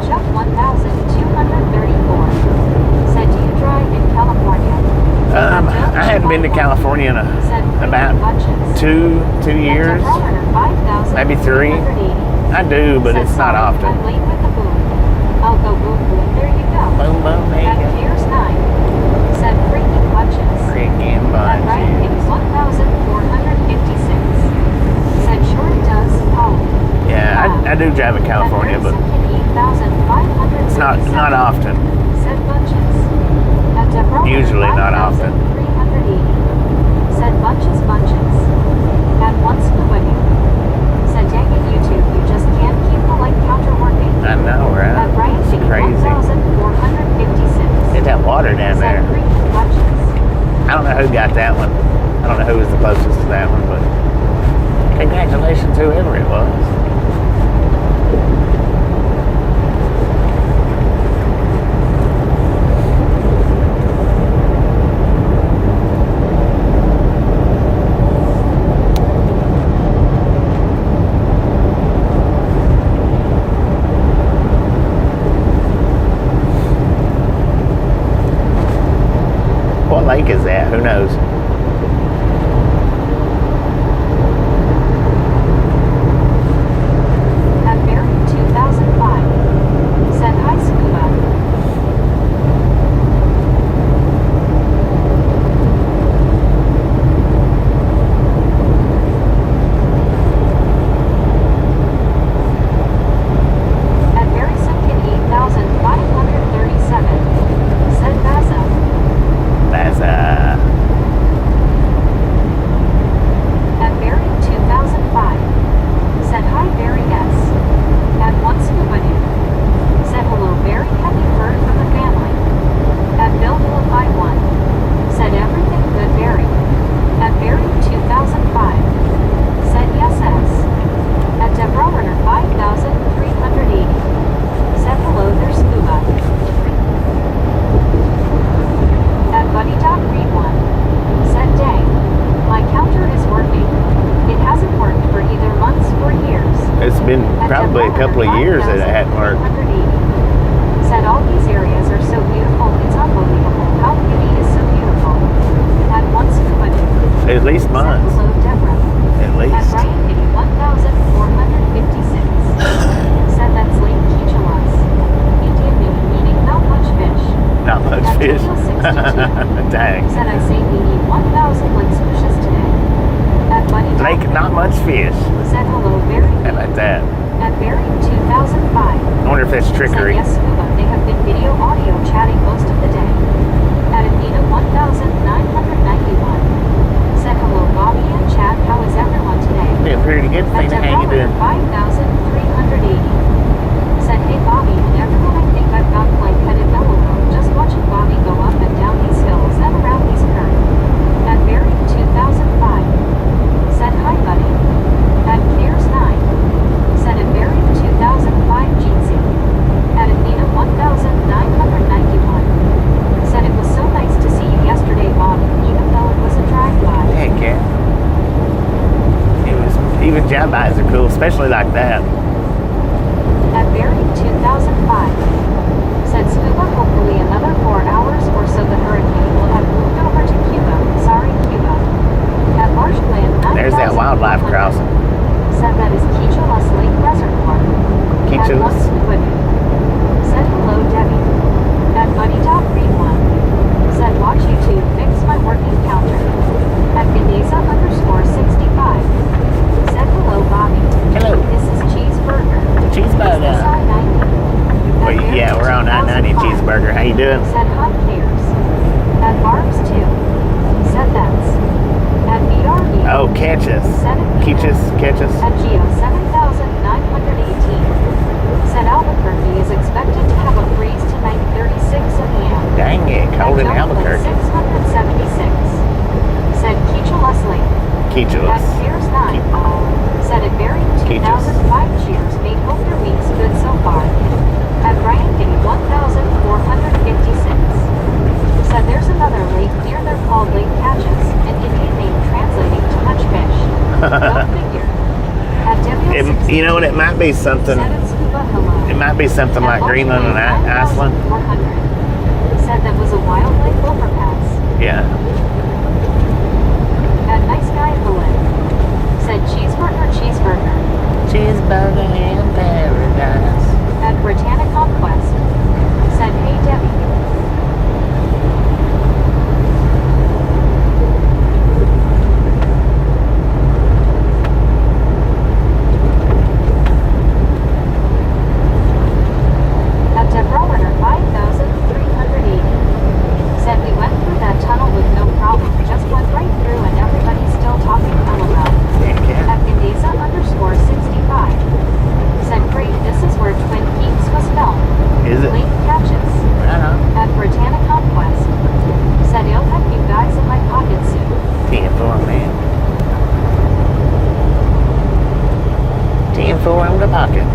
I hadn't been to California in about two years, maybe 3. I do, but it's not often. I'll go boom boom. There you go. Boom boom, there you go. Here's 9. Said freaking bunches. Freaking bunches. Right, it's 1,456. Said sure it does. Oh. Yeah, I do drive in California, but it's not often. Said bunches. Usually not often. 380. Said bunches. At once quitting. Said dang it, YouTube, you just can't keep the light counter working. I know, right? It's crazy. 1,456. Get that water down there. I don't know who got that one. I don't know who was the closest to that one, but congratulations to whoever it was. What lake is that? Who knows? At Barry 2005. Said hi, Scuba. At Barry Simpkin 8,537. Said Baza. At Barry 2005. Said hi, Barry S. At once Scuba Dude. Said hello, Barry. Have you heard from the family? At Bill Philip I1. Said everything good, Barry. At Barry 2005. Said yes, S. At Deborah Runner 5,380. Said hello there, Scuba. At Buddy Dog Read 1. Said dang. My counter is working. It hasn't worked for either months or years. It's been probably a couple of years that it hadn't worked. Said all these areas are so beautiful, it's unbelievable how beauty is so beautiful. At once At least months. Said hello, Deborah. At At least. Brian Kitty 1,456. Said that's Lake Chehalis. Indian meaning not much fish. Not much At fish. Tokyo 62. Dang. Said I say we need 1,000 lake squishes today. At Buddy Dog Lake, not much fish. Said hello, Barry. How about that? At Barry 2005. I wonder if that's trickery. Said yes, Scuba. They have been video audio chatting most of the day. At Athena 1,991. Said hello, Bobby and Chad. How is everyone today? Doing pretty good. At Thing. How you doing? 5,380. Said hey, Bobby and everyone. I think I've got like headed mellow just watching Bobby go up and down these hills and around these curves. At Barry 2005. Said hi, buddy. At Clears 9. Said at Barry 2005 Jeansy. At Athena 1,900. drive-bys are cool, especially like that. At Berry 2005. Said Scuba, hopefully another 4 hours or so the hurricane will have moved over to Cuba. Sorry, Cuba. At Marshland 9,000. There's that wildlife crossing. Said that is Chehalis Lake Reservoir. At Chehalis. Said hello, Debbie. At Buddy.Read1. Said watch YouTube fix my working counter. At Ganesa_65. Said hello, Bobby. Hello. This is Cheeseburger. Cheeseburger. Is this I-90? Well, yeah, we're on I-90 Cheeseburger. How you doing? Said hot cares. At Barb's 2. Said that's. At BRE. Oh, catch us. Catch us. Catch us. At Geo 7,918. Said Albuquerque is expected to have a freeze tonight, 36 in the AM. Dang it, cold in Albuquerque. 676. Said Chehalis Lake. At Chehalis. Piers 9. Said at Berry Cheers. 2005. Cheers, mate. Hope your week's good so far. At Brian Giddy 1,456. Said there's another lake near there called Lake Catches, an Indian name translating to much fish. Go figure. At You know what? It might be something. Said at Scuba Hello. It might be something like Greenland and Iceland. 400. Said that was a wild lake overpass. Yeah. At Nice Guy Hello. Said cheeseburger. Cheeseburger in paradise. At Britannia Conquest. Said hey Debbie. At Deborah 5,380. Said we went through that tunnel with no problem. Just went right through and everybody's still talking LOL. At Ganesa_65. Said great, this is where Twin Peaks was filmed. Is it? Lake Catches. Right on. At Britannia Conquest. Said I'll have you guys in my pocket soon. 10-4, man. 10-4 on the pocket.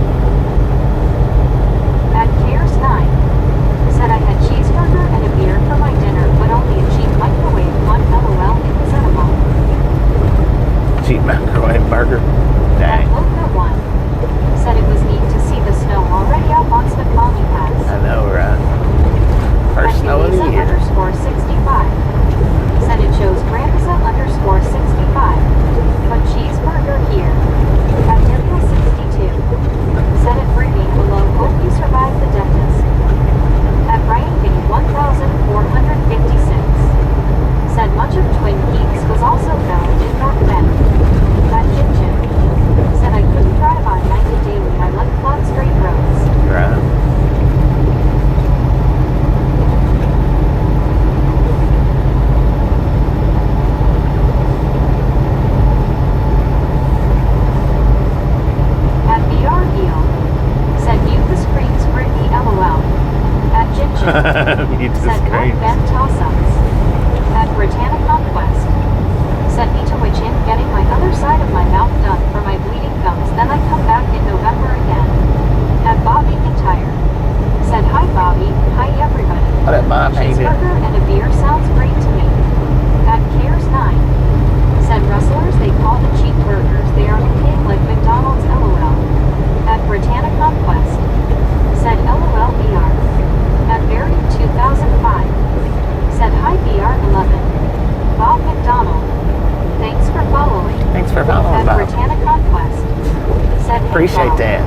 At Cares 9. Said I had cheeseburger and a beer for my dinner, but only a cheap microwave one. LOL, it was edible. Cheap microwave burger. At Dang. Loca 1. Said it was neat to see the snow already up on Snoqualmie Pass. I know, right? First snow of the year. _65. Said it shows Grandeza_65. But cheeseburger here. At W62. Said it freaking below. Hope you survived the dentist. At Brian Giddy 1,456. Said much of Twin Peaks was also filmed in North Bend. At Gin. Said I couldn't drive on 90 daily. I like flat straight roads. Right. At BR Deal. Said mute the screens Britney LOL. At Gin. You just Said great. North Bend toss-ups. At Britannia Conquest. Said me to which in getting my other side of my mouth done for my bleeding gums, then I come back in November again. At Bobby Entire. Said hi Bobby, hi everybody. What up, Bob? How you doing? Cheeseburger and a beer sounds great to me. At Cares 9. Said rustlers they call the cheap burgers, they are okay like McDonald's LOL. At Britannia Conquest. Said LOL BR. At Berry 2005. Said hi BR 11. Bob McDonald. Thanks for following. Thanks for following, At Bob. Britannia Conquest. Said hey, Appreciate Bob. that.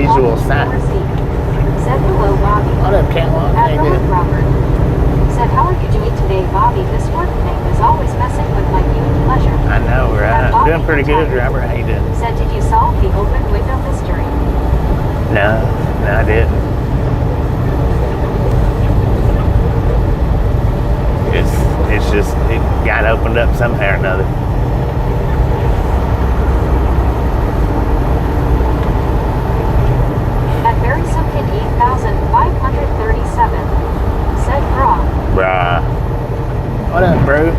visual sight. Said hello, Bobby. What up, Catwalk? How At you doing? Robert. Said, how are you doing today, Bobby? This work thing is always messing with my viewing pleasure. I know, right? Doing pretty good, Robert. How you doing? Said, did you solve the open window mystery? No, I didn't. It's just, it got opened up somehow or another. At Barry Simpkin 8537. Said Bra. Bruh. What up, bro?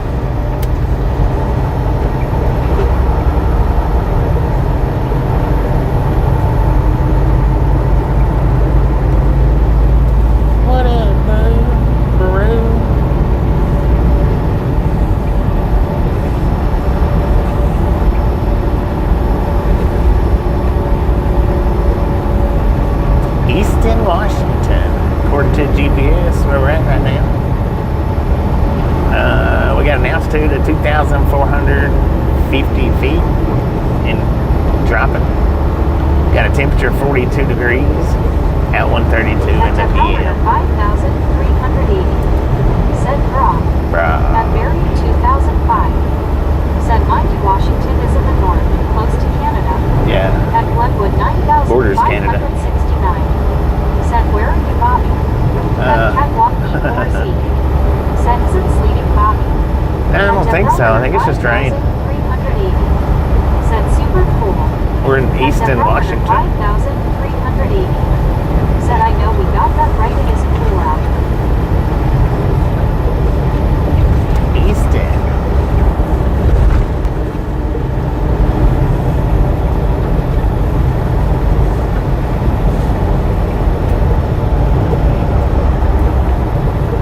What up, bro? Easton, Washington. According to GPS, where we're at right now. We got an altitude of 2,450 feet and dropping. Got a temperature of 42 degrees at 1:32 in the PM. 5,380. Said Bra. Bruh. At Barry 2005. Said mind you, Washington is in the north, close to Canada. Yeah. At Glenwood Borders Canada. 9,569. Said where are you, Bobby? At Catwalk E4Z. Said is it sleeting, Bobby? I don't think so. I think it's just rain. 5,380. Said super cool. We're in At Easton, Washington. Washington. 5,380. Said I know we got that right. It isn't cool out. Easton.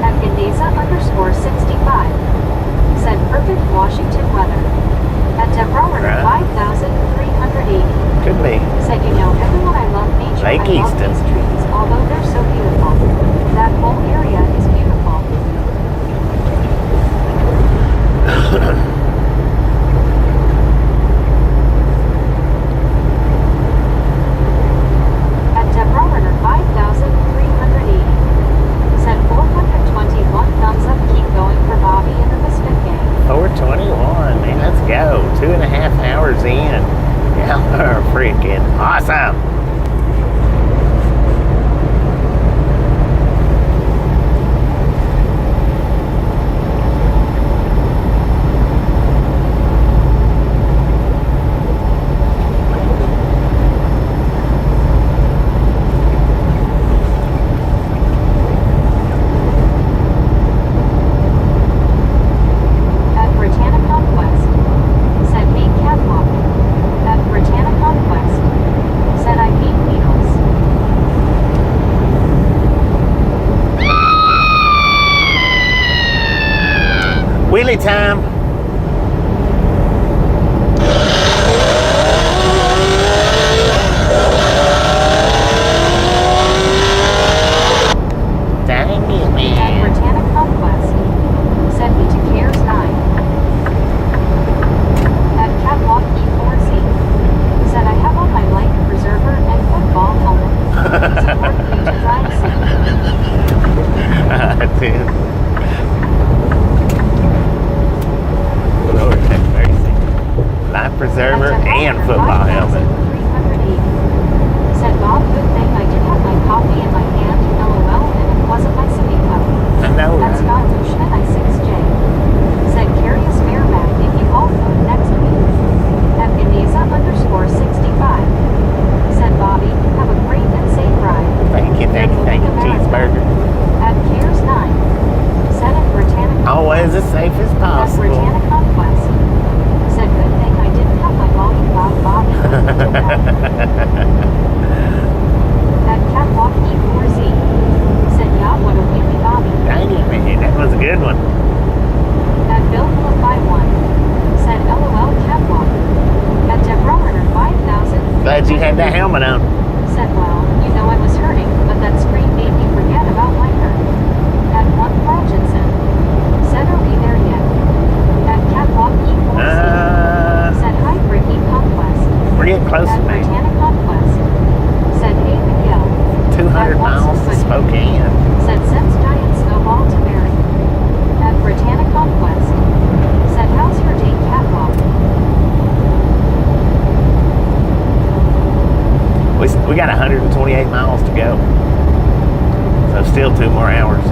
At Gendesa_65. Said perfect Washington weather. At Deborah Right. 5,380. Could be. Said you know everyone I love nature. Lake I love Easton. these trees, although they're so beautiful. That whole area is beautiful. At Deborah 5,380. Said 421 thumbs up. Keep going for Bobby and the Misfit Gang. 421, man, let's go. 2.5 hours in. Y'all are freaking awesome. At Britannicon West. Said hate catwalk. At Britannicon West. Said I hate needles. Wheelie time. Dang it, At man. Britannicon West. Said me to Cares 9. At Catwalk E4Z. Said I have on my life preserver and football helmet. Support me to drive safe. Dude. Lord have mercy. Life preserver and football helmet. 5,380. Said Bob, good thing I did have my coffee in my hand, LOL, and it wasn't my sippy cup. I know, That's right? Scott Lushman, I6J. Said carry a spare bag if you all food next week. At Gendesa_65. Said Bobby, have a great and safe ride. Thank you, cheeseburger. At Cares 9. Said at Britannica. Always as safe as At possible. Britannica Quest. Said good thing I didn't have my lollipop, Bobby. At Catwalk E4Z. Said yeah, what a wheelie, Bobby. Dang it, man. That was a good one. At Bill 51. Said LOL Catwalk. At Deborah 5,000. Glad you had that helmet on. Said well, you know I was hurting, but that scream made me forget about my hurt. At 1 Parkinson. Said are we there yet? At Catwalk E4Z. Said hi Brittany Conquest. We're getting close, At man. Britannica Conquest. Said hey We got 128 miles to go. So still 2 more hours.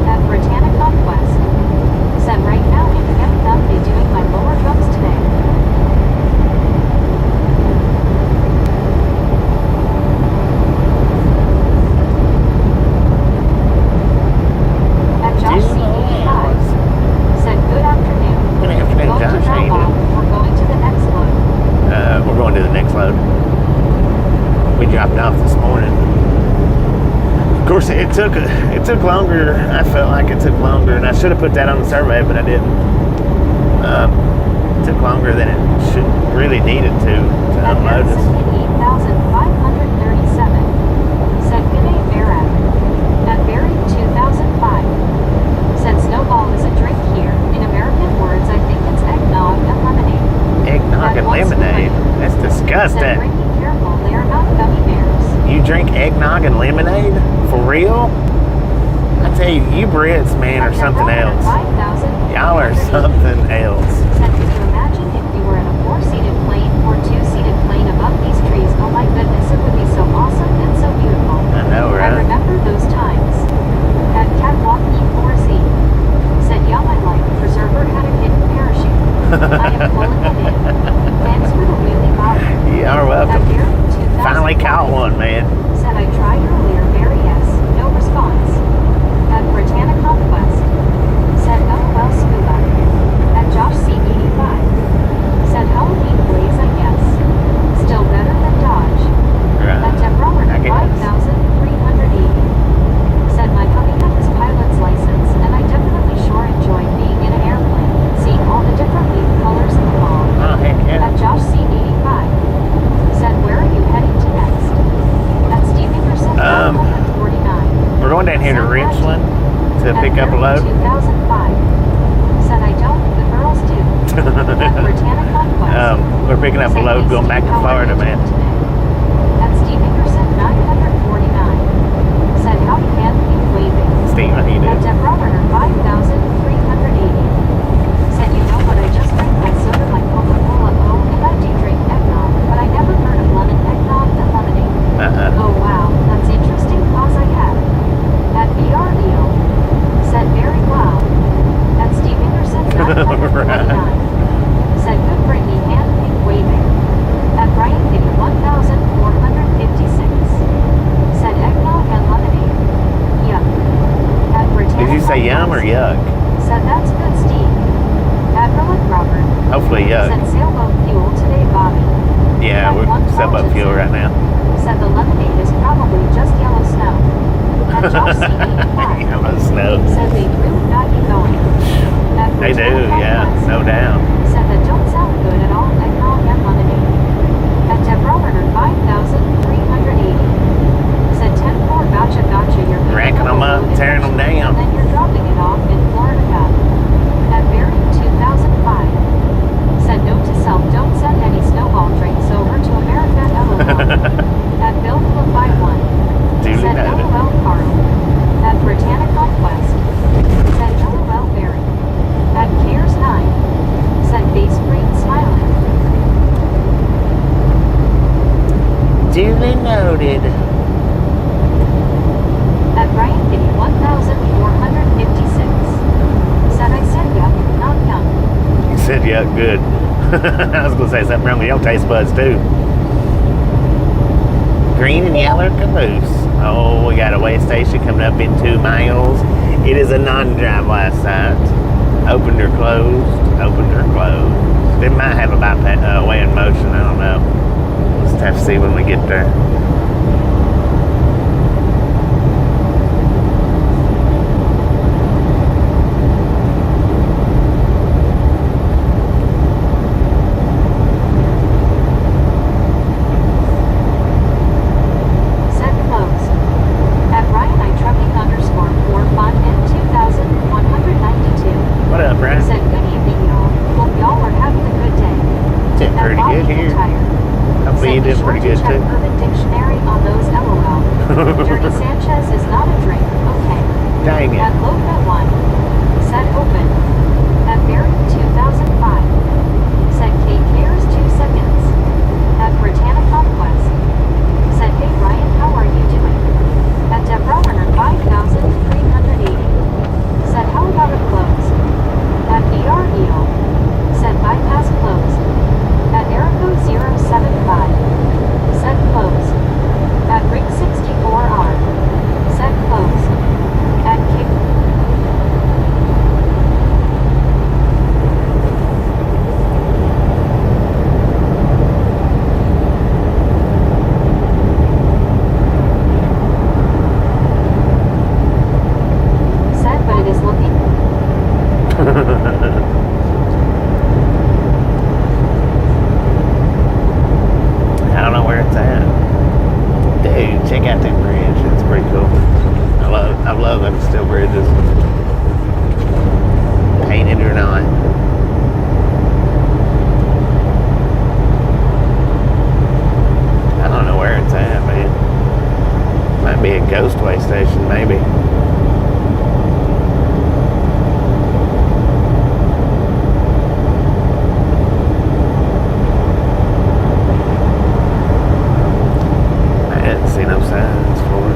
At Britannica West. Said right now I'm gonna be doing my lower drums today. At Josh C85. Said good afternoon. Good afternoon, Going Josh. to How you Belmont. doing? We're going to the next load. We're going to the next load. We dropped off this morning. Of course, it took longer. I felt like it took longer, and I should have put that on the survey, but I didn't. It took longer than it should really needed to At unload us. 8,537. Said good day, Barat. At Barry 2005. Said Snowball is a drink here. In American words, I think it's eggnog and lemonade. Eggnog and lemonade. That's Said disgusting. Ricky, careful, they are not gummy bears. You drink eggnog and lemonade? For real? I tell you, you Brits, man, are something else. 5,000. Y'all are something else. Said, could you imagine if we were in a 4-seated plane or 2-seated plane above these trees? Oh my goodness, it would be so awesome and so beautiful. I know, I right? remember those times. At Catwalk E4Z. Said, yeah, my life preserver had a hidden parachute. I am pulling it in. Thanks for the wheelie Bobby. You are At welcome. Bear 2005. Finally caught one, man. Said, I tried earlier, Barry, yes. No response. At Britannica West. Said, LOL Scuba. At Josh C85. Said, Halloween Blaze, I guess. Still better than Dodge. At Right. Deborah I guess. 5,380. Said, my hubby had his pilot's license, and I definitely sure enjoyed being in an airplane, seeing all the different leaf colors in the fall. Oh, heck yeah. At Josh C85. Said, where are you heading to next? At Steve Ingerson 149. We're going down here to Richland to pick up a load. 2005. Said, I don't, the girls do. At Britannica West. We're picking up a Said, load hey, going back Steve, to how are Florida, you man. doing today? At Steve Ingerson 949. Said, howdy man, keep waving. Steve, how you At doing? Deborah 5,380. Said, you know what, I just drank my soda like Coca-Cola, and I do drink eggnog, but I never heard of lemon eggnog and lemonade. Oh wow, that's interesting cause I have. At BREO. Said, very wow. At Steve Anderson 949. Said, good Brittany, hand pink waving. At Brian Kitty 1,456. Said, eggnog and lemonade. Yuck. At Britannica Did you say yum or West. yuck? Said, that's good, Steve. At Roland Robert. Hopefully yuck. Said, sailboat fuel today, Bobby. Yeah, At we're One suburb Fulgenson. fuel right now. Said, the lemonade is probably just yellow snow. At Josh C85. Yellow snow. Said, they really got you going. At They do, Britannica yeah, West. no doubt. Said, that don't sound good at all, eggnog and lemonade. At Deborah 5,380. Said, 10-4 gotcha, you're Racking them up, tearing them down. and then you're dropping it off in Florida Cup. At Barry 2005. Said, note to self, don't send any snowball drinks over to America, LOL. At Bill 51. Duly Said, noted. LOL Carl. At Britannica West. Said, LOL Barry. At Cares 9. Said, base green smiling. Duly noted. At Brian Kitty 1,456. Said, I said yuck, not yum. You said yuck, good. I was going to say something wrong with your taste buds, too. Green and yellow caboose. Oh, we got a weigh station coming up in 2 miles. It is a non-drive-by site. Opened or closed. Opened or closed. It might have a weigh in motion. I don't know. We'll just have to see when we get there. Said closed. At Ryan I trucking _4 fun in 2,192. What up, Brian? Said, good evening, y'all. Hope y'all are having a good day. Did At pretty Bobby good here. Tire. Hopefully you Said, be did sure pretty to good, check too. Urban Dictionary on those LOL. Dirty Sanchez is not a drink. Okay. Dang At it. Loca 1. Said open. At Barry 2005. Said, take care still bridges. Painted or not. I don't know where it's at, man. Might be a ghost way station, maybe. I didn't see no signs for it.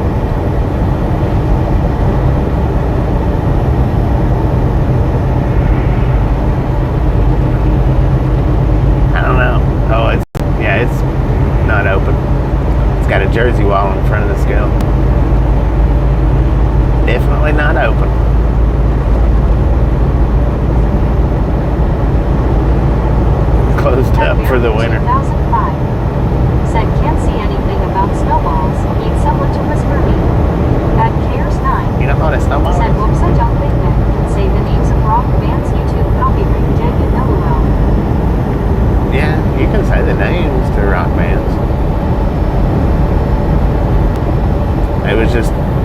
I don't know. Oh, it's not open. It's got a jersey wall in front of the scale. Definitely not open. Closed up for the winter. 2005. Said can't see anything about snowballs. Need someone to whisper me. At Cares 9. You know how to snowball? Said whoops, I don't think that can say the names of rock bands. YouTube copyright Jagged LOL. Yeah, you can say the names to rock bands.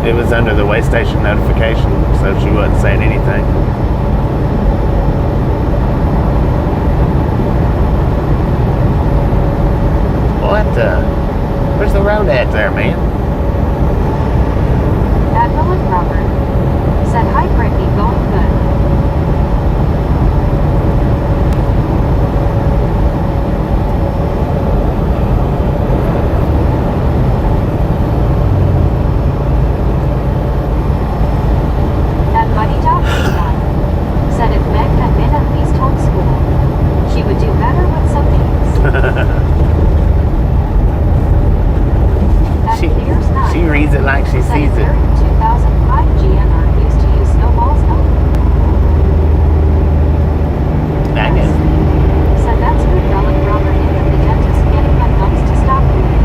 It was under the way station notification, so she wasn't saying anything. What the? Where's the road at there, man? Admiral and Robert. Said hi Brittany, going good. Said if Meg had been at least homeschooled, she would do better with some names. At Cares 9. She reads it like she said sees if it. you're in 2005 GNR used to use snowballs only. Dang it. Said that's good Ellen Robert in at the dentist getting my gums to stop bleeding.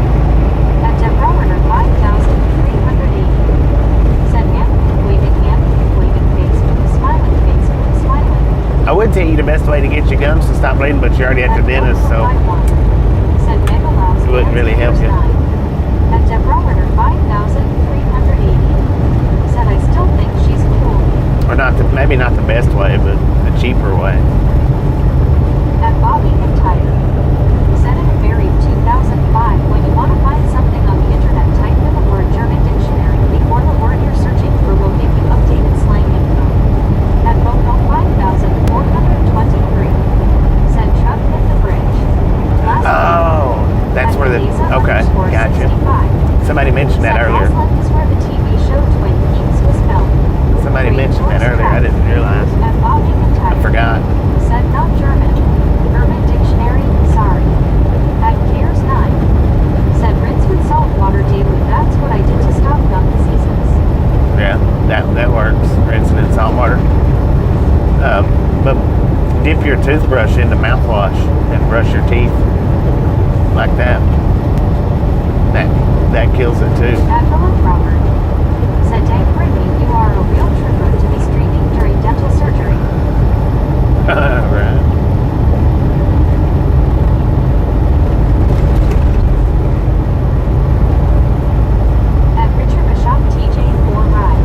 At Deborah 5,380. Said hand waving face with a smiling face with a smiling. I would tell you the best way to get your gums to stop bleeding, but you're already at the dentist, so said Meg allows it wouldn't really help you. At Deborah 5,380. Said I still think she's cool. Or maybe not the best way, but a cheaper way. At Bobby McTire. Said in a very 2005, when you want to find something on the internet, type in the word German dictionary before the word you're searching for will give you updated slang info. At Bono 5,423. Said truck hit the bridge. Oh, that's where the... Okay, gotcha. Somebody mentioned that earlier. Is where the TV show Twin Peaks was filmed. Somebody mentioned that earlier. I didn't realize. At Bobby McTire. I forgot. Said not German. Urban Dictionary, sorry. At Cares 9. Said rinse with salt water daily. That's what I did to stop gum diseases. Yeah, that works. Rinsing in salt water. But dip your toothbrush into mouthwash and brush your teeth like that. That kills it too. Admiral Robert. Said dang Brittany, you are a real trooper to be streaming during dental surgery. Right. At Richard Bishop TJ 4 Ride.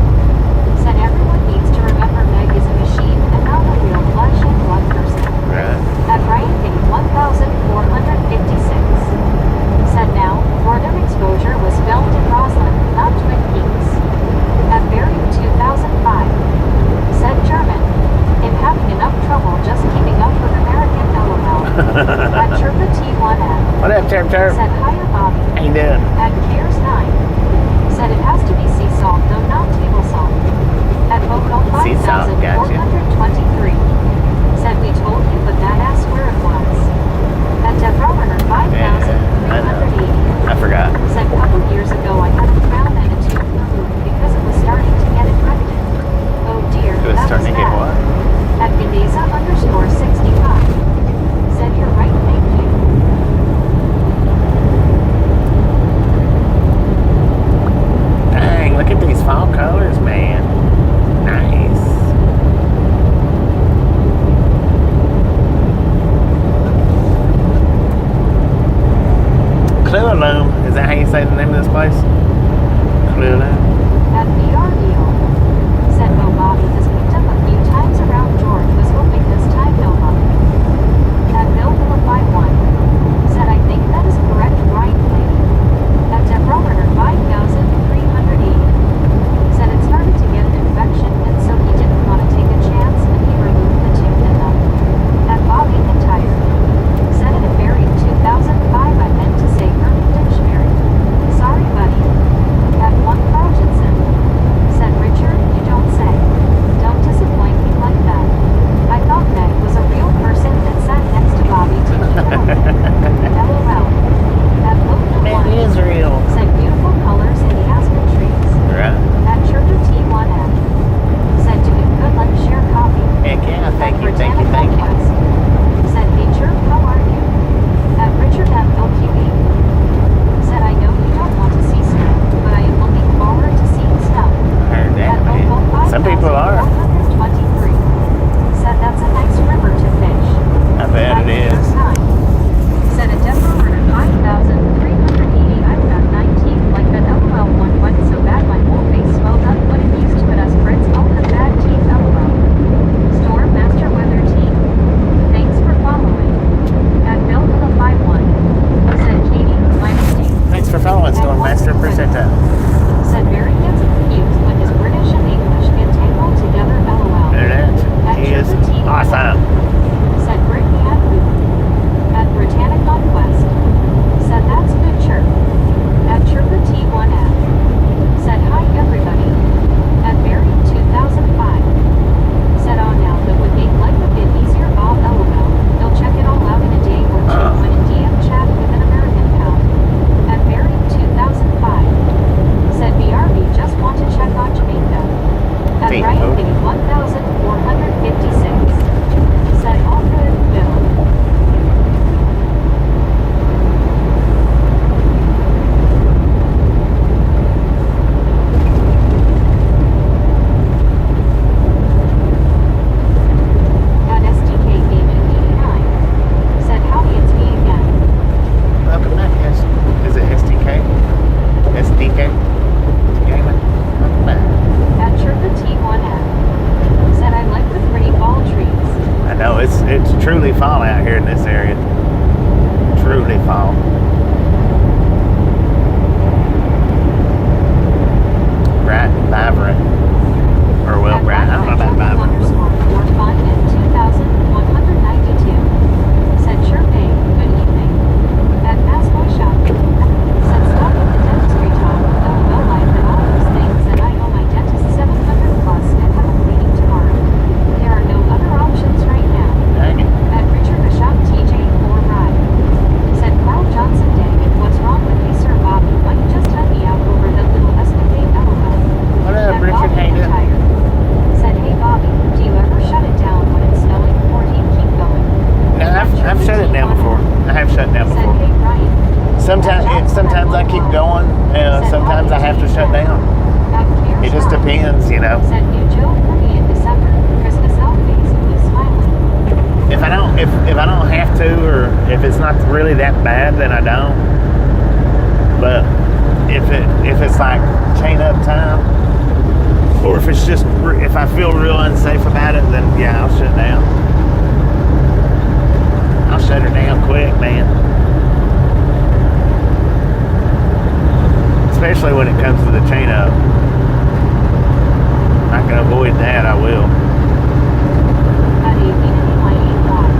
Said everyone needs to remember Meg is a machine and not a real flesh and blood person. Right. At Ryan King 1,456. Said now, northern exposure was filmed in Roslyn, not Twin Peaks. At Barry 2005. Said German. I'm having enough trouble just keeping up with American LOL. At Chirpa T1F. What up, Terp? Said hiya Bobby. How you doing? At Cares 9. Said it has to be sea salt, though not table salt. At Bono Sea salt, gotcha. 5,423. Said we told you, but that ass where it was. At Deborah 5,380. I forgot. Said a couple years ago I had a crown and a tooth removed because it was starting to get infected. Oh dear, It was that starting to was get bad. what? At Geneza_65. Said you're right, thank you. Dang, look at these fall colors, man. Nice. Hey, Right, Cody. 1,456. Said all good, Bill. At SDK Demon 89. Said howdy, it's me again. Welcome back, yes. Is it SDK? SDK? Gaming? Welcome back. At Chirpa T1F. Said I like the pretty fall trees. I know, it's truly fall out here in this area. Truly fall. Bright and vibrant. Or well, At bright. I don't know about vibrant. __ for fun in 2,192. Said Chirpe, good evening. At Passboy Shop. Said stop at the dentistry talk. LOL life and all those things, and I owe my dentist 700 plus and have a cleaning tomorrow. There are no other options right now. Dang it. At Richard Bishop TJ 4 Ride. Said Carl Johnson, dang it, what's wrong with you, Sir Bobby? Why you just let me out over that little escapade? LOL. What up, At Richard? Bobby How you doing? Retired. Said, hey Bobby, do you ever shut it down when it's snowing, or do you keep going? No, I've shut it down before. I have shut it down Said, before. hey Brian. Sometimes I keep going, sometimes I have to shut down. It just depends, you know. Said new Joe for me in December. Christmas outfits, he's smiling. If I don't have to, or if it's not really that bad, then I don't. But if it's like chain up time, or if it's just if I feel real unsafe about it, then yeah, I'll shut it down. I'll shut her down quick, man. Especially when it comes to the chain up. If I can avoid that, I will. At a Unity Mining Lot.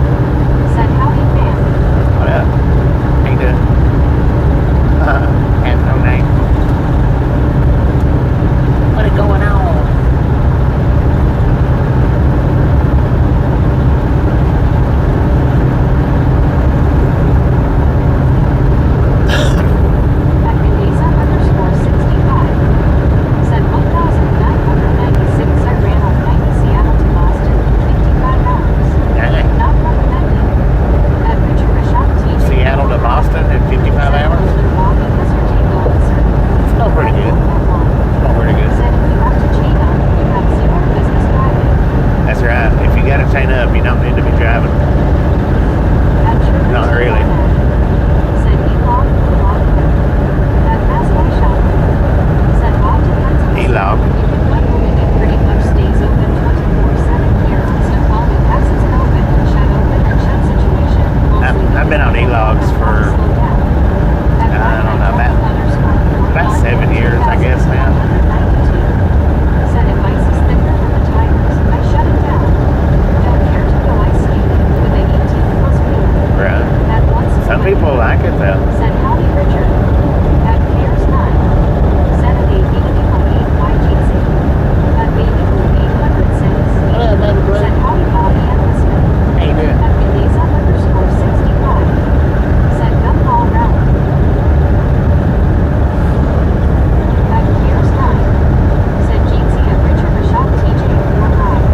Said howdy fam. What up? How you doing? Have no name. What is going on? At Melissa _65. Said 1,996. I ran off 90 Seattle to Boston in 55 hours. Dang. Not recommended. At Richard Bishop TJ. Seattle to Boston in 55 hours? It's not pretty good. Not pretty good. Said if you have to chain up, you have zero business driving. That's right. If you got to chain up, you don't need to be driving. At Church Not really. Said E-Log, log. At Passboy Shop. Said all depends on E-Log. You can find one that pretty much stays open 24/7 here on Snoqualmie. Passes an open and shut situation. I've been on E-Logs for, I don't know, about 7 years, I guess now. Said if ice is thicker than the tires, I shut it down. Don't care to go ice skating with a 18 plus wheeler. Right. At once Some people like it though. said howdy Richard. At Cares 9. Said a baby to my 8YGC. At baby blue 806. What up, baby boy? Said howdy Bobby and listener. How you doing? At Melissa _65. Said gun all round. At Cares 9. Said Jeansy at Richard Bishop TJ 4 Ride.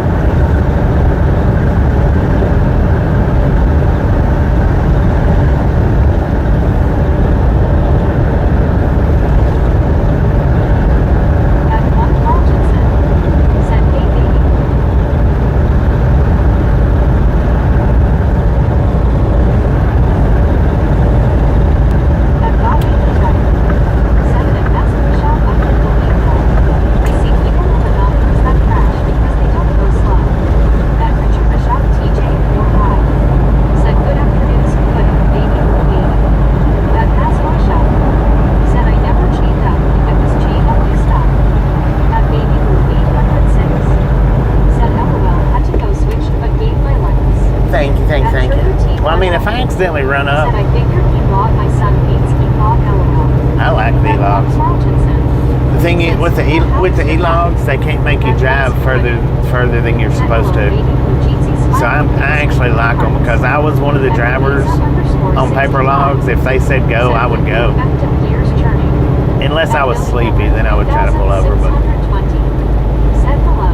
At one Carltonson. Said hey baby. At Bobby Retired. Said that that's the shop unbelievable. I see people in the mountains that crash because they don't go slow. At Richard Bishop TJ 4 Ride. Said good afternoon, good baby movie. At Passboy Shop. Said I never chained up. If it was chained up, you stop. At baby blue 806. Said LOL, had to go switch but gave my lights. Thank you. Well, I mean, if I accidentally run Said up, I figured E-Log, my son hates E-Log, LOL. I like the E-Logs. Carltonson. The thing is, with the E-Logs, they can't make you drive further than you're supposed to. So I actually like them because I was one of the drivers on paper logs. If they said go, I would go. Unless I was sleepy, then I would try to pull over. But Said hello.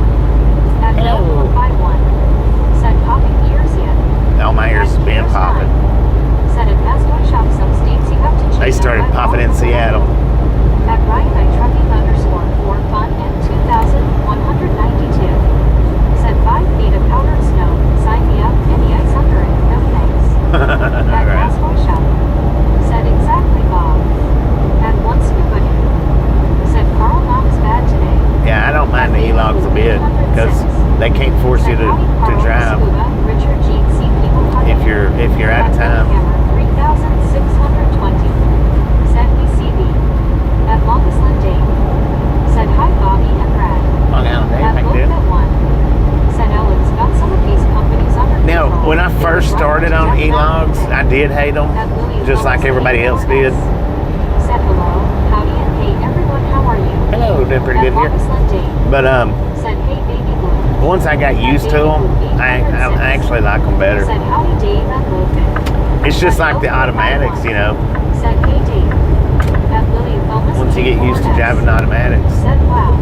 can't force you to drive if you're out of time. 3620. Said ECB. At Longest Date. Said hi Bobby and Brad. Long Island Day, At I can Look do. at One. Said Ellen's got some of these companies under Now, control. when I first started on e-logs, I did hate them, just like everybody else did. Said hello, howdy, and hey everyone, how are you? Hello, doing pretty At good here. Longest Date. But Said hey baby blue. once I got used to them, I actually like them better. Said howdy Dave at Logan. It's just like the automatics, you know. Said hey Dave. At Lily Thomas. Once you get used to driving automatics, Said wow.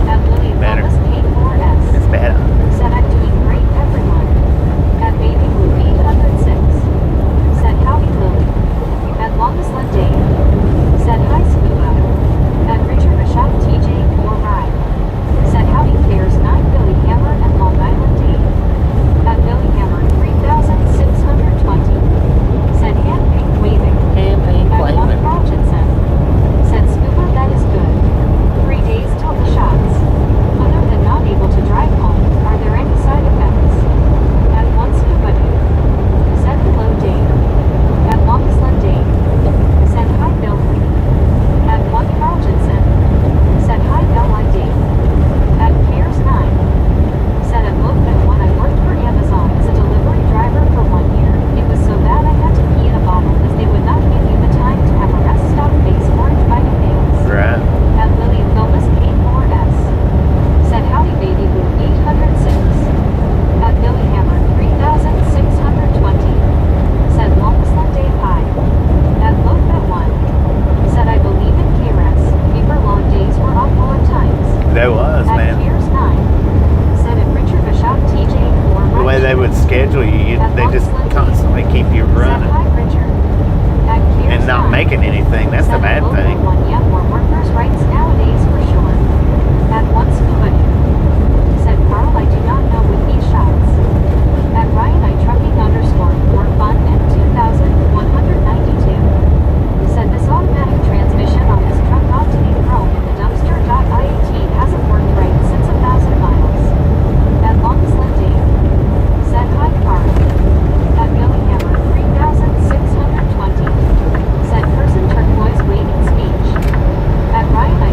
At Lily Better. Thomas K4S. it's better. Said I'm doing great everyone. At Baby Blue 806. Said howdy Lily. At Longest Dave. Said hi Scuba. At Richard Bishop TJ 4 Ride. Said howdy Cares 9 Billy Hammer and Long Island Dave. At Billy Hammer 3620. Said hand pink waving. At one Rogerson. Said Scuba that is good. 3 days till the shots. Other than not able to drive home, are there any side effects? At one Scuba Dave. Said hello Dave. At Longest Dave. Said hi Bill. At one Rogerson. Said hi L.I. Dave. At Cares 9. Said at Movement when I worked for Amazon as a delivery driver for 1 year, it was so bad I had to pee in a bottle as they would not give you the time to have a rest stop face orange biting nails. Right. At Lily Thomas K4S. Said howdy baby blue 806. At Billy Hammer 3620. Said longest day high. At Loaf at 1. Said I believe in KRS. Paper long days were awful at times. There was, At man. Piers 9. Said at Richard Bishop TJ 4 The way they would schedule you, they just constantly keep you Said running hi Richard. At Piers and not 9. making anything. That's the Said bad at Local thing. One, yeah, more workers' rights nowadays for sure. At one Scuba Dude. Said Carl, I do not know with these shots. At Ryan I trucking _ for fun and 2192. Said this automatic transmission on his truck ought to be thrown in the dumpster. IAT hasn't worked right since 1,000 miles. At Longest Dave. Said hi Carl. At Billy Hammer 3620. Said person turquoise waiting speech. At Ryan I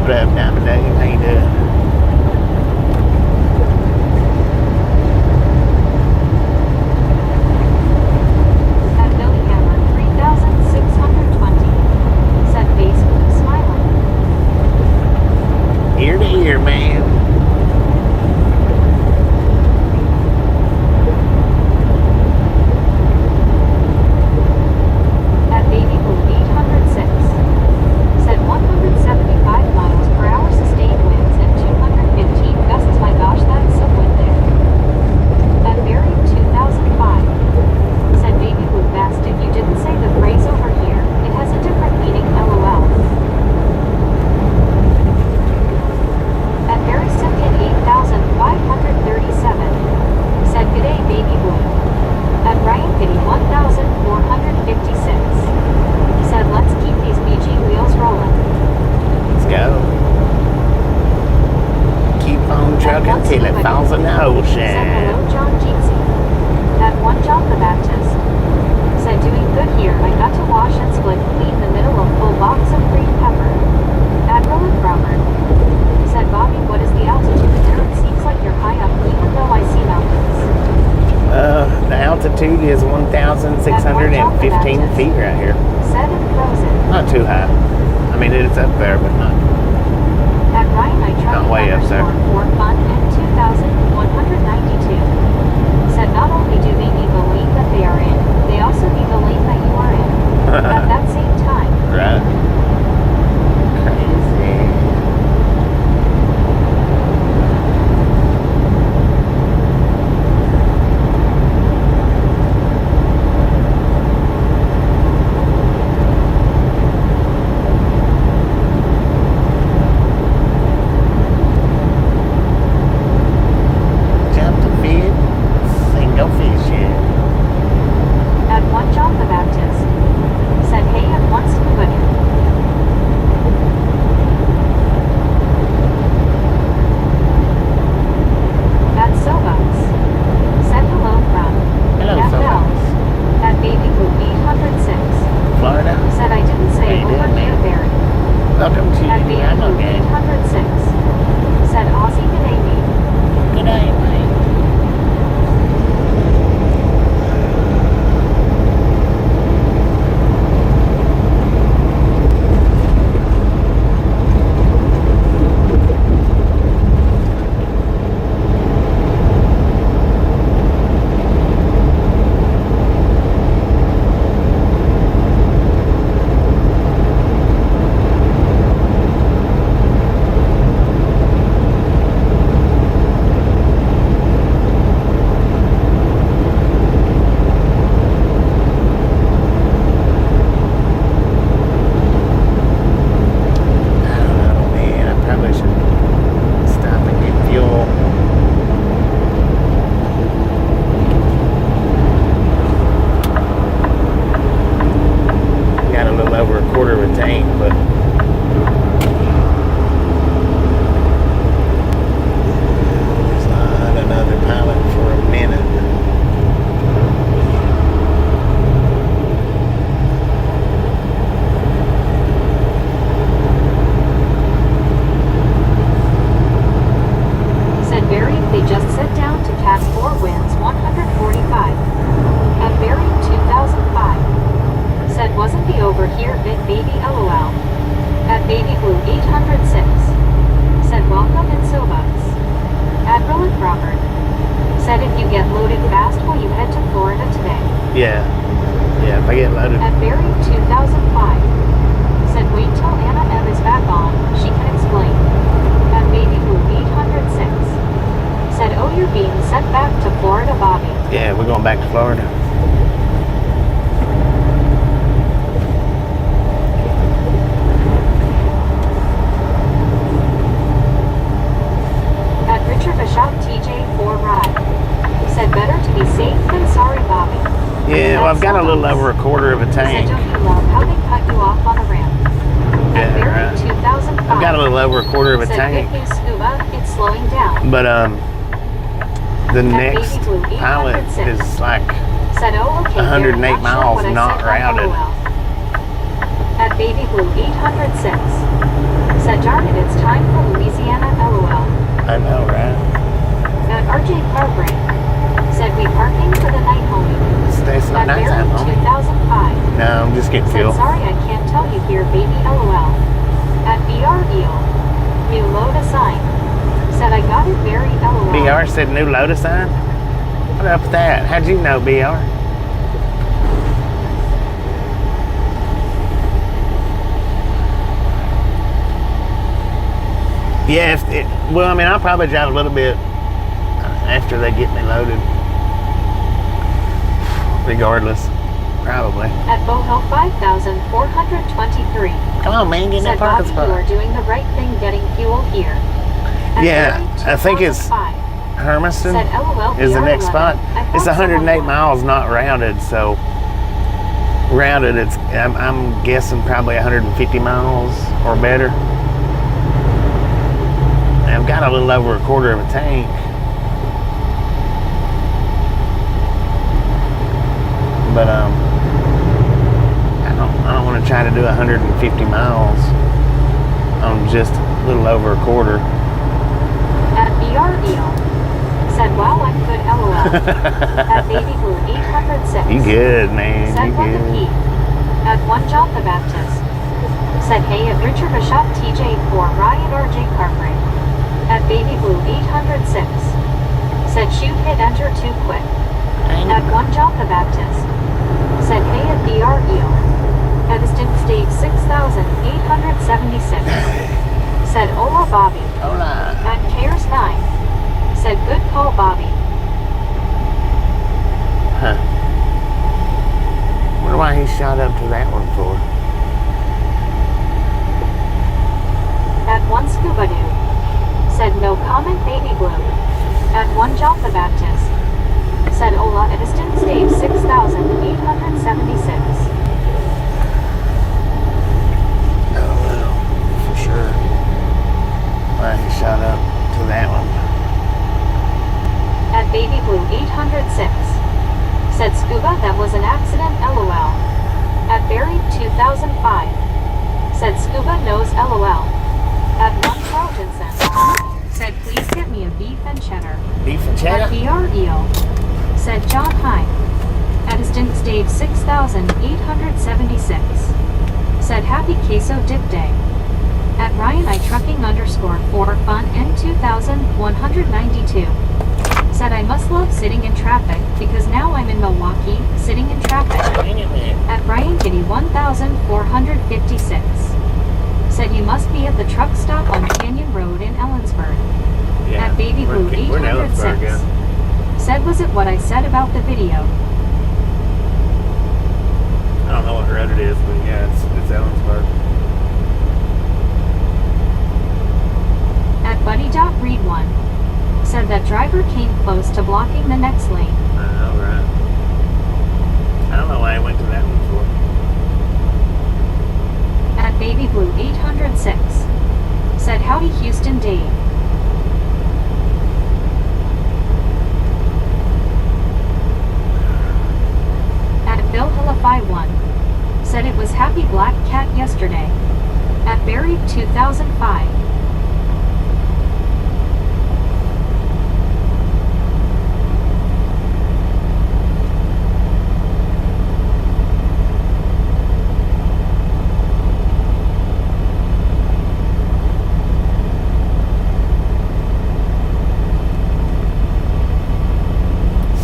What up, Diamond Dave? How you doing? At Billyhammer 3620. Said Facebook smiling. Ear to ear, man. At Baby Blue 806. Said 175 miles per hour sustained winds and 215 gusts. My gosh, that's some wind there. At Buried 2005. Said Baby Blue Best, if you didn't say the phrase over here, it has a different meaning, LOL. At Barry Simpkin 8537. Said g'day Baby Blue. At Ryan Kitty 1456. Said let's keep these BG wheels rolling. Let's go. Keep on trucking till it falls in the Said ocean. hello John Jeezy. At one John the Baptist. Said doing good here, I got to wash and split clean the middle of full box of green pepper. Admiral and Robert. Said Bobby, what is the altitude there? It seems like you're high up even though I see mountains. The altitude is 1,615 feet right here. Said and frozen. Not too high. I mean, it's up there, but not. At Ryan, I tried Not way up there. for fun and 2,192. Said not only do they need the lane that they are in, they also need the lane that you are in. At that same time. Right. Crazy. Jump to feed, single fishing. At one John the Baptist. Said hey at once to the butcher. At Sobox. Said hello from. Hello, At Sobox. Bells. At Baby Blue 806. Florida. Said I didn't How say you over doing, here man? Barry. Welcome to At the Baby Ammo Blue Game. 806. Said Aussie g'day me. Good day, mate. Yeah. Yeah, if I get loaded. At Barry 2005. Said wait till Anna M is back on, she can explain. At Baby Blue 806. Said oh you're being sent back to Florida, Bobby. Yeah, we're going back to Florida. At Richard Bishop TJ4 Ride. Said better to be safe than sorry, Bobby. Yeah, well, I've got a little over a quarter of a Said tank. don't you love how they cut you off on the ramp? At Yeah, Barry right. 2005. I've got a little over a quarter of a Said tank. good news, Scuba, it's slowing down. But the At next Baby Blue pilot 806. is like Said oh okay, 108 Barry, not sure miles what I not said, but routed. LOL. At Baby Blue 806. Said darn it, it's sign. Said I got it very LOL. BR said new Lotus sign? What up with that? How'd you know, BR? Yeah, well, I mean, I'll probably drive a little bit after they get me loaded. Regardless, probably. At Boho 5,423. Come on, man, get in that Said parking Bobby, you are spot. doing the right thing getting fuel here. At Yeah, Mary I think it's 2005. Hermiston Said LOL is the next spot. BR11. I thought It's 108 someone won. miles, not rounded, so rounded, I'm guessing probably 150 miles or better. I've got a little over a quarter of a tank. But I don't want to try to do 150 miles on just a little over a quarter. At BR Eel. Said wow, I'm good LOL. At Baby Blue 806. You good, man. Said You what the good. key. At One John the Baptist. Said hey at Richard Bishop TJ for Ryan RJ Carfrey. At Baby Blue 806. Said shoot hit enter too quick. At One John the Baptist. Said hey at BR Eel. At Distant Stage 6,876. Said hola Bobby. Hola. At Cares 9. Said good call Bobby. Huh. Wonder why he shot up to that one for. At One Scuba Dude. Said no comment Baby Blue. At One John the Baptist. Said hola at Distant Stage 6,876. Oh, well, for sure. Why he shot up to that one. At Baby Blue 806. Said scuba that was an accident LOL. At Buried 2005. Said scuba knows LOL. At One Carltonson. Said please get me a beef and cheddar. Beef and At cheddar? BR Eel. Said John Hine. At Distant Stage 6,876. Said happy queso dip day. At Ryan I trucking _4 fun N2192. Said I must love sitting in traffic because now I'm in Milwaukee sitting in traffic. At Brian Kitty 1456. Said you must be at the truck stop on Canyon Road in Ellensburg. Yeah. At Baby Blue We're in Ellensburg, 806. yeah. Said was it what I said about the video? I don't know what road it is, but yeah, it's Ellensburg. At Buddy.Read1. Said that driver came close to blocking the next lane. I know, right? I don't know why I went to that one for. At Baby Blue 806. Said howdy Houston Dave. At Bill Hillify 1. Said it was happy black cat yesterday. At Buried 2005.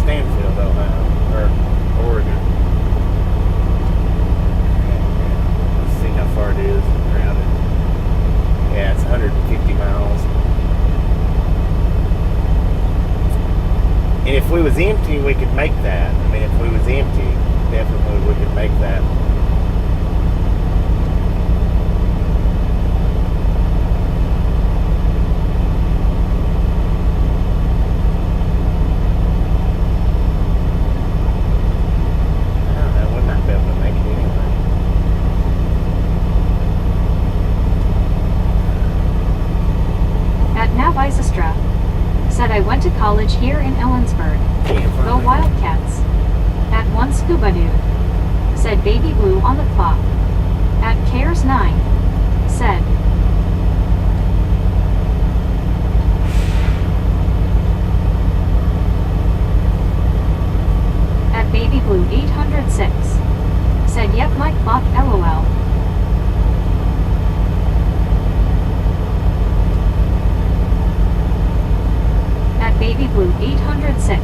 Stanfield, Ohio, or Oregon. Let's see how far it is routed. Yeah, it's 150 miles. And if we was empty, we could make that. I mean, if we was empty, definitely we could make that. I don't know, we might be able to make it anyway. At Nav Isostra. Said I went to college here in Ellensburg. Go Wildcats. At One Scuba Dude. Said Baby Blue on the clock. At Cares 9. Said. At Baby Blue 806. Said yep my clock LOL. Blue 806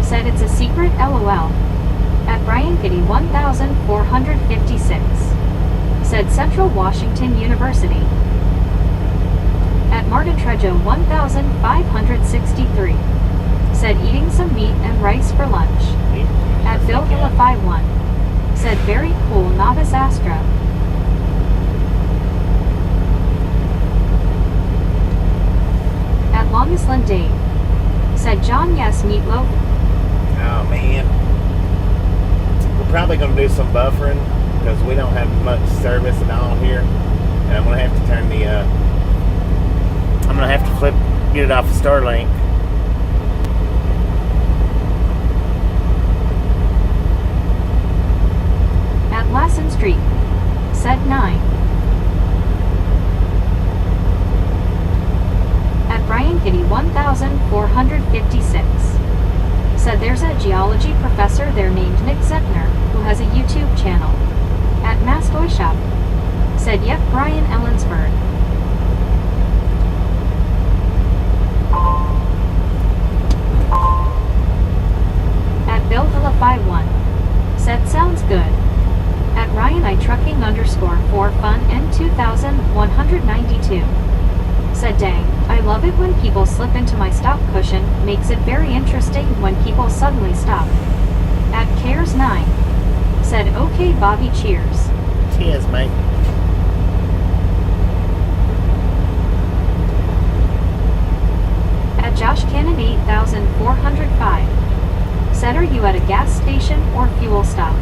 said it's a secret LOL. At Brian Kitty 1456 said Central Washington University. At Martin Trejo 1563 said eating some meat and rice for lunch. At Bill Hilla 51 said very cool novice Astra. At Longest Lynn Dave said John yes meatloaf. Oh man. We're probably going to do some buffering because we don't have much service at all here. And I'm going to have to turn the, I'm going to have to get it off of Starlink. At Lassen Street said 9. At Brian Kitty 1456 said there's a geology professor there named Nick Zentner who has a YouTube channel. At Mastoy Shop said yep Brian Ellensburg. At Bill Villa 51 said sounds good. At Ryan I trucking _for fun N2192 said dang, I love it when people slip into my stop cushion, makes it very interesting when people suddenly stop. At Cares 9 said okay Bobby cheers. Cheers, mate. At Josh Cannon 8405 said are you at a gas station or fuel stop?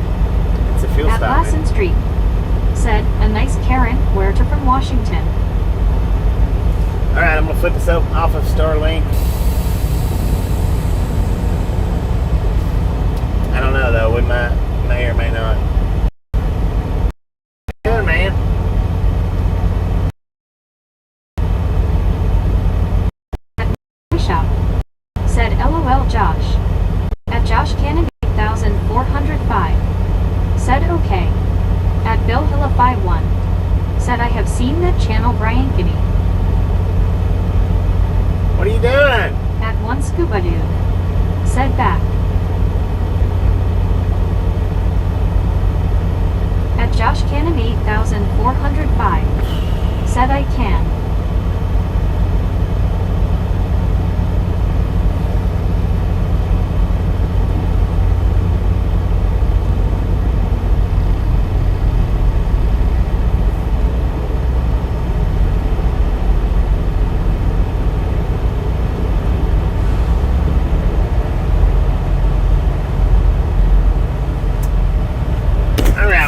It's a fuel At stop. Lassen Street said a nice Karen, where to from Washington. Alright, I'm going to flip this off of Starlink. I don't know though, we may or may not. Good, man. At Shop said LOL Josh. At Josh Cannon 8405 said okay. At Bill Hilla 51 said I have seen that channel Brian Kitty. What are you doing? At one Scuba Dude said back. At Josh Cannon 8405 said I can.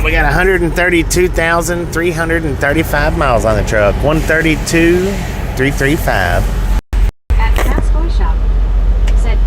We got 132,335 miles on the truck. 132,335. At Mastoy Shop said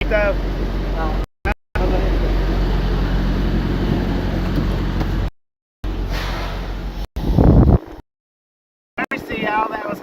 So, let me see all that was.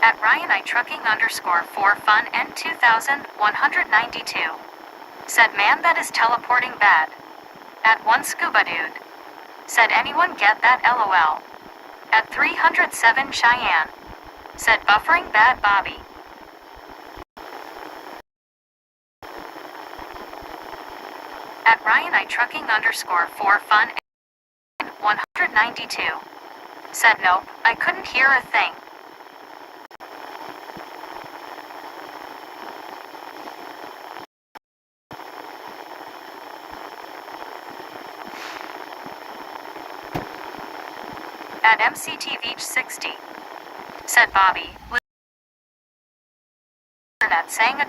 At RyanI_Trucking_for_fun N2192. Said man that is teleporting bad. At 1 Scuba Dude. Said anyone get that LOL. At 307 Cheyenne. Said buffering bad Bobby. At RyanI_Trucking_for_fun N192. Said nope, I couldn't hear a thing. At MCTVH60. Said Bobby, with internet saying a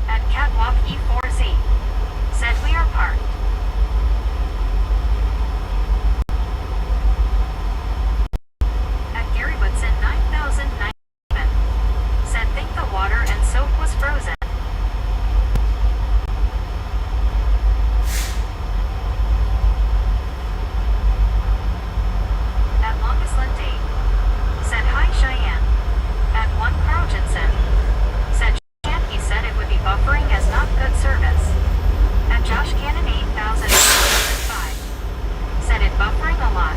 At Catwalk E4Z. Said we are parked. At Gary Woodson 9097. Said think the water and soap was frozen. At Longest Date. Said hi Cheyenne. At 1 Carl Jensen. Said Cheyenne he said it would be buffering as not good service. At Josh Cannon 8005. Said it buffering a lot.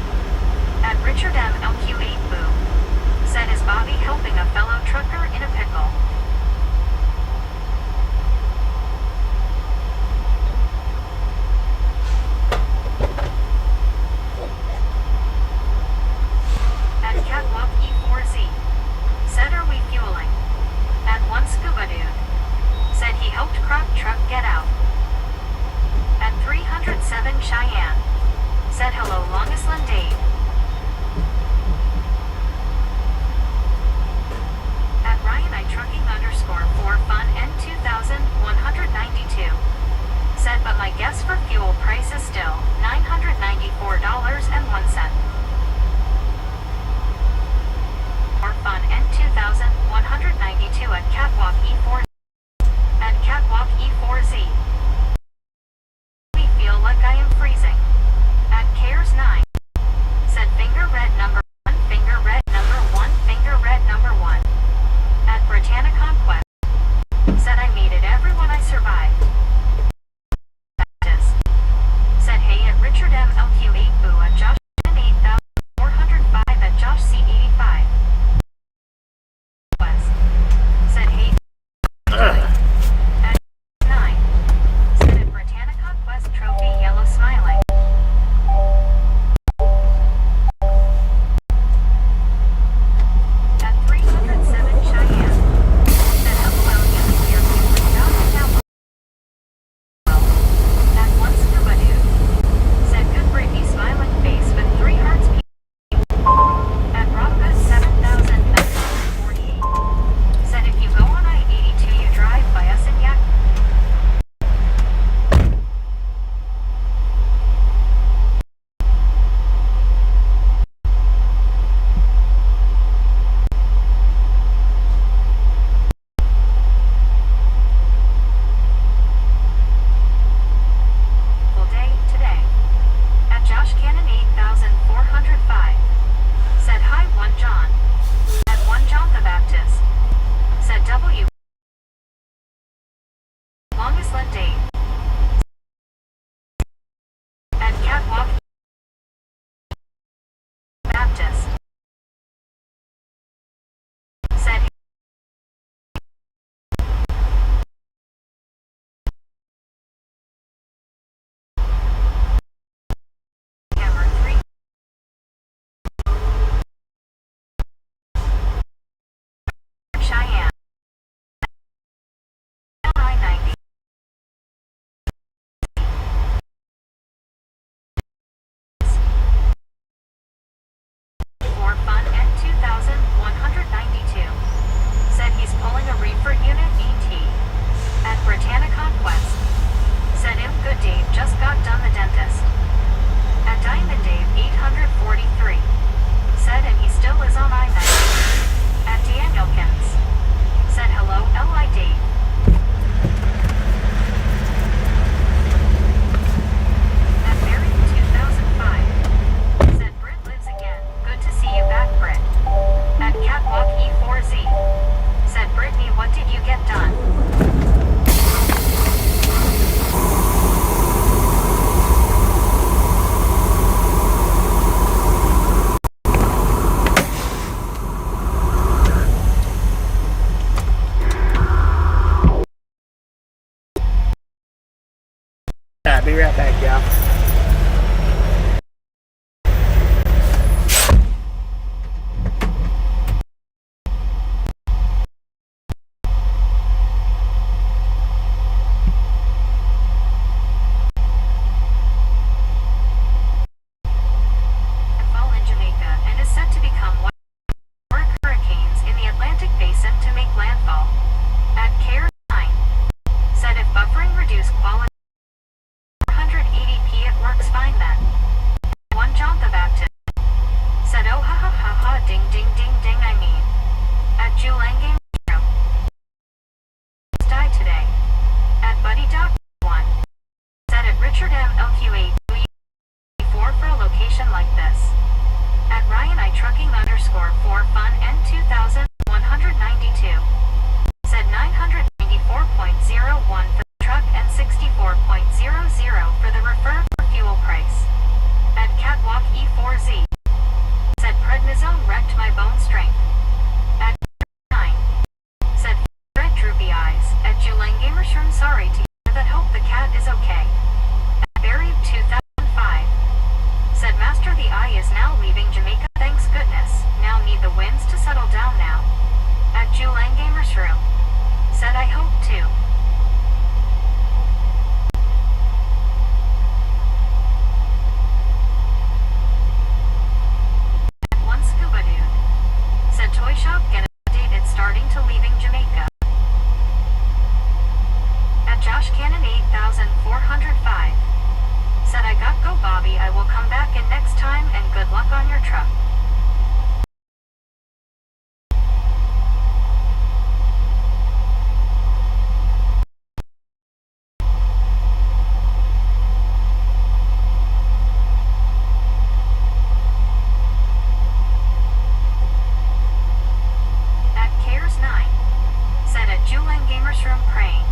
At Richard M LQ8 Boo. Said is Bobby helping a fellow trucker in a pickle. At Catwalk E4Z. Said are we fueling? At 1 Scuba Dude. Said he helped crop truck get out. At 307 Cheyenne. Said hello Longest Date. At RyanI_Trucking_for_fun N2192. Said but my guess for fuel price is still $994.01. For fun N2192 at Catwalk E4. At Catwalk E4Z. We feel like I am freezing. At Cares 9. Said finger red number 1, finger red number 1, finger red number 1. At Britannia Conquest. Said I made it everyone I survived. Said hey at Richard M LQ8 Boo at Josh 8405 at Josh C85. West. Said hey at 9. Said at Britannia Conquest Trophy yellow smiling. At 307 Cheyenne. Said LOL yes we are super down and down. right, be right back, y'all. Fall in Jamaica and is set to become one of hurricanes in the Atlantic Basin to make landfall. At CARE 9, said if buffering reduced quality 480p it works fine then. One John the Baptist said oh ha ha ha ha ding ding ding ding I mean. At Julangame room died today. At Buddy Doc 1 said at Richard M. LQ8 for a location like this. At Ryan I trucking _ for fun N 2192 said 994.01 for the truck and 64.00 for the refer for fuel price. At Catwalk E4Z said prednisone wrecked my bone strength. At 9 said red droopy eyes. At Julang Gamers Room sorry to hear that hope the cat is okay. At Buried 2005 said Master the Eye is now leaving Jamaica thanks goodness, now need the winds to settle down now. At Julang Gamers Room said I hope too. At One Scuba Dude said Toy Shop get an update it's starting to leaving Jamaica. At Josh Cannon 8405 said I got go Bobby I will come back in next time and good luck on your truck. At Cares 9 said at Julang Gamers Room praying.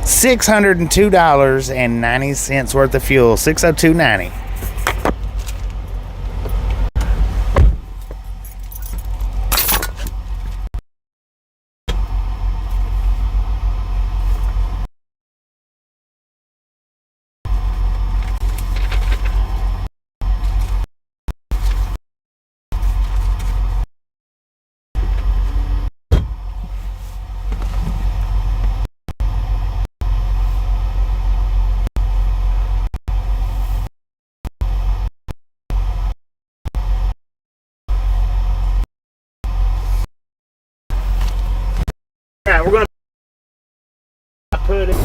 $602.90 worth of fuel. $602.90. All right, we're going to put it.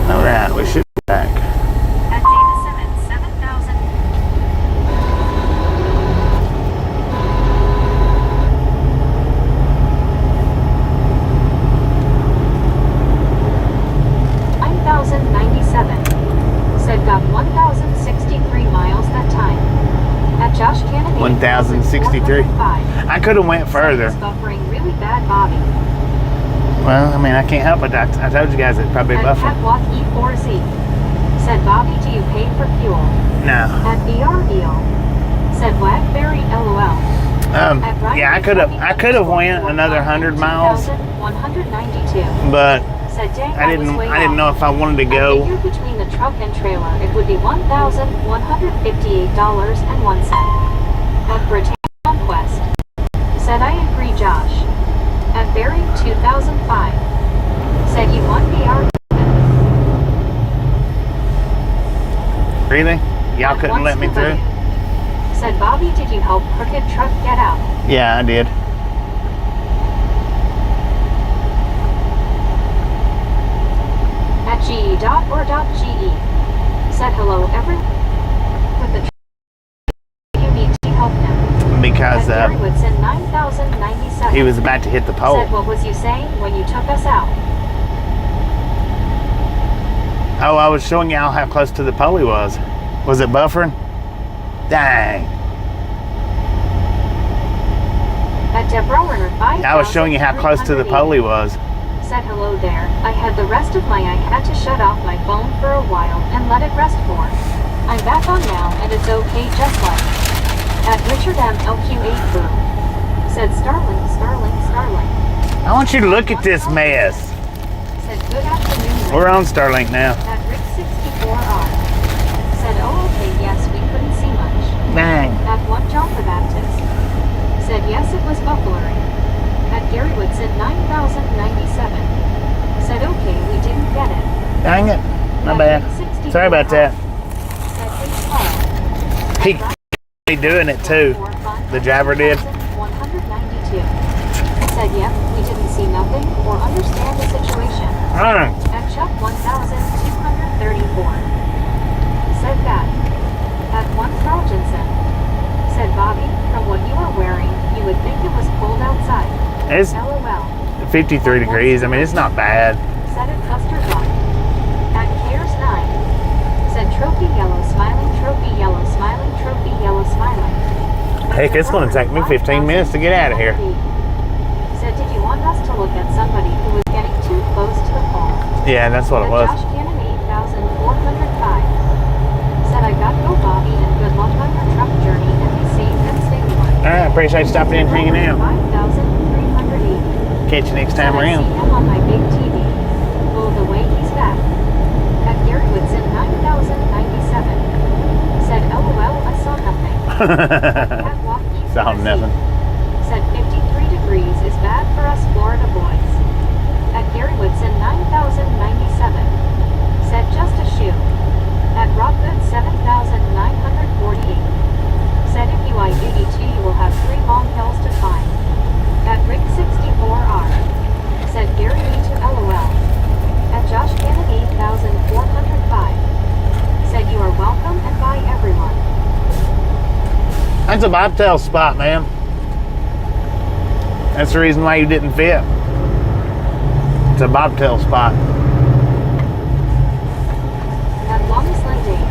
All right, we should be back. At Davison at 7,000. Said got 1,063 miles that time. At Josh Cannon 1,063. I could have went further. Buffering really bad, Bobby. Well, I mean, I can't help it. I told you guys it'd probably At buffer. Catwalk E4Z. Said Bobby, do you pay for fuel? No. At BREO. Said Blackberry LOL. Yeah, I could have went another 100 miles, 192. but Said dang, I didn't know if I wanted to At go. figure between the truck and trailer, it would be $1,158.01. At Britannia Conquest. Said I agree, Josh. At Barry 2005. Said you want BR. Really? Y'all couldn't let me through? Said Bobby, did you help Crooked Truck get out? Yeah, I did. At GE.or.GE. Said hello everyone. With the truck, you need to help him. Because At Gary Woodson 9,097. he was about to hit the pole. Said what was you saying when you took us out? Oh, I was showing y'all how close to the pole he was. Was it buffering? Dang. At Deborah Werner 5,000. I was showing you how close to the pole he was. Said hello there. I had the rest of my I had to shut off my phone for a while and let it rest for. I'm back on now and it's okay just like. At Richard M. LQ8 Boo. Said Starling. I want you to look at this mess. Said good afternoon. We're on Starlink now. At Rick 64R. Said oh okay yes we couldn't see much. Dang. At one John the Baptist. Said yes it was buffaloing. At Gary Woodson 9,097. Said okay we didn't get it. Dang it. My At bad. Rick 64R. Sorry about that. Said hey Paul. He doing it too. The driver did. 192. Said yep, we didn't see nothing or understand the situation. Mm. At Chuck 1,234. Said that. At one Carlgenson. Said Bobby, from what you are wearing, you would think it was cold outside. It's LOL. 53 degrees. I mean, it's not bad. Said at Custer One. At Cares 9. Said trophy yellow smiling, trophy yellow smiling, trophy yellow smiling. Heck, it's going to take me 15 minutes to get out of here. Said, did you want us to look at somebody who was getting too close to the pole? Yeah, that's what it was. Josh Cannon 8,405. Said, I got go Bobby and good luck on your truck journey and be safe and stay warm. All right, appreciate you stopping in and hanging out. 5,380. Catch you next time Said, I around. see him on my big TV. Oh, the way he's back. At Gary Woodson 9,097. Said, LOL, I saw nothing. Catwalk E4Z. Saw nothing. Said 53 degrees is bad for us Florida boys. At Gary Woodson 9,097. Said just a shoe. At Rockwood 7,948. Said if you I-82 you will have 3 long hills to climb. At Rick 64R. Said Gary me to LOL. At Josh Cannon 8,405. Said you are welcome and bye everyone. That's a bobtail spot, man. That's the reason why you didn't fit. It's a bobtail spot. At Longest Landing.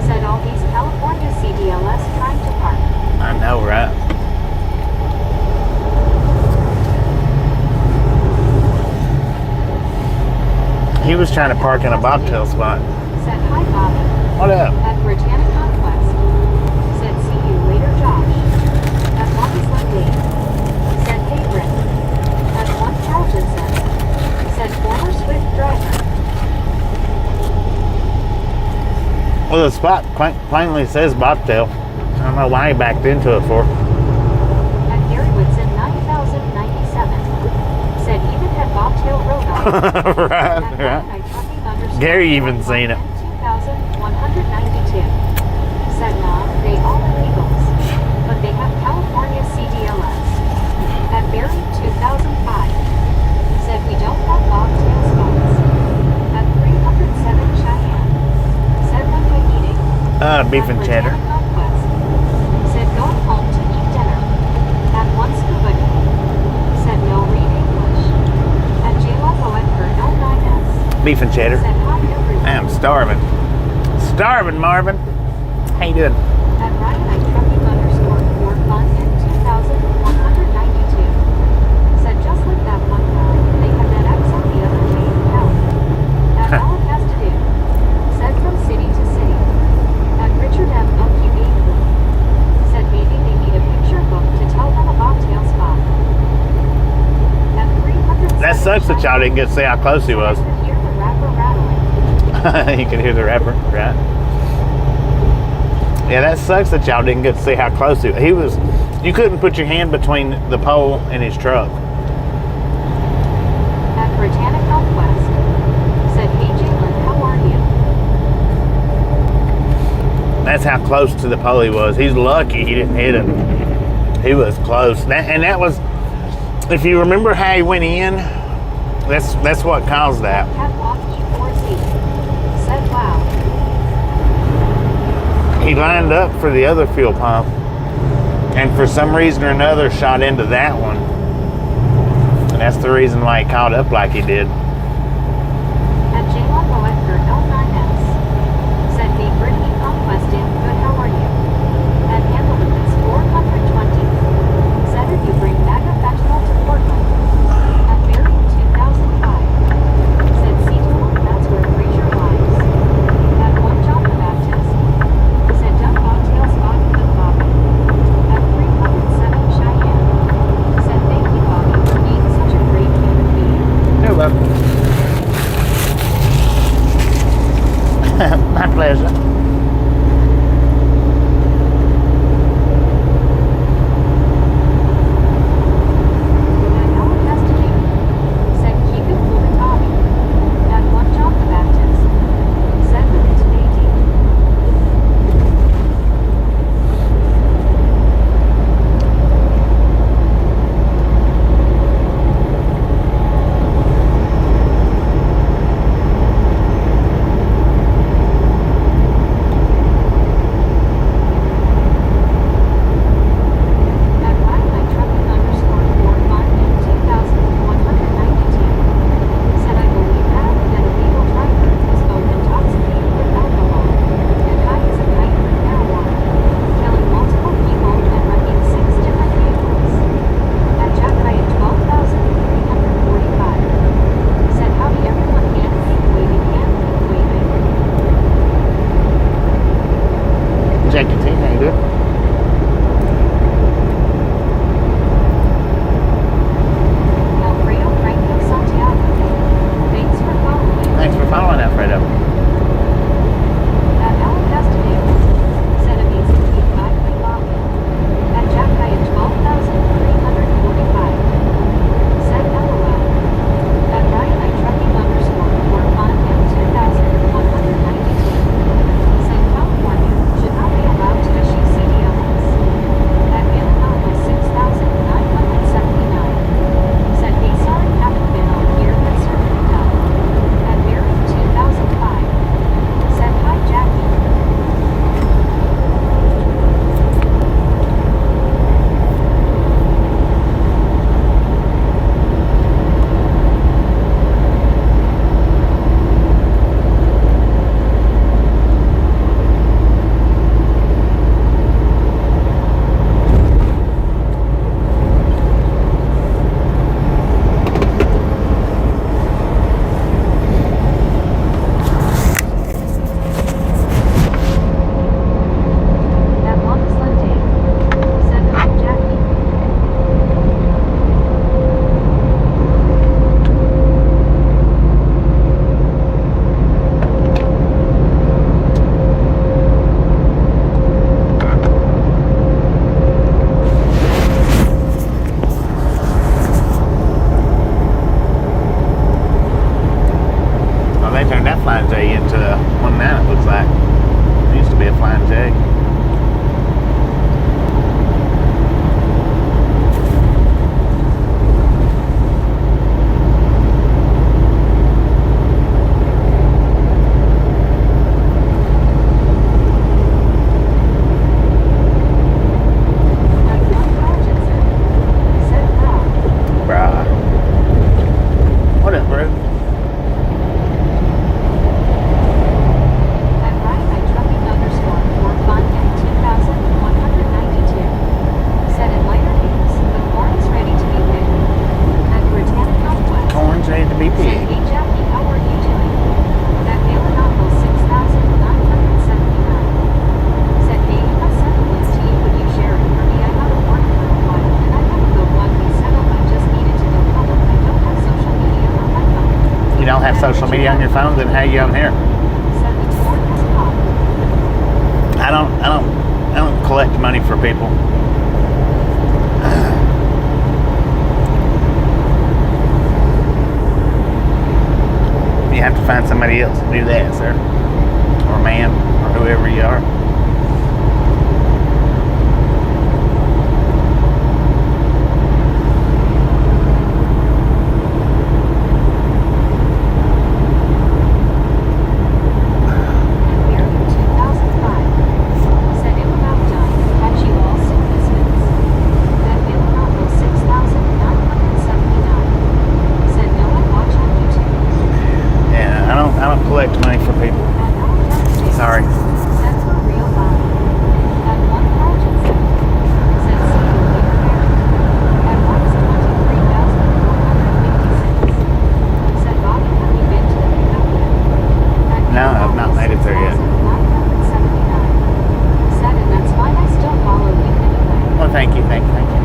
Said all these California CDLS trying to park. I know, right? was trying to park in a bobtail spot. Said hi, Bobby. What up? At Britannic Conquest. Said see you later, Josh. At Mommy's Monday. Said hey, Rick. At one Carlton said. Said former Swift driver. Well, the spot plainly says bobtail. I don't know why he backed into it for. At Gary Woodson 9097. Said even had bobtail road on. Right, At right. Gary Gary even seen it. 2192. Said nah, they all illegals. But they have California CDLS. At Barry 2005. Said we don't have bobtail spots. At 307 Cheyenne. Said when we eating. Beef and cheddar. Britannic Conquest. Said going home to eat dinner. At one scuba day. Said no read English. At J-Loco Edgar 09S. Beef and cheddar. Said hi everyone. I'm starving. Starving, Marvin. How you doing? At Ryan I trucking underscore for fun in 2192. Said just like that one guy, they have that X on the other chain hell. At all it has to do. Said from city to city. At Richard M. OQB. Said maybe they need a picture book to tell them a bobtail spot. At 300. That sucks that y'all didn't get to see how close he was. I could hear the rapper rattling. You can hear the rapper, right? Yeah, that sucks that y'all didn't get to see how close he was. You couldn't put your hand between the pole and his truck. At Britannic Conquest. Said hey Jalen, how are you? That's how close to the pole he was. He's lucky he didn't hit him. He was close. That was, if you remember how he went in, that's what caused that. Catwalk E4Z. Said wow. He lined up for the other fuel pump, and for some reason or another shot into that one. And that's the reason why he caught up like he did. At J-Loco Edgar 09S. Said hey Brittany Conquest in, good how are you? At Handleman's 420. Said if you bring MAGA fentanyl to Portland. At Barry 2005. Said see Tool, that's where Fraser lies. At one John the Baptist. Said dump bobtail spot with Bobby. At 307 Cheyenne. Said thank you Bobby for being such a great human being. You're welcome. have social media on your phone, then how you on here? Said the tour has popped. I don't collect money for people. You have to find somebody else to do that, sir, or ma'am, or whoever you are. Collect money for people. Sorry. No, I've not made it there yet. Oh, thank you, thank you, thank you.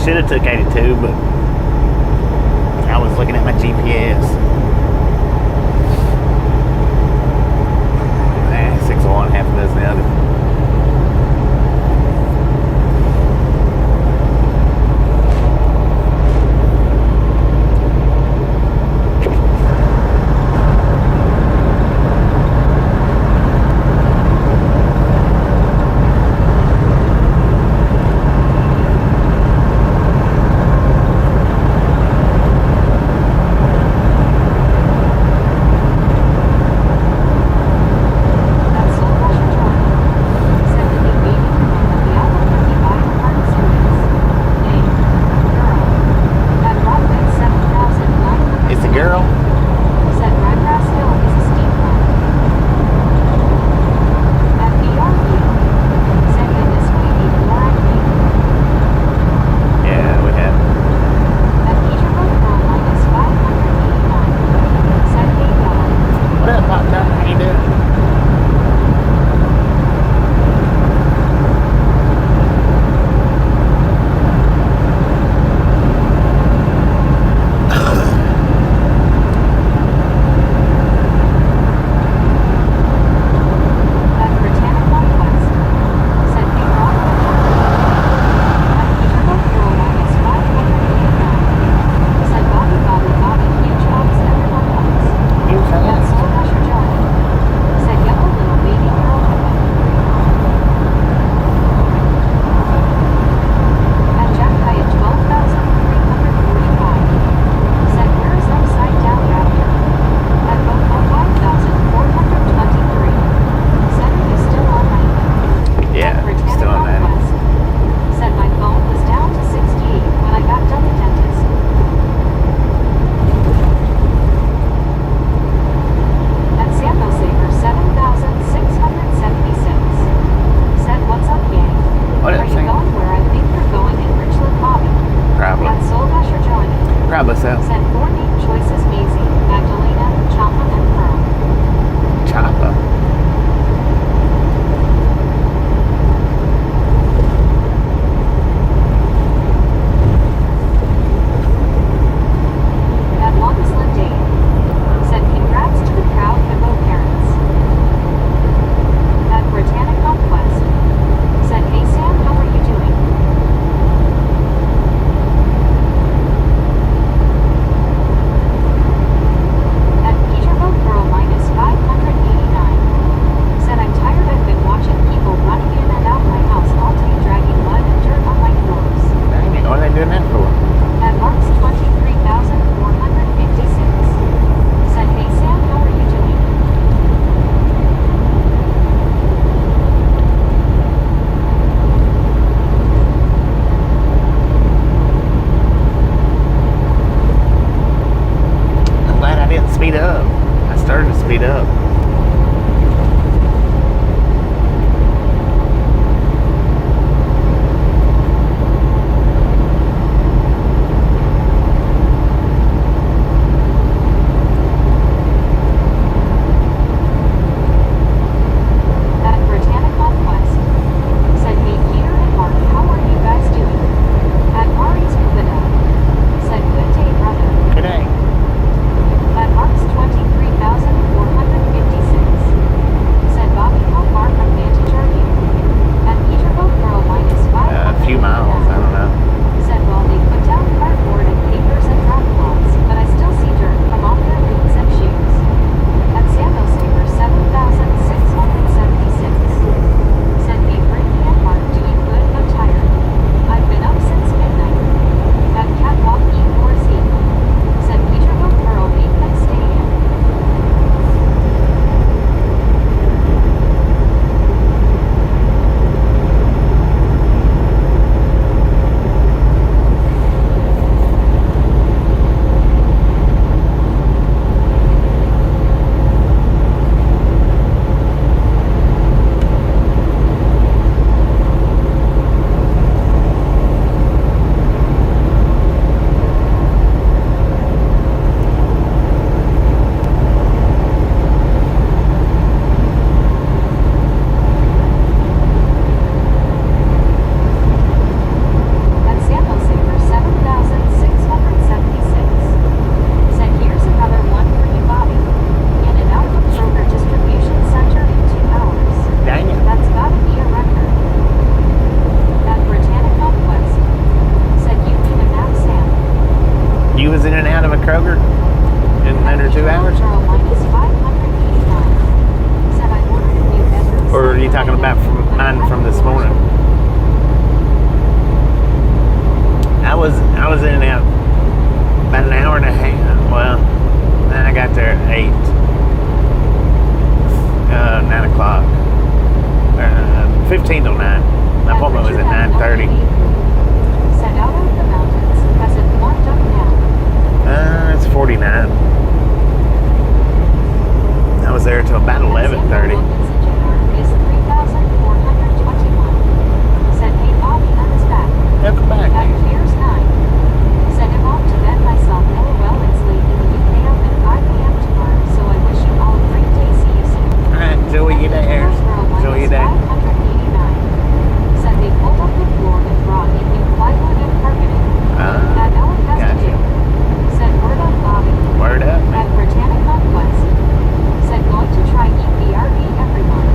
Should have took 82, but I was looking at my GPS. 6 of one, half a dozen the other. Said 4 name choices: Maisie, Magdalena, Chapa, and Pearl. Choppa. At longest lived Dave. Said congrats to the proud Hippo parents. At Britannic Conquest. Said hey Sam, how are you doing? At Peterbilt Girl minus 589. Said I'm tired, I've been watching people running in and out my house all day dragging mud and dirt on my floors. Dang it, what are they doing that for? At Mark's 23,456. Said hey Sam, how are you doing? I'm glad I didn't speed up. I started to speed up. At Britannic Conquest. Said hey Peter and Mark, how are you guys doing? At Mari's Kubida. Said good day brother. Good day. At Mark's 23,456. Said Bobby, how far from Vantage are you? At Peterbilt Girl minus 5. A few miles, I don't know. Said well they put down cardboard and papers and drop cloths, but I still see dirt come off their boots and shoes. At Samuel Saber 7,676. Said hey Brittany and Mark, doing good but tired. I've been up since midnight. At Catwalk E4Z. Said Peterbilt Girl made them stay in. At Samuel Saber 7,676. Said here's another one for you Bobby. In and out of Kroger distribution center in 2 hours. Dang it. That's gotta be a record. At Britannic Conquest. Said you need a nap Sam. You was in and out of a Kroger in under 2 hours? Girl minus 589. Said I ordered a new bedroom. Or are you talking about from mine from this morning? I was in and out about an hour and a half. Well, I got there at 9 o'clock. 15 till 9. My appointment was at 9:30. Said out of the mountains. Has it warmed up now? It's 49. I was there till about 11:30. Is 3,421. Said hey Bobby, that is back. Welcome back. At Piers 9. Said I'm off to bed myself. LOL, it's late in the UK up at 5 a.m. tomorrow, so I wish you all a great day. See you soon. Alright, enjoy your day. Enjoy your day. 589. Said they pulled up the floor and brought in new plywood and carpeting. At Alec has gotcha. to do. Said word up Bobby. Word up. At Britannic Conquest. Said going to try EPRE every month.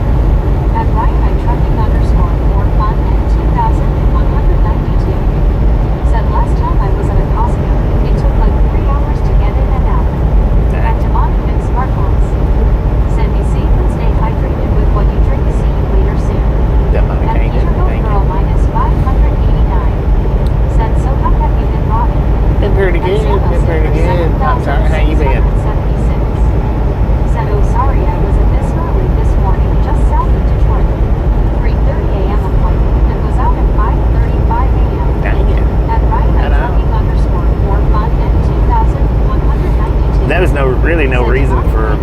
At Ryan I trucking underscore more fun and 2,192. Said last time I was at a Costco, it took like 3 hours to get in and out. At Demonic and Sparkles. Said be safe and stay hydrated with what you drink. See you later soon. Demonic At ain't it? Peterbilt Thank Girl you. minus 589. Said so how have you been rotting? Been pretty At good. Samuel Been pretty Saber good. I'm sorry. How you been? 7,676. Said oh sorry I was a this early this morning just south of Detroit. 3:30 a.m. appointment and was out at 5:35 a.m. Dang it. At Ryan I I know. trucking underscore more fun and 2,192. There was really no reason for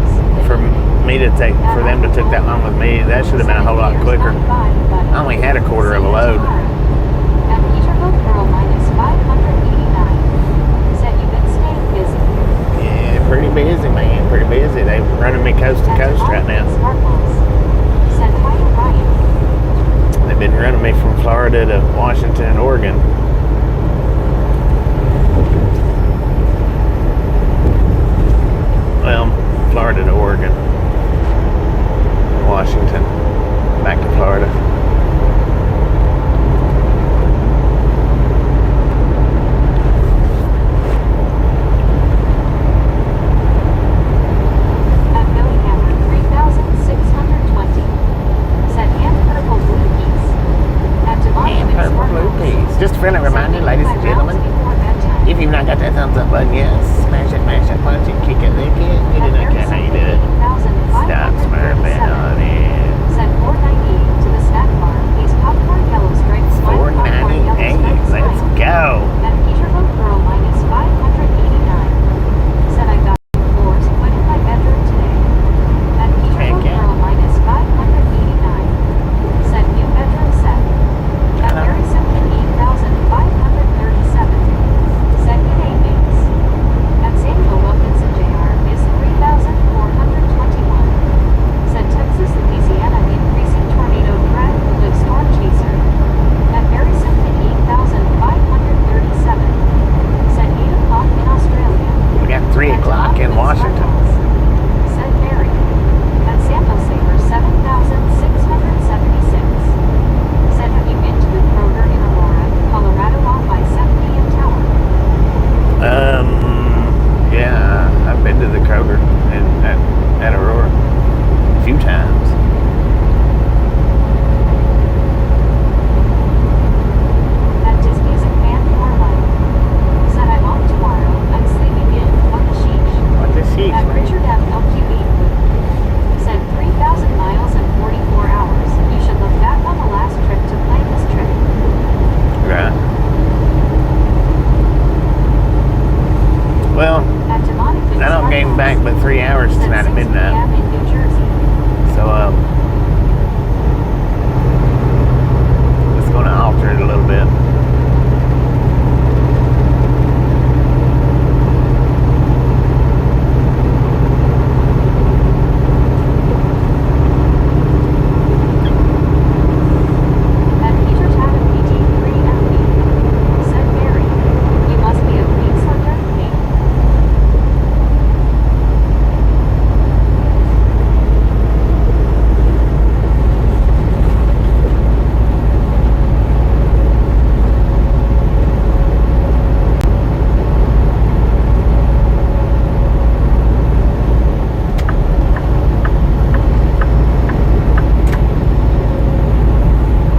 me to for them to took that long with me. That should have been a whole lot quicker. I only had a quarter of a load. At Peterbilt Girl minus 589. Said you've been staying busy. busy, man. Pretty busy. They're running me coast to coast right now. Said hi to Ryan. They've been running me from Florida to Washington and Oregon. Well, Florida to Oregon. Washington. Back to Florida. At Bellingham, 3,620. Said and purple blue peas. At Devon, And purple blue peas. Just a friendly reminder, ladies and gentlemen, if you've not got that thumbs up button yet, smash it, mash it, punch it, kick it, lick it. You do not care how you do it. Stop smirking on it. Said 498 to the snack bar. These popcorn yellow stripes. $4.98. Let's go. At Peterbilt Girl minus 589. Said I got floors put in my bedroom today. At Peterbilt yeah. Girl minus 589. Said new bedroom set. At Mary Simpson 8,537. Said good evenings. At Samuel Wilkinson Jr. is 3,421. Said Texas, Louisiana increasing tornado threat with storm chaser. At Mary Simpson 8,537. Said 8 o'clock in Australia. We got 3 o'clock in Washington. Said Mary. At Sample Saver 7,676. Said have you been to the Kroger in Aurora, Colorado off by 70 in Tower? Yeah, I've been to the Kroger at Aurora a few times. At Disney's and Fan Life. Said I'm off tomorrow. I'm sleeping in. What the sheesh. What the sheesh, At man? Richard F. LQE. Said 3,000 miles and 44 hours. You should look back on the last trip to plan this trip. Right. Well, At Demonic I don't gain back but 3 hours Said tonight at 6 midnight. p.m. in New Jersey. So, it's going to alter it a little bit. At Peter Tatum PT3MB. Said Mary. You must be a Queenslander, me.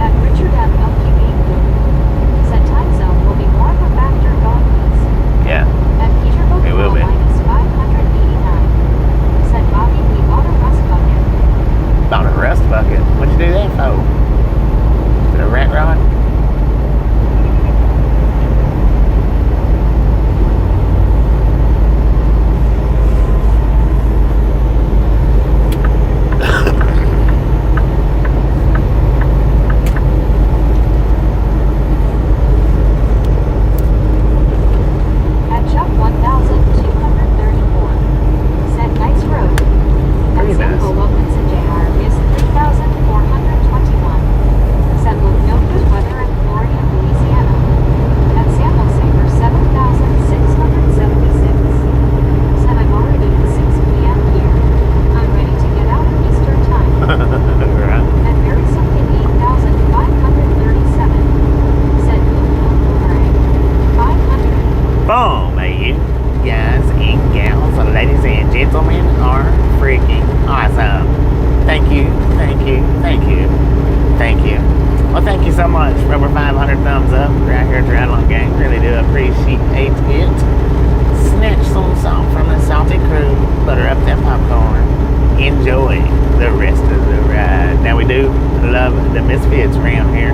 At Richard M. LQE. Said time zone will be more of a factor going east. Yeah. At Peterbilt It will Girl be. minus 589. Said Bobby, we bought a rust bucket. Bought a rust bucket. What'd you do that for? Is it a rat rod? At Chuck 1,234. Said nice road. Pretty At nice. Samuel Wilkinson Jr. is 3,421. Said look no good weather in Florida, Louisiana. At Samuel Saver 7,676. Said I'm already at 6 p.m. here. I'm ready to get out of Eastern time. Right. At Mary Simpson 8,537. Said boomerang 500. Boom, you guys and gals, ladies and gentlemen are freaking awesome. Thank you, thank you, thank you, thank you. Well, thank you so much for over 500 thumbs up right here at the Ride-Along Gang. Really do appreciate it. Snatch some salt from the salty crew, butter up that popcorn. Enjoy the rest of the ride. Now, we do love the Misfits around here.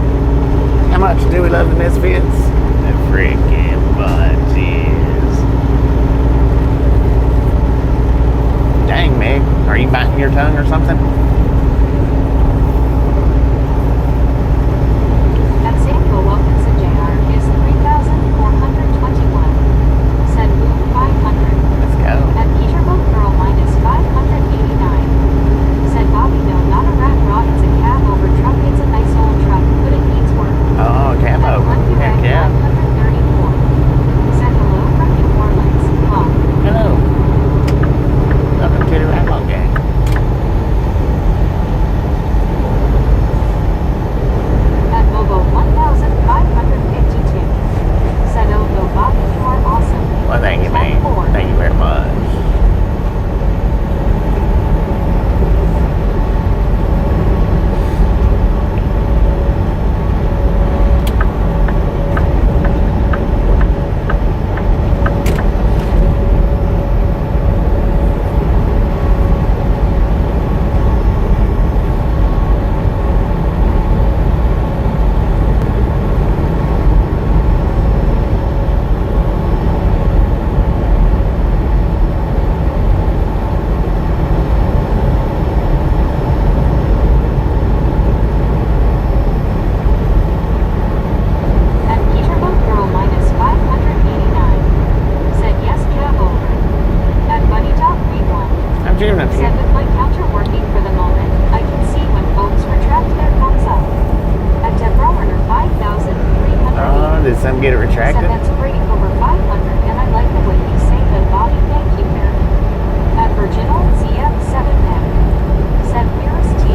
How much do we love the Misfits? The freaking bunches. Dang, Meg, are you biting your tongue or something? At Samuel Wilkinson Jr. is 3,421. Said boom 500. Let's go. At Peterbilt hearing a few. Said with my counter working for the moment, I can see when folks retract their thumbs up. At Deborah 5,300. Oh, did some get it Said retracted? that's great over 500, and I like the way you say the body. Thank you, Mary. At Virginal ZF7M. Said where is T?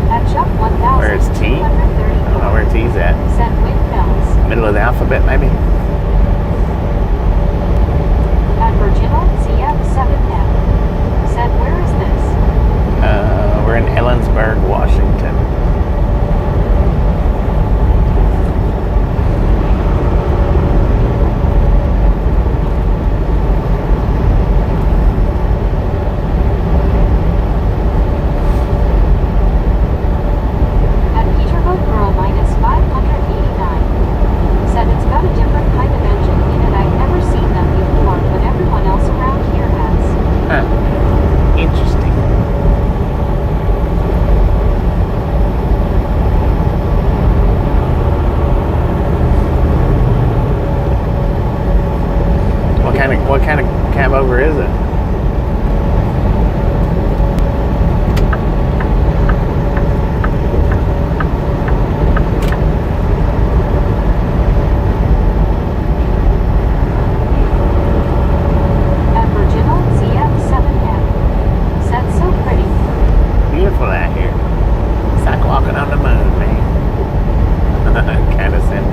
At Chuck 1,230. Where's T? I don't know where T's at. Said windmills. Middle of the alphabet, maybe? At Virginal ZF7M. Said where is this? We're in Ellensburg, Washington. At Peterbilt Girl minus 589. Said it's got a different kind of engine in it. I've never seen them before, but everyone else around here has. Huh. Interesting. What kind of cab over is it? At Virginal ZF7M. Said so pretty. Beautiful out here. It's like walking on the moon, man. Kind of simple.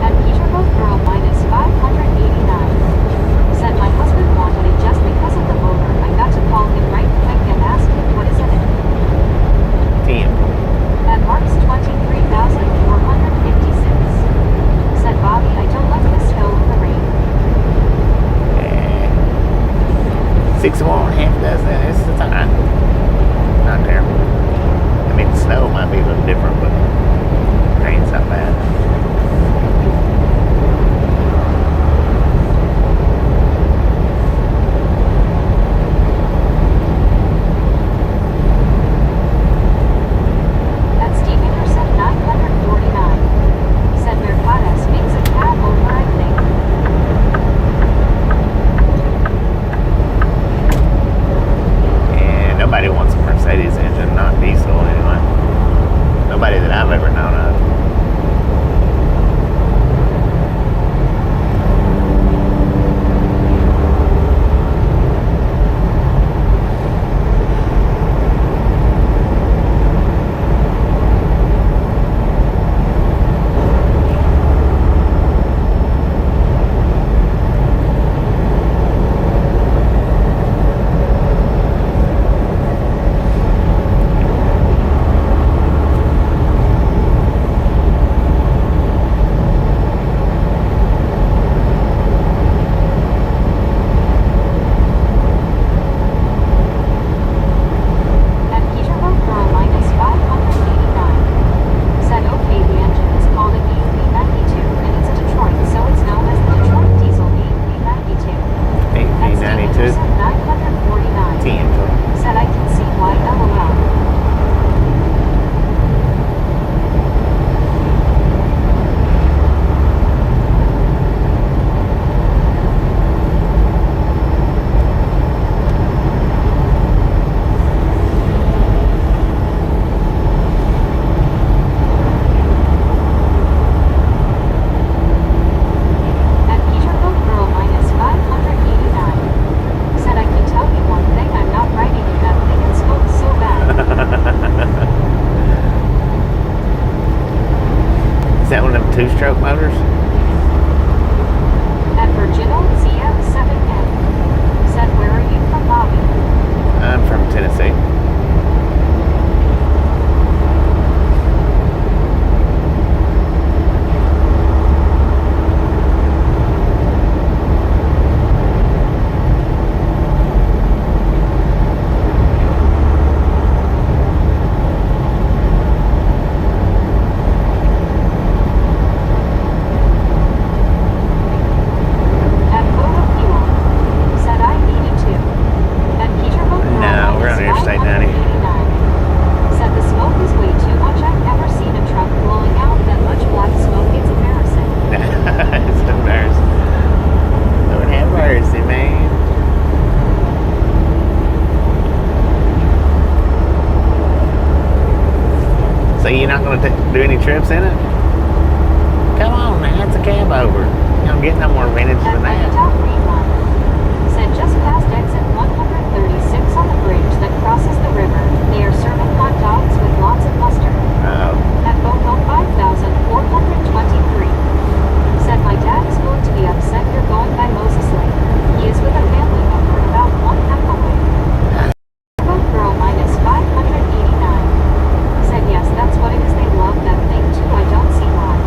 At Peterbilt Girl minus 589. Said my husband wanted it just because of the motor. I got to call him right quick and ask him what is in it. 10. At Mark's 23,456. Said Bobby, I don't like the snow or the rain. 6 of 1, half dozen. It's alright. Not terrible. I mean, the snow might be a little different, but rain's not bad. At Steve Anderson 949. Said Mercadas makes a cab over, I think. So you're not going to do any trips in it? Come on, man. It's a cab over. You don't get no more vintage At than that. Top Green One. Said just past exit 136 on the bridge that crosses the river. They are serving hot dogs with lots of mustard. Oh. At Boho 5423. Said my dad is going to be upset you're going by Moses Lake. He is with a family member about 1/2 away. Boat Girl minus 589. Said yes, that's what it is. They love that thing too. I don't see why.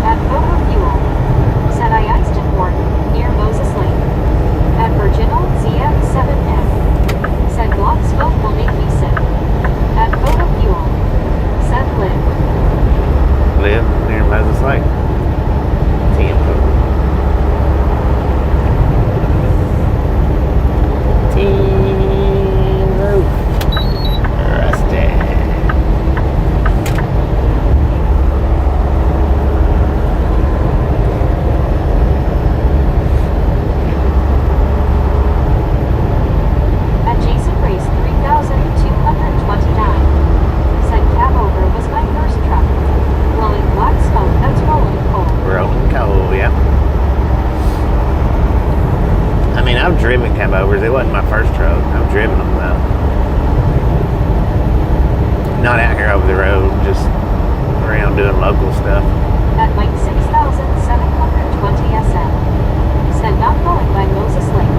At Photo Fuel. Said I iced in Morton, near Moses Lake. At Virginal ZF7F. Said block smoke will make me sick. At Photo Fuel. Said live. Live near Moses Lake. Tempo. Tempo. Rusty. At Jason Race 3229. Said cab over was my first truck. Blowing black smoke that's rolling coal. Rolling coal, yep. I mean, I've driven cab overs. It wasn't my first truck. I've driven them though. Not out here over the road, just around doing local stuff. At Mike 6720 SM. Said not going by Moses Lake.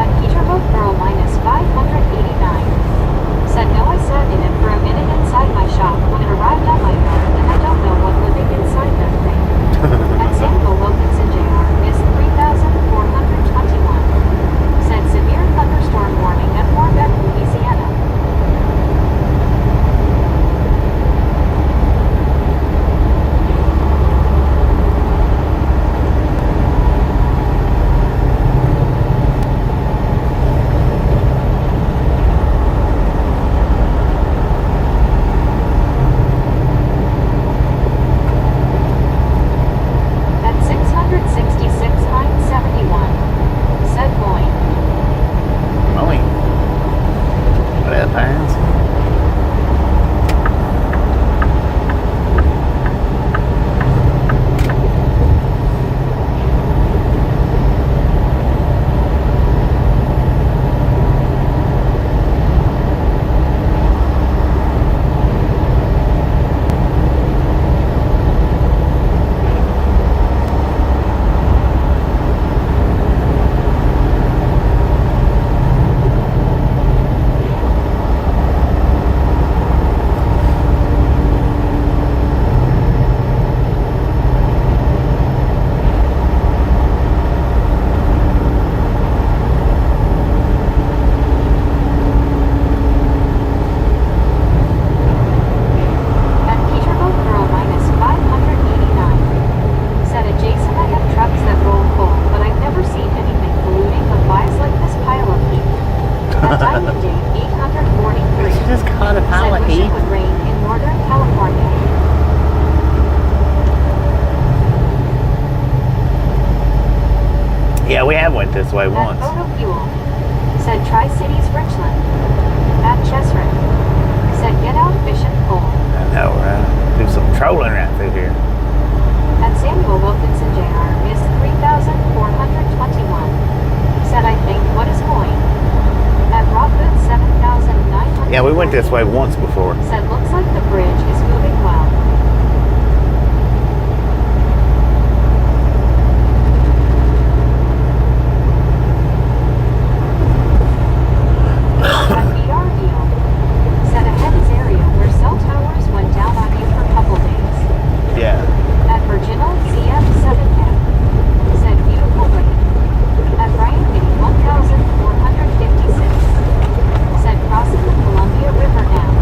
At Peterboat Girl minus 589. Said no, I sat in it for a minute inside my shop when it arrived on my yard and I don't know what living inside that thing. At Samuel Wilkinson Jr. is 3421. Said severe thunderstorm warning at Warbeck, Louisiana. At 666 Hines 71. Said Boyne. Mowing. What up, Hines? At Peterboat Girl minus 589. Said adjacent I have trucks that roll coal, but I've never seen anything polluting but flies like this pile of heat. At Diamond Date 843. She just caught a pile Said of wish it heat. would rain in Northern California. Yeah, we have went this way At once. Photo Fuel. Said Tri-Cities Richland. At Chesron. Said get out fish and coal. I know, right? Do some trolling right through here. At Samuel Wilkinson Jr. is 3421. Said I think what is going. At Rockwood 7900. Yeah, we went this way once before. Said looks like the bridge is moving well. At VR Deal. Said ahead is area where cell towers went down on you for a couple days. Yeah. At Virginal ZF7F. Said beautiful rain. At Brian City 1456. Said crossing the Columbia River now.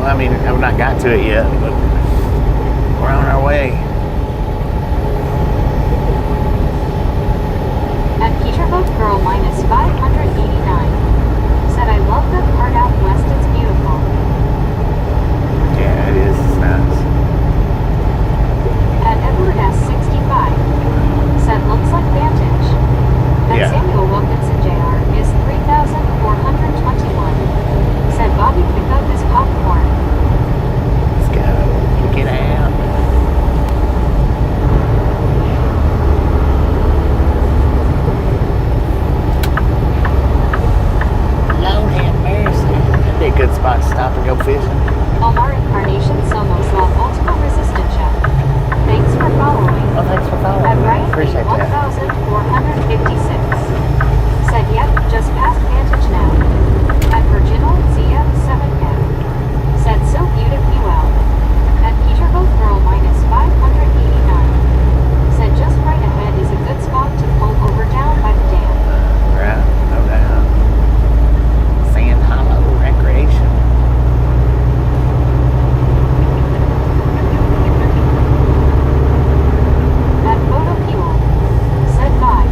I mean, I've not got to it yet, but we're on our way. At Peterbilt Girl minus 589. Said I love the part out west, it's beautiful. Yeah, it is. It's nice. At Edward S65. Said looks like Vantage. At Yeah. Samuel Wilkinson Jr. is 3,421. Said Bobby pick up his popcorn. Let's go. Get out. Lord have mercy. That'd be a good spot to stop and go fishing. Omar Incarnation Somos La Multiple Resistencia. Thanks for following. Well, thanks for following. At I Ryan appreciate that. 1456. Said yep, just past Vantage now. At Virginal ZF7M. Said so beautifully well. At Peterbilt Girl minus 589. Said just right ahead is a good spot to pull over down by the dam. Right, no doubt. Sand Hollow Recreation. At Photo Fuel. Said bye.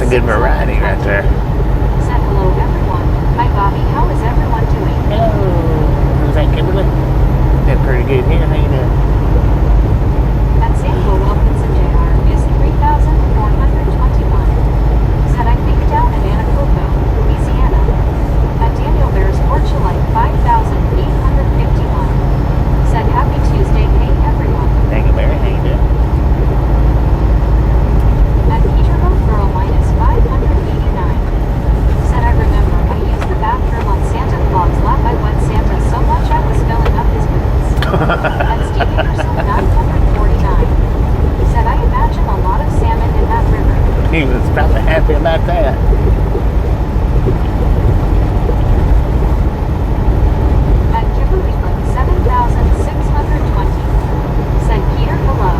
a good variety right there. Said hello everyone. Hi Bobby, how is everyone doing? Hello. Who's that, Kimberly? Did pretty good here. How you doing? At Samuel Wilkinson Jr. is 3,421. Said I think down in Anacoco, Louisiana. At Daniel Bear's Porchulite 5,851. Said happy Tuesday, hey everyone. Daniel Bear, how you doing? At Peterbilt Girl minus 589. Said I remember I used the bathroom on Santa Claus lap. I wet Santa so much I was filling up his boots. At Steve Anderson 949. Said I imagine a lot of salmon in that river. He was probably happy about that. At Kimberly Glen 7,620. Said Peter hello.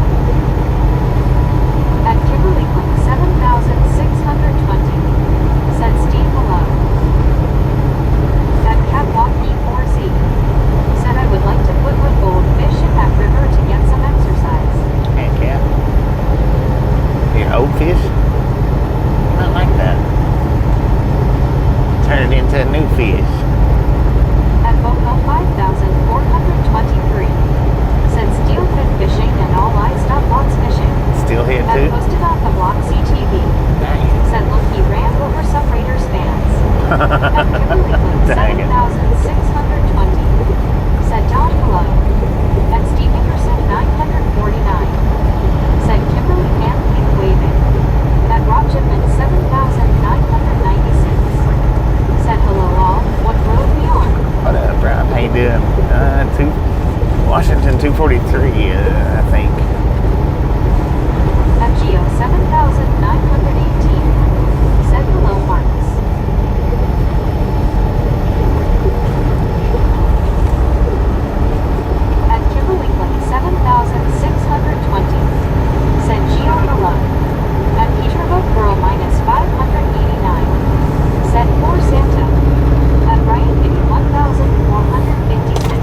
At Kimberly Glen 7,620. Said Steve hello. At Catwalk E4Z. Said I would like to put my goldfish in that river to get some exercise. Heck yeah. Your old fish? Not like that. Turn it into a new fish. At Boco 5,423. Said steelhead fishing and all livestock box fishing. Steelhead At too? posted on the block CTV. Dang Said look he ran over some Raiders fans. At Kimberly Glen Dang it. 7,620. Said Don hello. At Steve Ingerson 949. Said Kimberly Pan keep waving. At Rob Chipman 7,996. Said hello all. What road we on? What up, Rob? How you doing? Washington 243, I think. At Geo 7,918. Said hello Marcus. At Kimberly Glen 7,620. Said Geo hello. At Peterbilt Girl minus 589. Said poor Santa. At Ryan Kitty 1,456.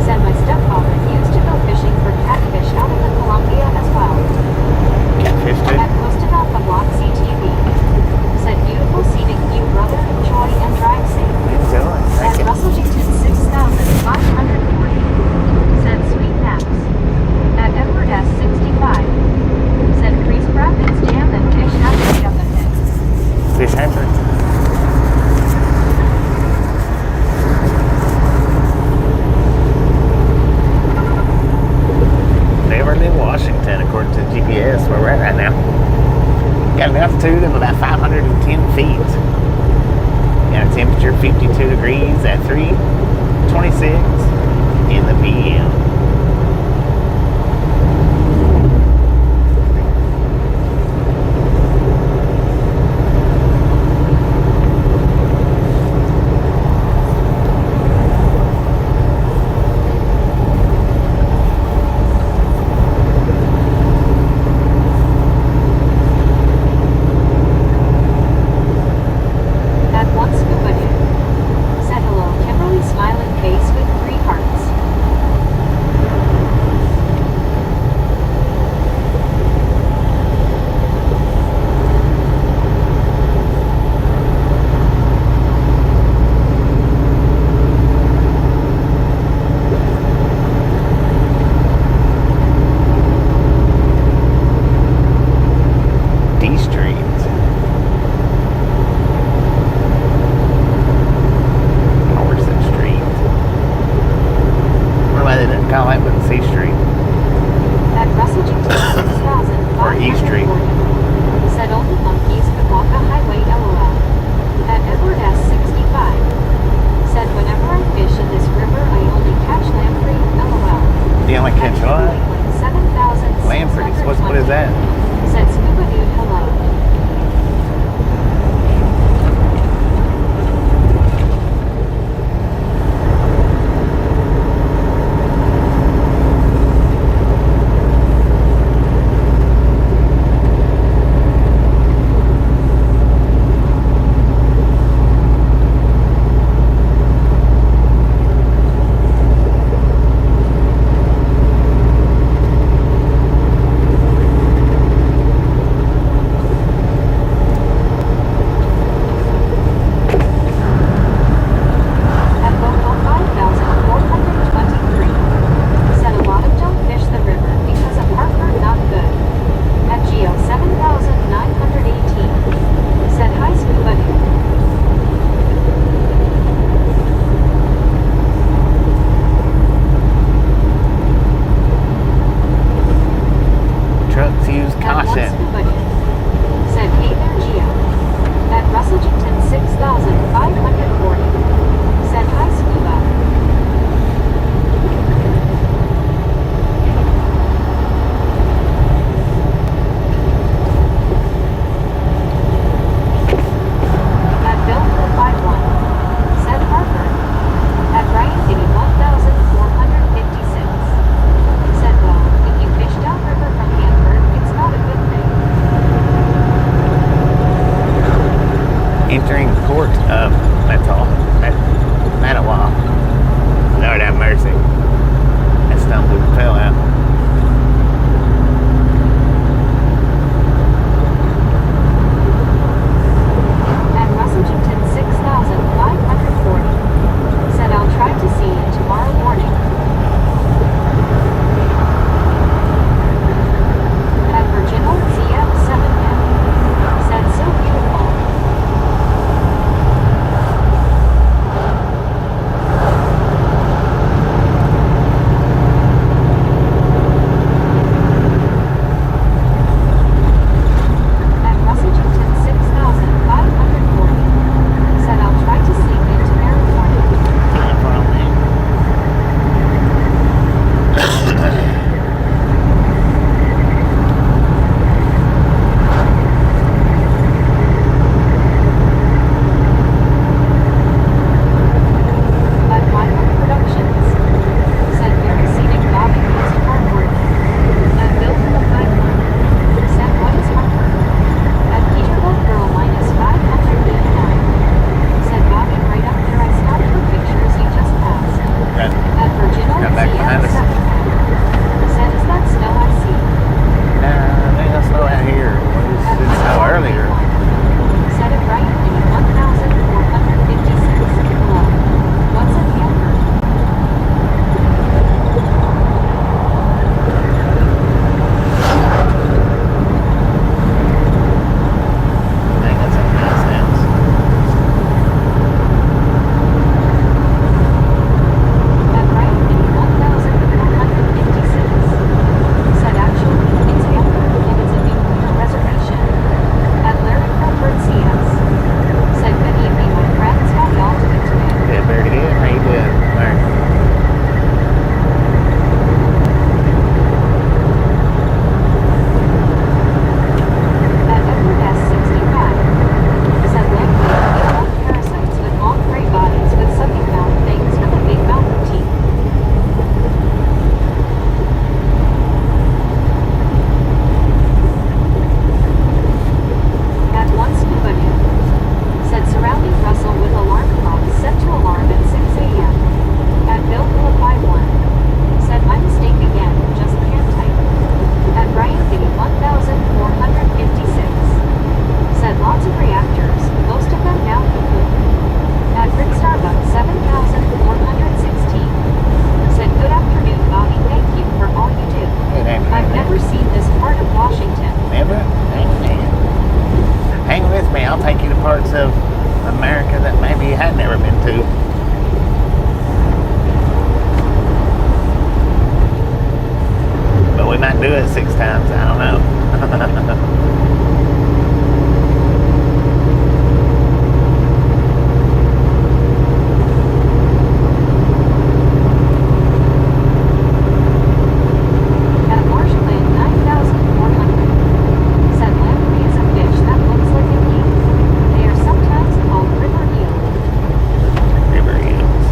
Said my stepfather used to go fishing for catfish out of the Columbia as well. Catfish too? At posted on the block CTV. Said beautiful scenic view brother, enjoy and drive safe. Enjoy. At Thank you. Russellington 6,540. Said sweet naps. At Edward S 65. Said Priest Rapids Dam and fish hatchery up ahead. Fish hatchery. Richland Washington, according to GPS, where we're at right now. Got an altitude of about 510 feet. Got a temperature of 52 degrees at 3:26 in the PM. entering the court of Manawa. Lord have mercy. That stumbled and fell out. At Washington 6,540. Said I'll try to see you tomorrow morning. At Virginia ZF 7M. Said so beautiful. At Washington 6,540. Said I'll try to sleep into California. At Michael Productions. Said very scenic Bobby most hardworking. At Bill for the 5-1. Said what is Harper? At Peter Love Girl minus 589. Said Bobby right up there I stopped for pictures you just passed. Right. At Virginia Come back behind us. ZF 7M. Said is that snow I see? Nah, they don't snow out here. At It snowed earlier. Said it right in 1,456. Hello. What's a camper? Dang, that's a nice house. At right in 1,456. Said actually, it's camper and it's a nuclear reservation. At Larry Crawford CS. Said good evening my friends, how y'all doing today? Yeah, very good. How you doing, Larry? At Edward S. 65. Said likely eat parasites with long gray bodies with sucking mouth things with a big mouth of teeth. At once Nubanu. Said surrounding Russell with alarm clocks set to alarm at 6 a.m. At Bill Philippi 1. Said my mistake again, just pan tight. At Brian Biddy 1,456. Said lots of reactors, most of them now cuckoo. At Rick Starbucks 7,416. Said good afternoon Bobby, thank you for all you do. Good afternoon. I've never seen this part of Washington. Never? Amen. Hang with me. I'll take you to parts of America that maybe you had never been to. But we might do it 6 times. I don't know. At Marshland 9,400. Said lamprey is a fish that looks like an eel. They are sometimes called river eel. River eels.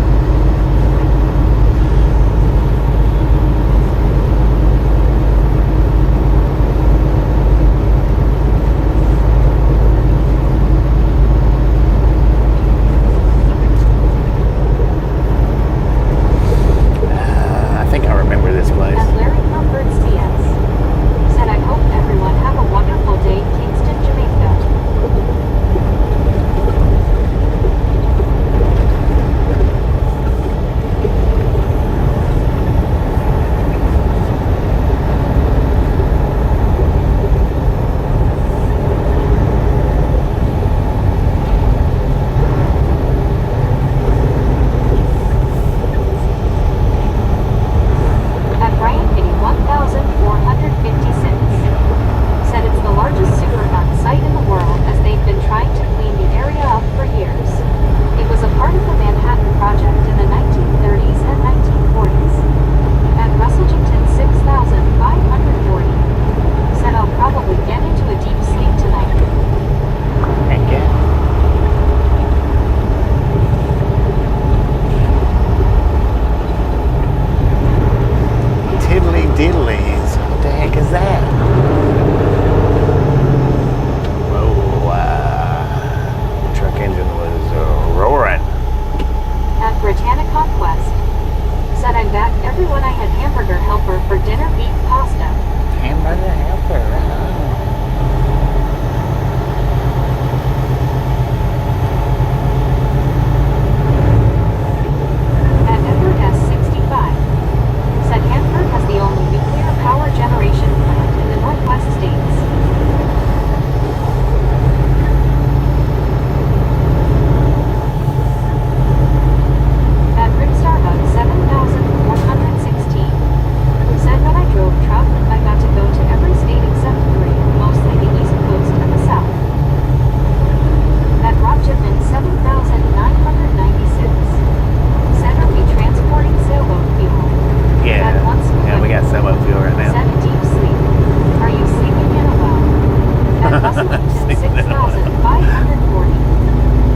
Russell Houston 6,540.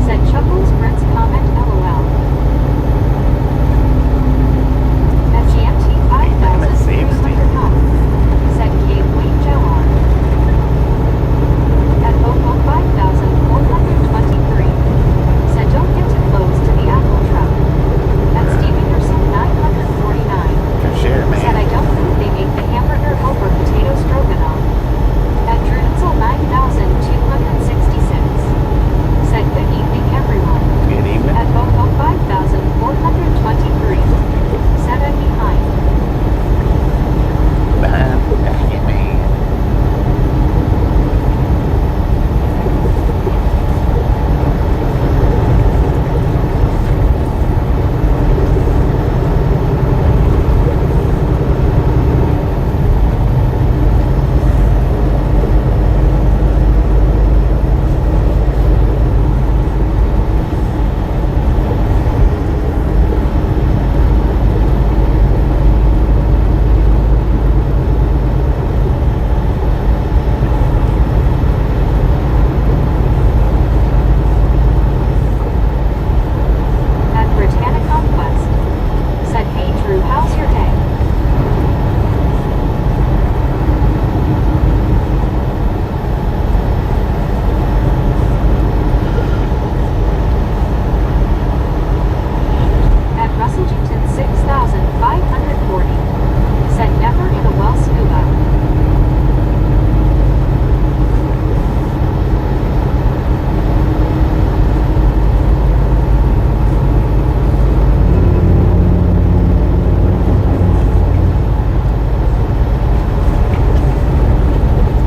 Said Chuckles Brent's comment LOL. At GMT 5,300 high. Said Kate Wayne Joar. At Bobo 5,423. Said don't get too close to the Apple truck. At Steve Anderson 949. For sure, Said I man. don't think they make the hamburger helper potato stroganoff. At Drunzel 9,266. Said good evening everyone. Good evening. At Bobo 5,423. Said I'm behind. Behind. Yeah, man. At Britannica Quest. Said hey Drew, how's your day? At Russellington 6,540. Said never in a well scuba.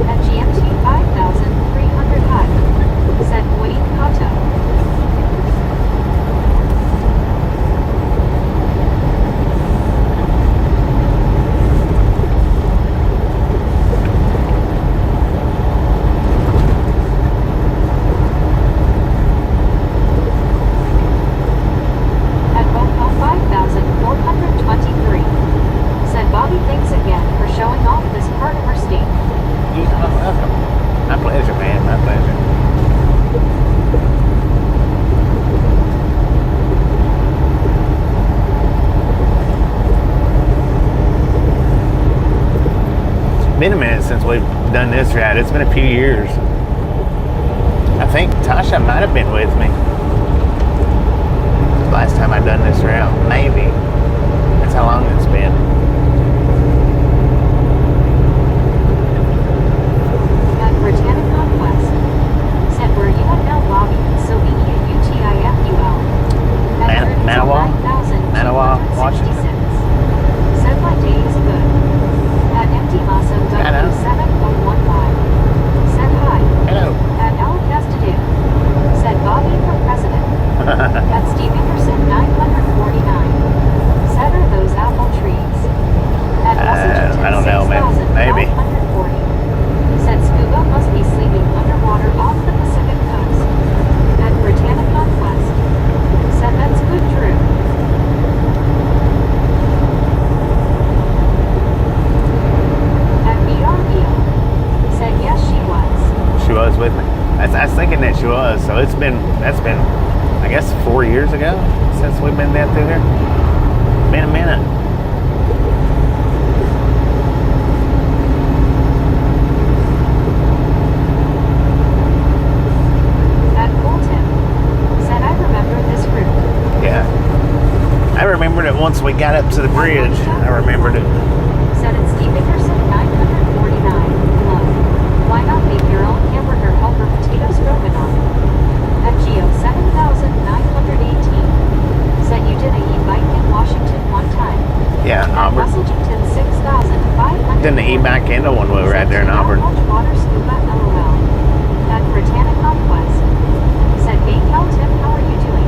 At GMT 5,300 high. Said Wayne Cotto. At Bobo 5,423. Said Bobby thanks again for showing off this part of our state. You are welcome. My pleasure, man. My pleasure. It's been a minute since we've done this route. It's been a few years. I think Tasha might have been with me. Last time I done this route. Maybe. That's how long it's been. At Britannica Quest. Said were you at El Bobby, Slovenia UTIFUL. At Manawa? Manawa, Washington. Said my day is good. At Empty Masa Hello. W7015. Said hi. Hello. At Al Castadeo. Said Bobby for president. At Steve Anderson 949. Said are those apple trees. At Russellington I don't know, man. Maybe. 6,540. Said scuba must be sleeping underwater off the Pacific coast. At Britannica Quest. Said that's good, Drew. At BREO. Said yes, she was. She was with me. I was thinking that she was. So that's been, I guess, 4 years ago since we've been down through here. Been a minute. At Colton. Said I remember this route. Yeah. I remembered it once we got up to the bridge. I remembered it. Said it's Steve Anderson 949. Love. Why not make your own hamburger helper potato stroganoff? At Geo 7,918. Said you did a e-bike in Washington one time. Yeah, At Auburn. Russellington 6,500. Didn't the e-bike into one we were right there in Auburn. Water scuba LOL. At Britannica Quest. Said hey Cal Tim, how are you doing?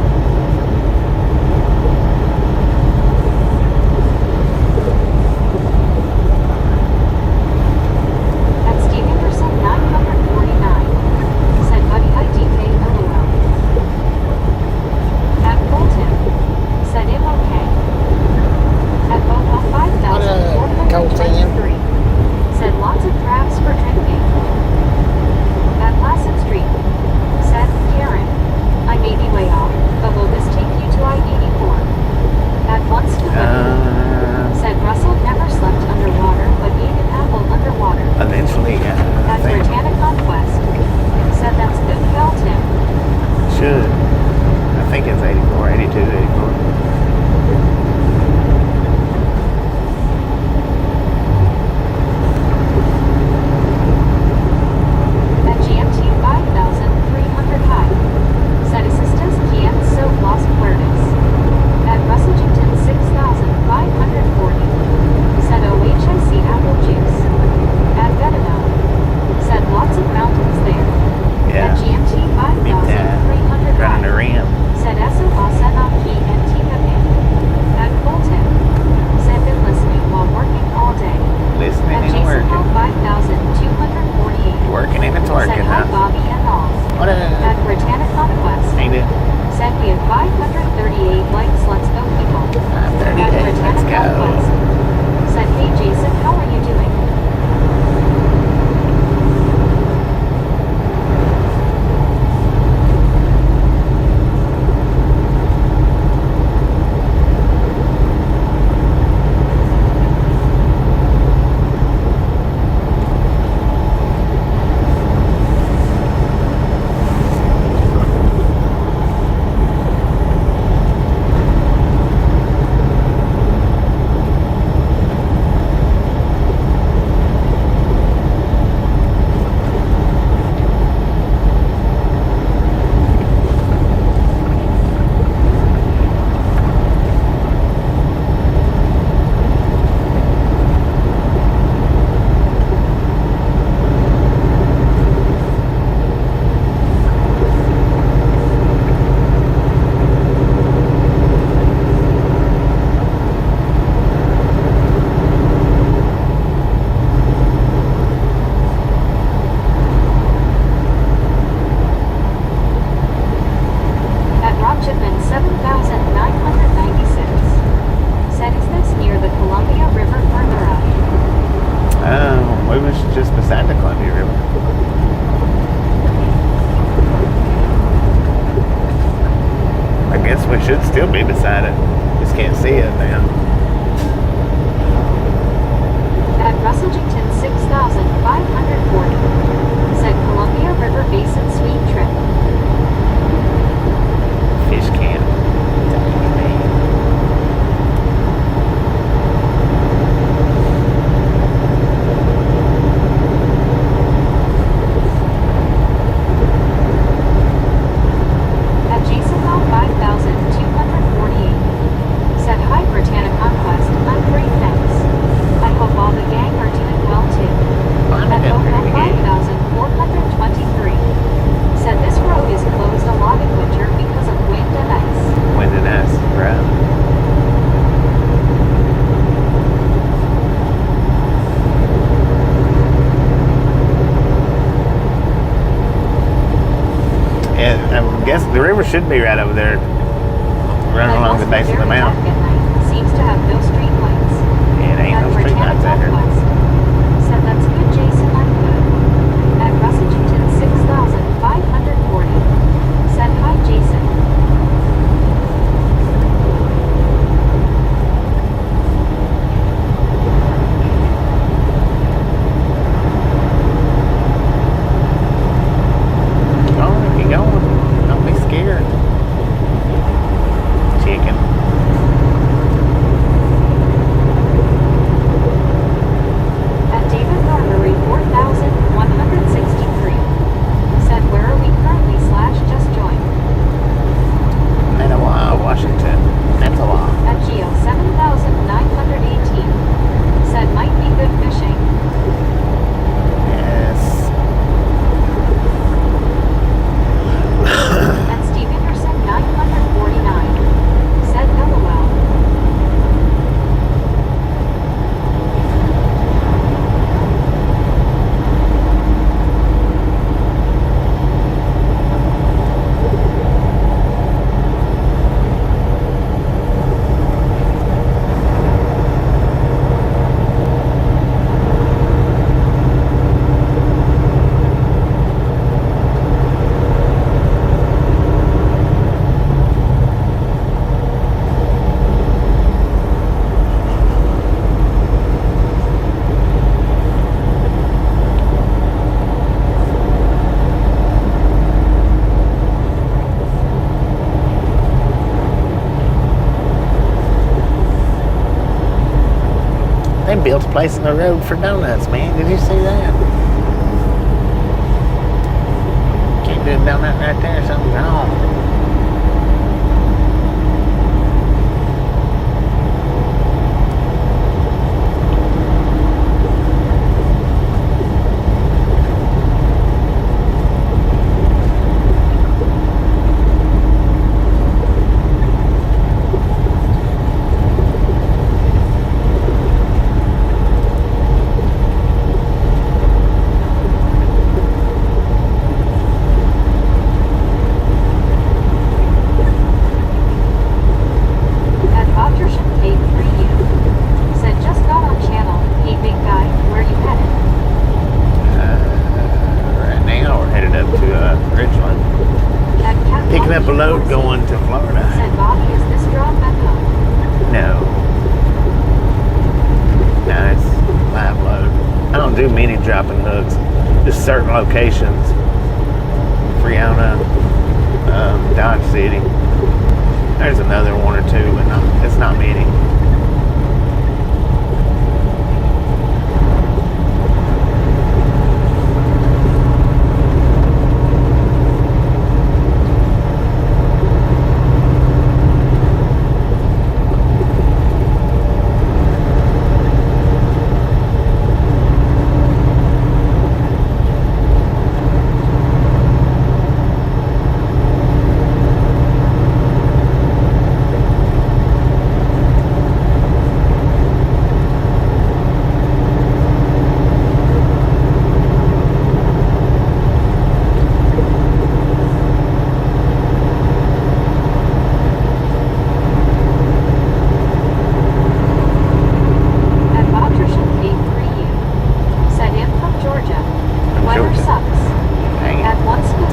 We should still be beside it. Just can't see it now. At Russellington 6,540. Said Columbia River Basin Sweet Trip. Fish camp. At Jasonville 5,248. Said hi Britannia Conquest. I'm great, thanks. I hope all the gang are doing well too. At Oakland 5,423. Said this road is closed a lot in winter because of wind and ice. Wind and ice, right? And I'm guessing the river should be right over there, running along the base of the mountain. Seems to have no street lights. It ain't no street lights out here. Said that's good, Jason. I'm good. At Russellington 6,540. Said hi, Jason. Oh, keep going. Don't be scared. Chicken. At David Norbury 4,163. Said where are we currently / just joined. Etowah, Washington. Etowah. At Geo 7,918. Said might be good fishing. Yes. At Steve Anderson 949. Said LOL. They built a place in the road for donuts, man. Did you see that? Can't do a donut right there. Something's wrong. At Option 832. Said just got on channel. Hey big guy, where you headed? Right now we're headed up to Richland. At Cat Picking up a load going to Florida. Said Bobby, is this drop back home? No. No, it's live load. I don't do many dropping hooks. Just certain locations. Freona, Dodge City. There's another one or two, but it's not many.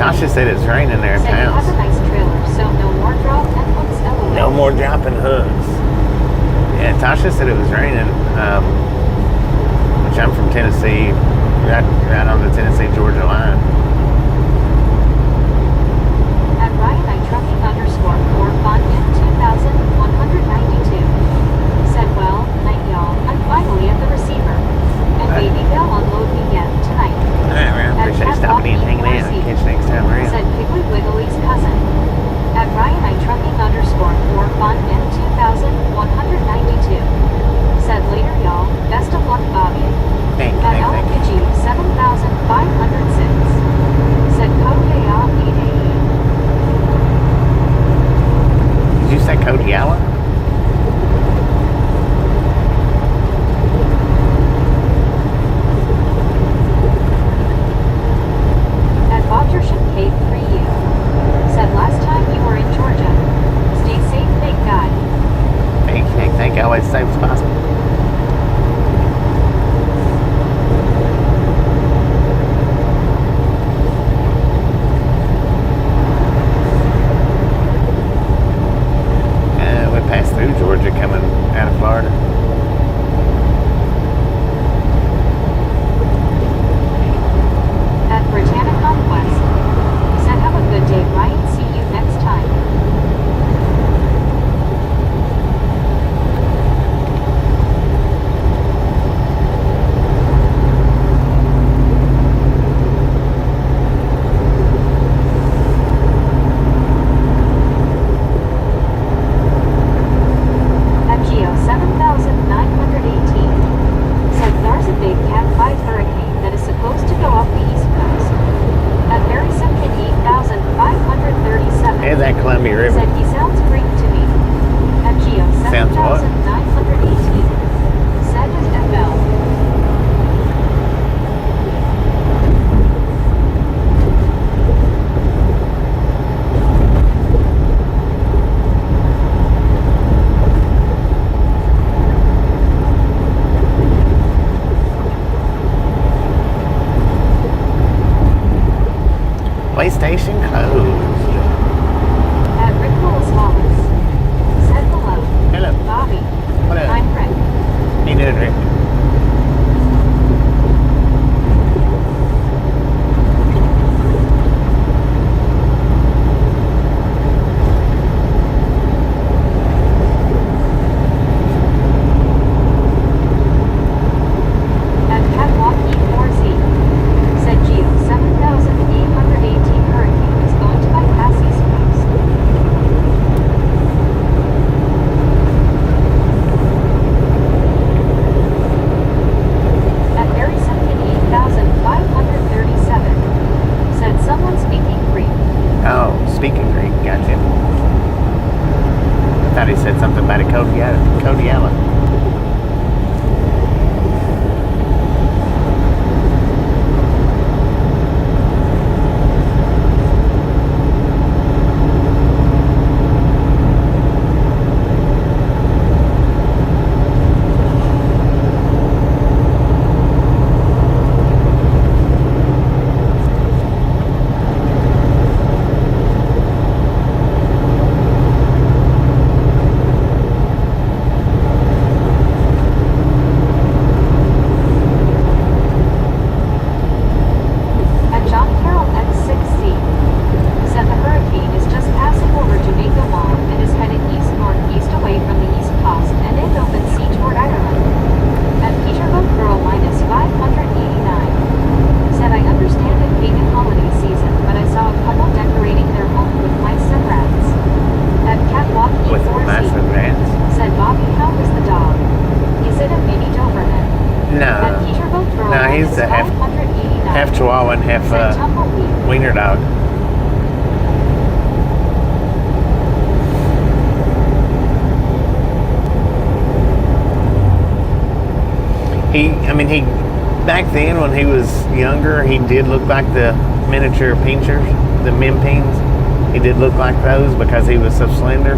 Tasha said it's raining there in Said you town. have a nice trailer, so no more drop and looks No more dropping hooks. Yeah, Tasha said it was raining. Which I'm from Tennessee, right on the Tennessee-Georgia line. At Ryan I trucking underscore 4 fun in 2192. Said, well, night y'all. I'm finally at the receiver. And baby they'll unload me yet tonight. Alright, man. Appreciate you stopping in and hanging out. Catch you next time around. Said Piggly Wiggly's cousin. At Ryan I trucking underscore 4 fun in 2192. Said later y'all. Best of luck, Bobby. Thank At you. LPG 7506. Said code KA8AE. Did you say Kodiala? At Bobtership Cave 3U. Said last time you were in Georgia. Stay safe, thank God. Thank you. Always safe as possible. We passed through Georgia coming out of Florida. At Britannicon West. Said have a good day, Ryan. See you next time. At Geo 7918. Said there's a big Cat 5 hurricane that is supposed to go up the East Coast. At Barry Simpkin 8537. Here's that Columbia River. Said he sounds Greek to me. At Geo Sounds what? 7918. Said his FL. PlayStation closed. At Rick Willis Wallace. Said hello. Hello. Bobby. What up? I'm Rick. He did, Rick. At Catwalk E4Z. Said Geo 7818 hurricane is going to bypass East Coast. At Barry Simpkin 8537. Said someone speaking Greek. Oh, speaking Greek, gotcha. I thought he said something about a Kodiala. At John Carroll X6C. Said the hurricane is just passing over Jamaica Long and is headed east-northeast away from the East Coast and in open sea toward Ireland. At Peterboat Girl minus 589. Said I understand it pagan holiday season, but I saw a couple decorating their home with mice and rats. At Catwalk With massive E4Z. rats. Said Bobby, how is the dog? Is it a mini Doberman? At No. Peterboat Girl No, he's minus a half 589. Chihuahua and half Said Tumbleweed. wiener dog. He back then when he was younger, he did look like the miniature pinchers, the Minpins. He did look like those because he was so slender.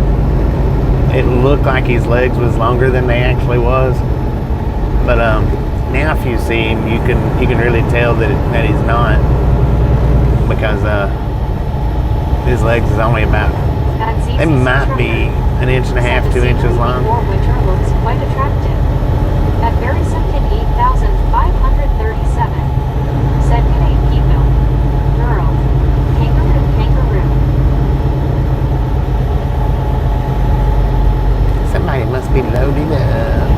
It looked like his legs was longer than they actually was. But now if you see him, you can really tell that he's not, because his legs is only about They might be an inch and a half, 2 inches long. Before winter looks quite attractive. At very second 8,537. Said good eight people. Girl. Kangaroo, kangaroo. Somebody must be loading up.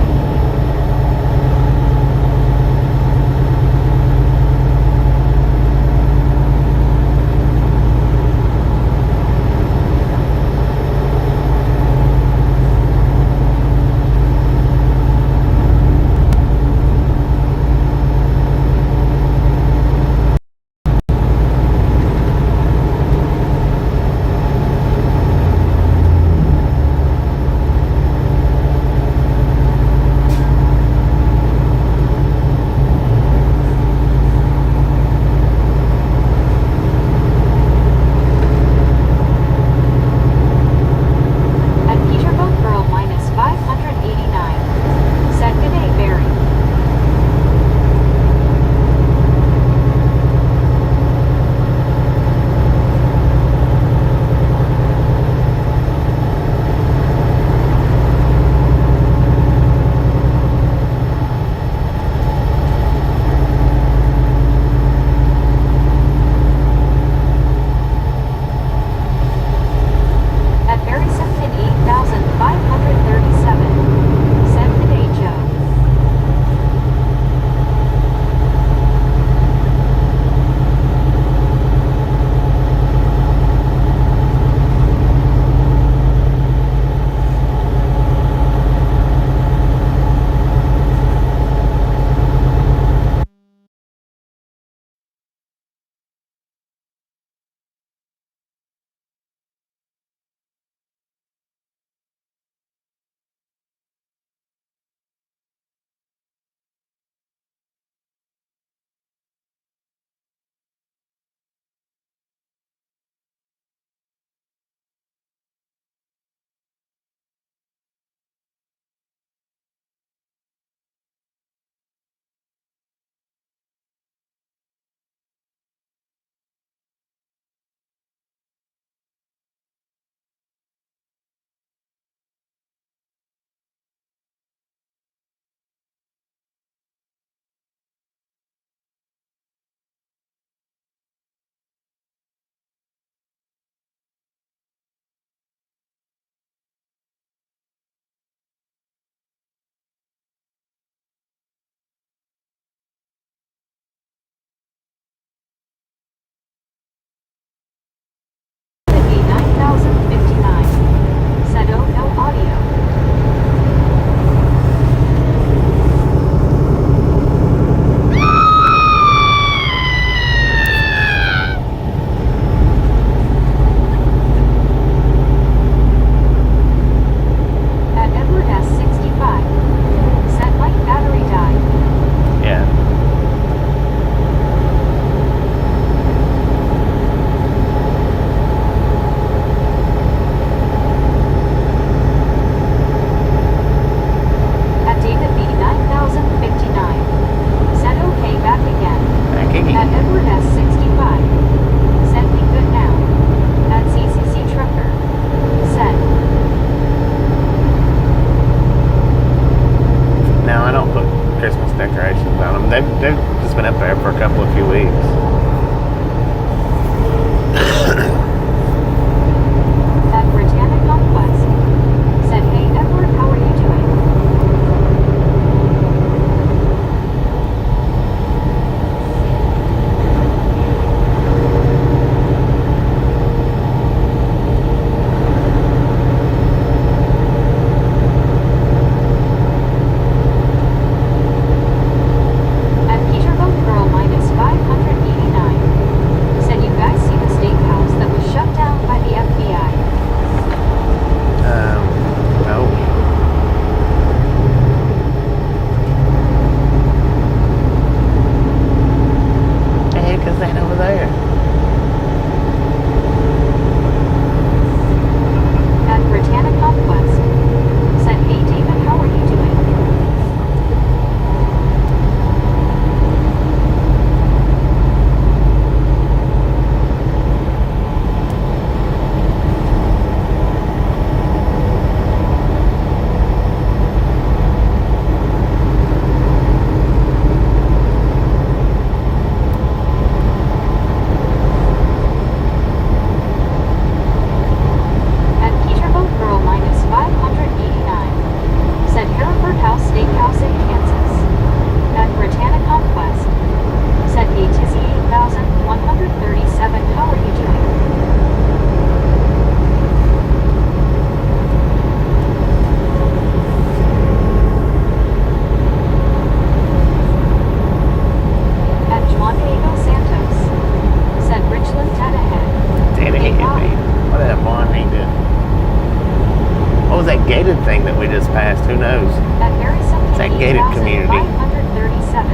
Who knows? At Harry It's that gated community. 537.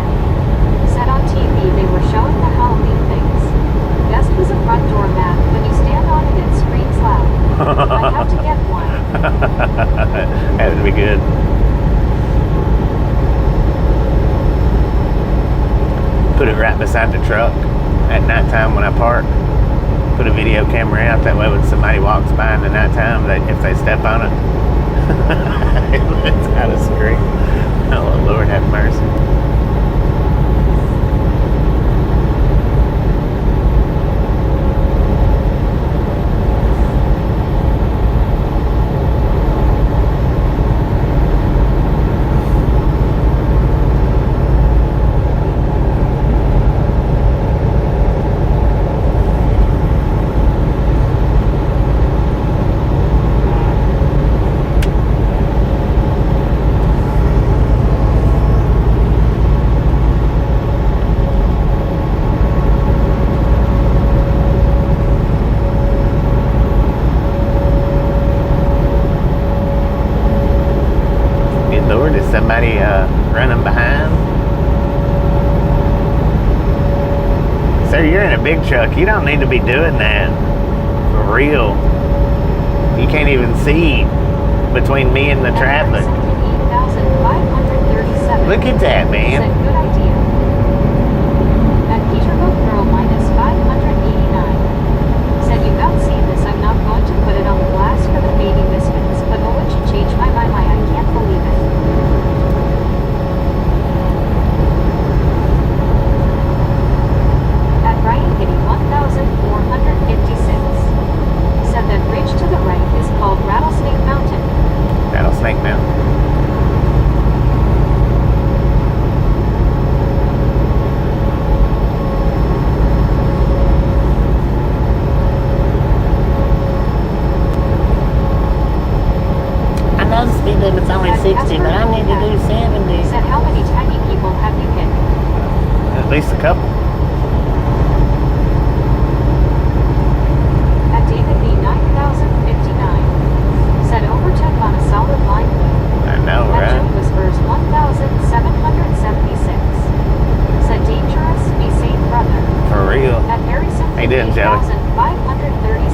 Said on TV they were showing the Halloween things. Best was a front door mat. When you stand on it, it screams loud. I'd have to get one. That would be good. Put it right beside the truck at nighttime when I park. Put a video camera out, that way when somebody walks by in the nighttime, if they step on it, it's out of screen. Oh, Lord have mercy. Somebody running behind. Sir, you're in a big truck. You don't need to be doing that. For real. You can't even see between me and the traffic. Look at that, man. Good idea. At Peterbilt Girl minus 589. Said you got seen this. I'm not going to put it on blast for the baby biscuits, but oh, would you change my mind? I can't believe it. Ryan Kitty 1456 said that ridge to the right is called Rattlesnake Mountain. Rattlesnake Mountain. I know the speed limit's only 60, but I need to do 70. Said how many tiny people have you hit? At least a couple. Said overtook on a solid line. I know, at right? Joe Whispers 1776. Said dangerous, be safe, brother. For real. At Harrison How you doing, Joey? 537.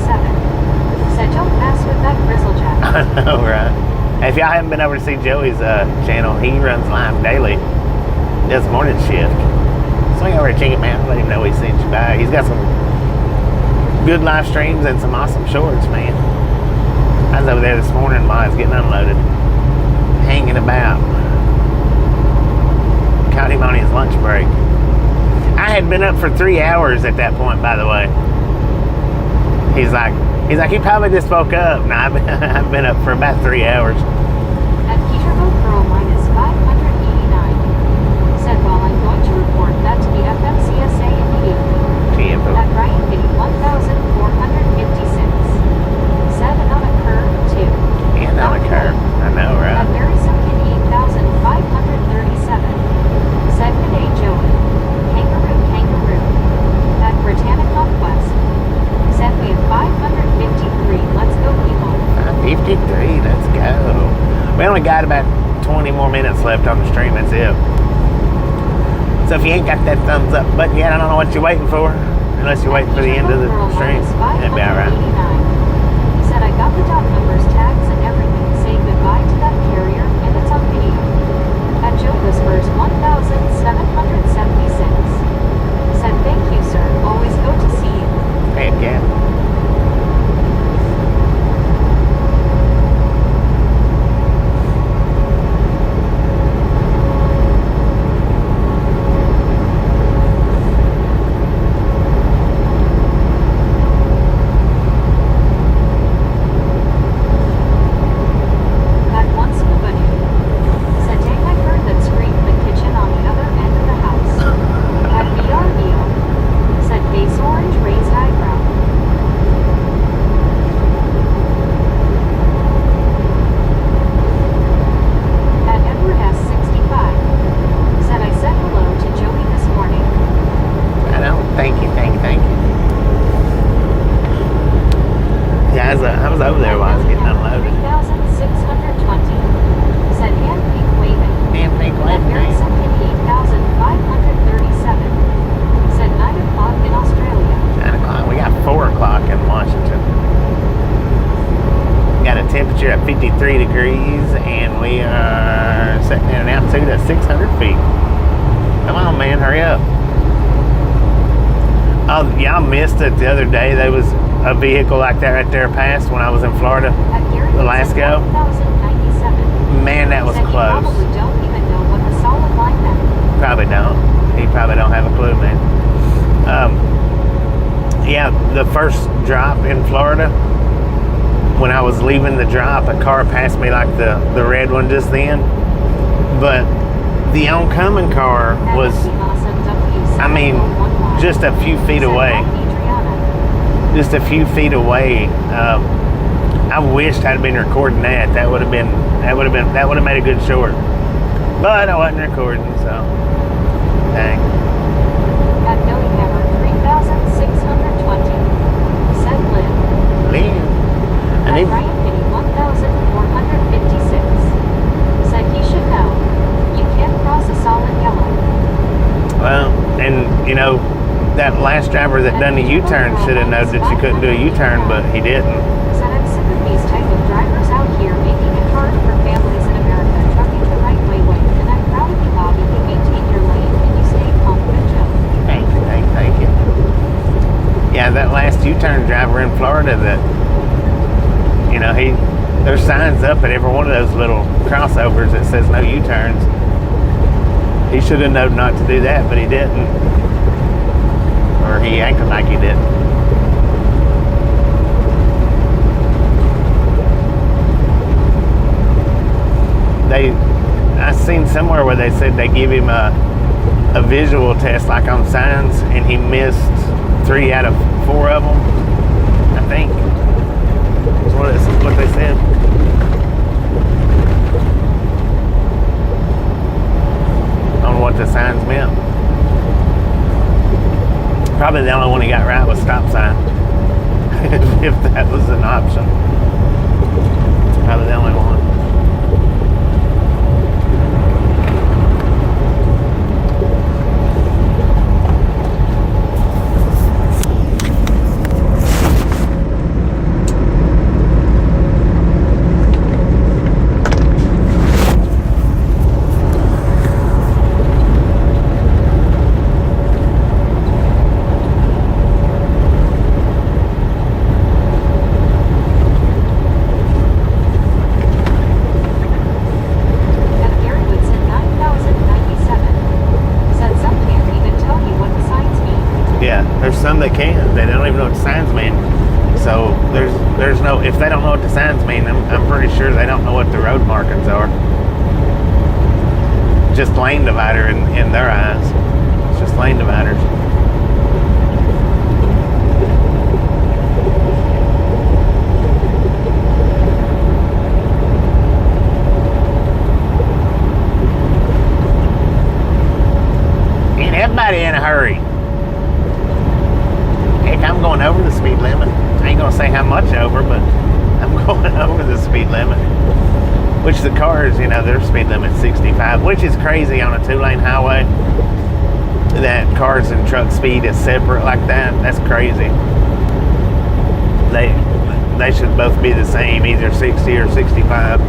Said don't mess with that grizzlejack. I know, right? If y'all haven't been over to see Joey's channel, he runs live daily. Does morning shift. Swing over to Chicken Man, let him know he sent you by. He's got some good live streams and some awesome shorts, man. I was over there this morning while I was getting unloaded, hanging about. Caught him on his lunch break. I had been up for 3 hours at that point, by the way. He's like, he probably just woke up. No, I've been up for about 3 hours. At Peterbilt Girl minus 589. Said, well, I'm going to report that to the FMCSA immediately. TFO. At Ryan Kitty 1456. Said and on a curve, too. And on a curve. I know, right? At Mary Simpkin 8537. Said, good day, Joey. Kangaroo. At Britannic Conquest. Said, we have 553. Let's go, people. 553, let's go. We only got about 20 more minutes left on the stream, that's it. So if you ain't got that thumbs up button yet, I don't know what you're waiting for. Unless you're waiting for the end of the stream. That'd be alright. Said I got the dock numbers, tags, and everything. Saying goodbye to that carrier, and it's on video. At Joe Whispers 1776. Said thank you, sir. Always go to see you. Heck yeah. I was over there while I was getting unloaded. 3620. Said 10 feet left. Very 78,537. Said 9 o'clock in Australia. 9 o'clock. We got 4 o'clock in Washington. Got a temperature at 53 degrees, and we are setting at an altitude of 600 feet. Come on, man, hurry up. Oh, y'all missed it the other day. There was a vehicle like that right there past when I was in Florida the last go. 1,097. Man, that was Said close. You probably don't even know what the solid line meant. Probably don't. He probably don't have a clue, man. Yeah, the first drop in Florida, when I was leaving the drop, a car passed me like the red one just then. But the oncoming car was, I mean, just a few feet away. Just a few feet away. I wished I'd been recording that. That would have made a good short. But I wasn't recording, so dang. At Millhammer, 3,620. Said Lynn. Leave. At Ryan Penny, 1,456. Said he should know. You can't cross a solid yellow. Well, and you know, that last driver that done the U-turn should have known that you couldn't do a U-turn, but he didn't. Said I'm sick of these type of drivers out here making it hard for families in America trucking the right way, and I'm proud of you, Bobby. You maintain your lane and you stay calm. Good job. Thank you. Yeah, that last U-turn driver in Florida that, you know, there's signs up at every one of those little crossovers that says no U-turns. He should have known not to do that, but he didn't. Or he acted like he didn't. I seen somewhere where they said they give him a visual test like on signs, and he missed 3 out of 4 of them, I think. That's what they said. On what the signs meant. Probably the only one he got right was stop sign. If that was an option. Probably the only one. Some they can't. They don't even know what the signs mean. So there's no. If they don't know what the signs mean, I'm pretty sure they don't know what the road markings are. Just lane divider in their eyes. It's just lane dividers. Ain't everybody in a hurry. I'm going over the speed limit. I ain't gonna say how much over, but I'm going over the speed limit. Which the cars, you know, their speed limit's 65, which is crazy on a 2-lane highway. That cars and truck speed is separate like that. That's crazy. They should both be the same, either 60 or 65.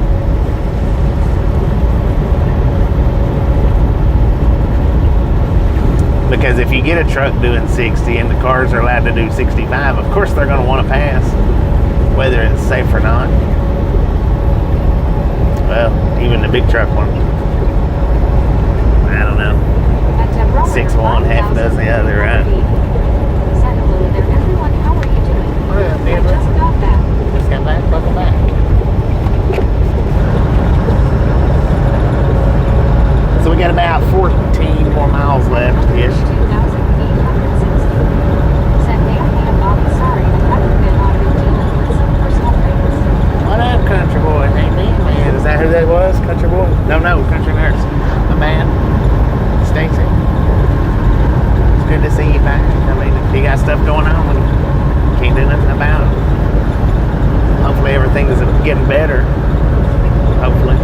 Because if you get a truck doing 60 and the cars are allowed to do 65, of course they're going to want to pass, whether it's safe or not. Well, even the big truck one. I don't know. 6-1, half a dozen the other, right? Everyone, how are you doing? I just got back. Just got back, welcome back. So we got about 14 more miles left-ish. What up, country boy? Hey, man. Is that who that was? Country boy? No, country nurse. The man. Stacy. It's good to see you back. I mean, if you got stuff going on, we can't do nothing about it. Hopefully everything is getting better. Hopefully.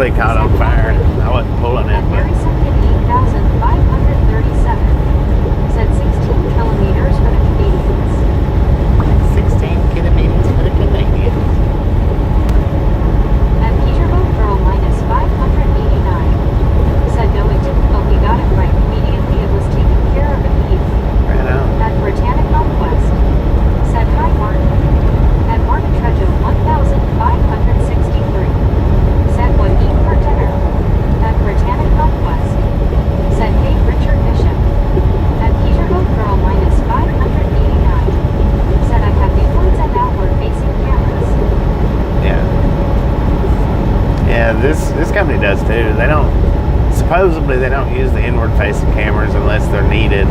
actually caught on fire. I wasn't pulling it, At but Harrison, 8,537. Said 16 kilometers for the Canadians. 16 kilometers for the Canadians. At Peterbilt, girl minus 589. Said no, it didn't, but we got it right immediately. It was taken care of immediately. Right on. At Britannic Northwest. Said hi, Martin. At Martin Trejo, 1,563. Said what eat for dinner. At Britannic Northwest. Said hey, Richard Bishop. At Peterbilt, girl minus 589. Said I have the ones and outward facing cameras. Yeah. Yeah, this company does too. They don't, supposedly they don't use the inward facing cameras unless they're needed.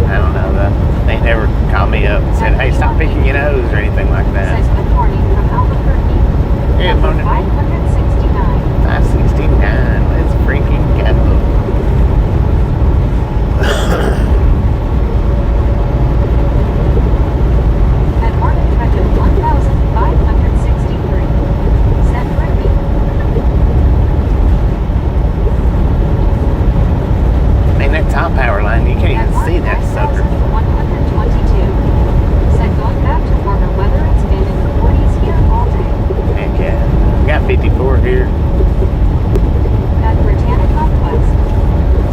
I don't know though. They never called me up and said, hey, stop picking your nose or anything like that. Says good morning from Albuquerque. Good Number morning. 569. 569. Let's freaking go. At Martin Trejo, 1,563. Said Brittany. I mean, that top power line, you can't At even see that sucker. 1,122. Said going back to warmer weather, it's been in the 40s here all day. Heck yeah. We got 54 here. At Britannic Northwest.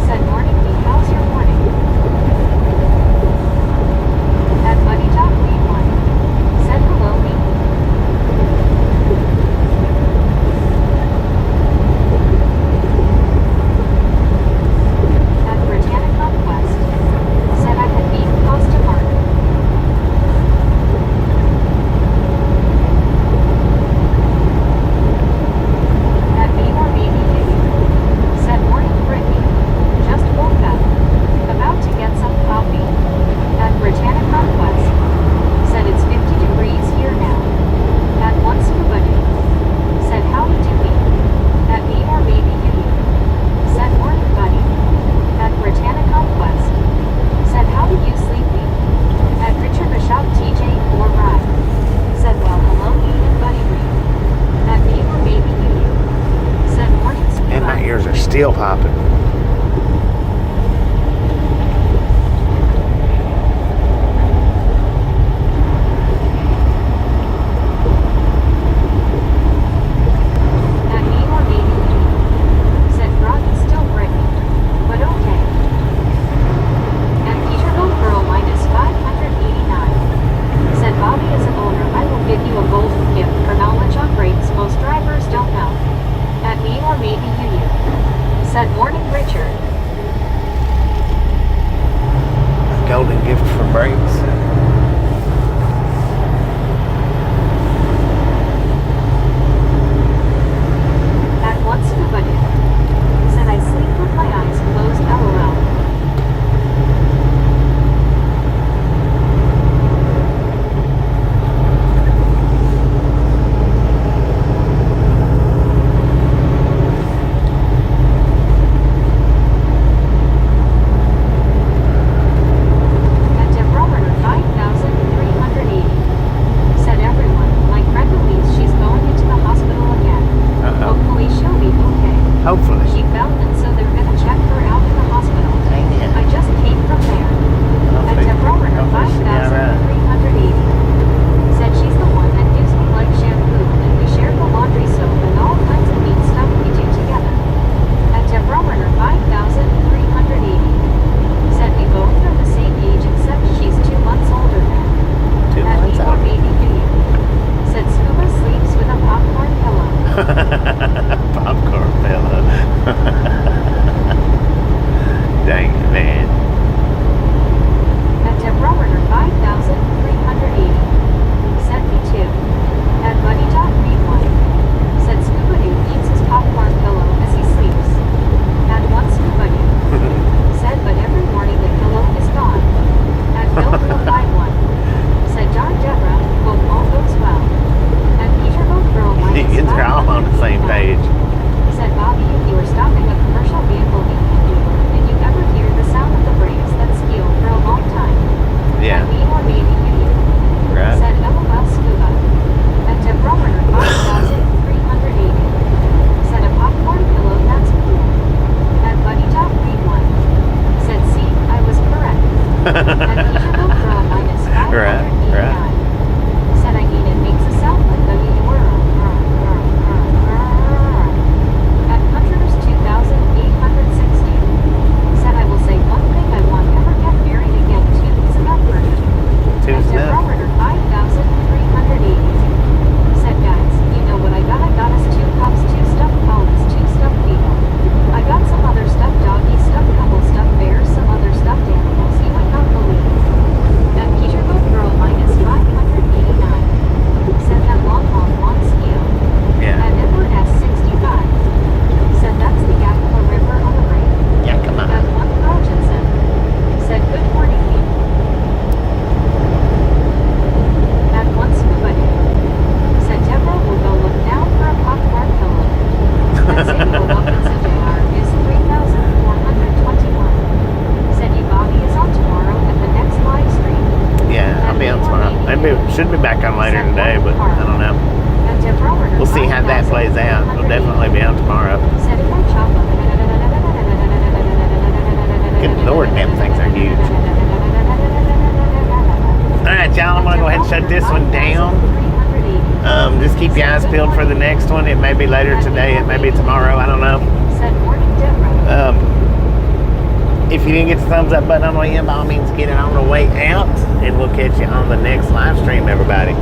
Said morning, me, how's your morning? At Buddy Talk V1. Said hello, me. At Britannic Northwest. Said I had beef pasta Martin. At me or maybe you. Said morning, Brittany. Just woke up. About to get some coffee. At Britannic Northwest. Said it's 50 degrees here now. At once Buddy. Said how you doing? At me or maybe you. Said morning, buddy. At Britannic Northwest. Said how are you sleeping? At Richard Bishop TJ 4 Ride. Said well hello Ian Buddy Reed. At me or maybe you. Said morning And my sweetheart. ears are still popping. At me or maybe you. Said Groggy's still Brittany. But okay. At Peterbilt girl minus 589. Said Bobby is an owner. I will give you a golden gift for knowledge on brakes most drivers don't know. At me or maybe you. Said morning Teachable girl minus 589. Right. Said I needed makes a sound like though you were. At Hunter's 2,860. Said I will say one thing I won't ever get married again. Two's enough for me. Two's At enough. Roberter 5,380. Said guys, you know what I got? I got us 2 cups, 2 stuffed ponies, 2 stuffed people. I got some other stuffed doggies, stuffed couple, stuffed bears, some other stuffed animals you would not believe. At Peterbilt girl minus 589. Said that long scale. Yeah. At Edward S65. Said that's the Yakima River on the right. Yeah, come At on. one Rogerson. Said good morning people. At one Scuba Day. Said Deborah will go look down for a popcorn pillow. At Samuel Wilkinson Jr. is 3,421. Said you Bobby is on tomorrow at the next live stream. Yeah, I'll be on tomorrow. Maybe should be back on later today, but I don't know. At Deborah Order We'll see how that plays out. We'll definitely be on tomorrow. Said if I chop up. Good Lord, them things are huge. Alright, y'all, I'm gonna go ahead and shut this one down. Just keep your eyes peeled for the next one. It may be later today, it may be tomorrow, I don't know. Said morning Deborah. If you didn't get the thumbs up button on the way in, by all means get it on the way out, and we'll catch you on the next live stream, everybody.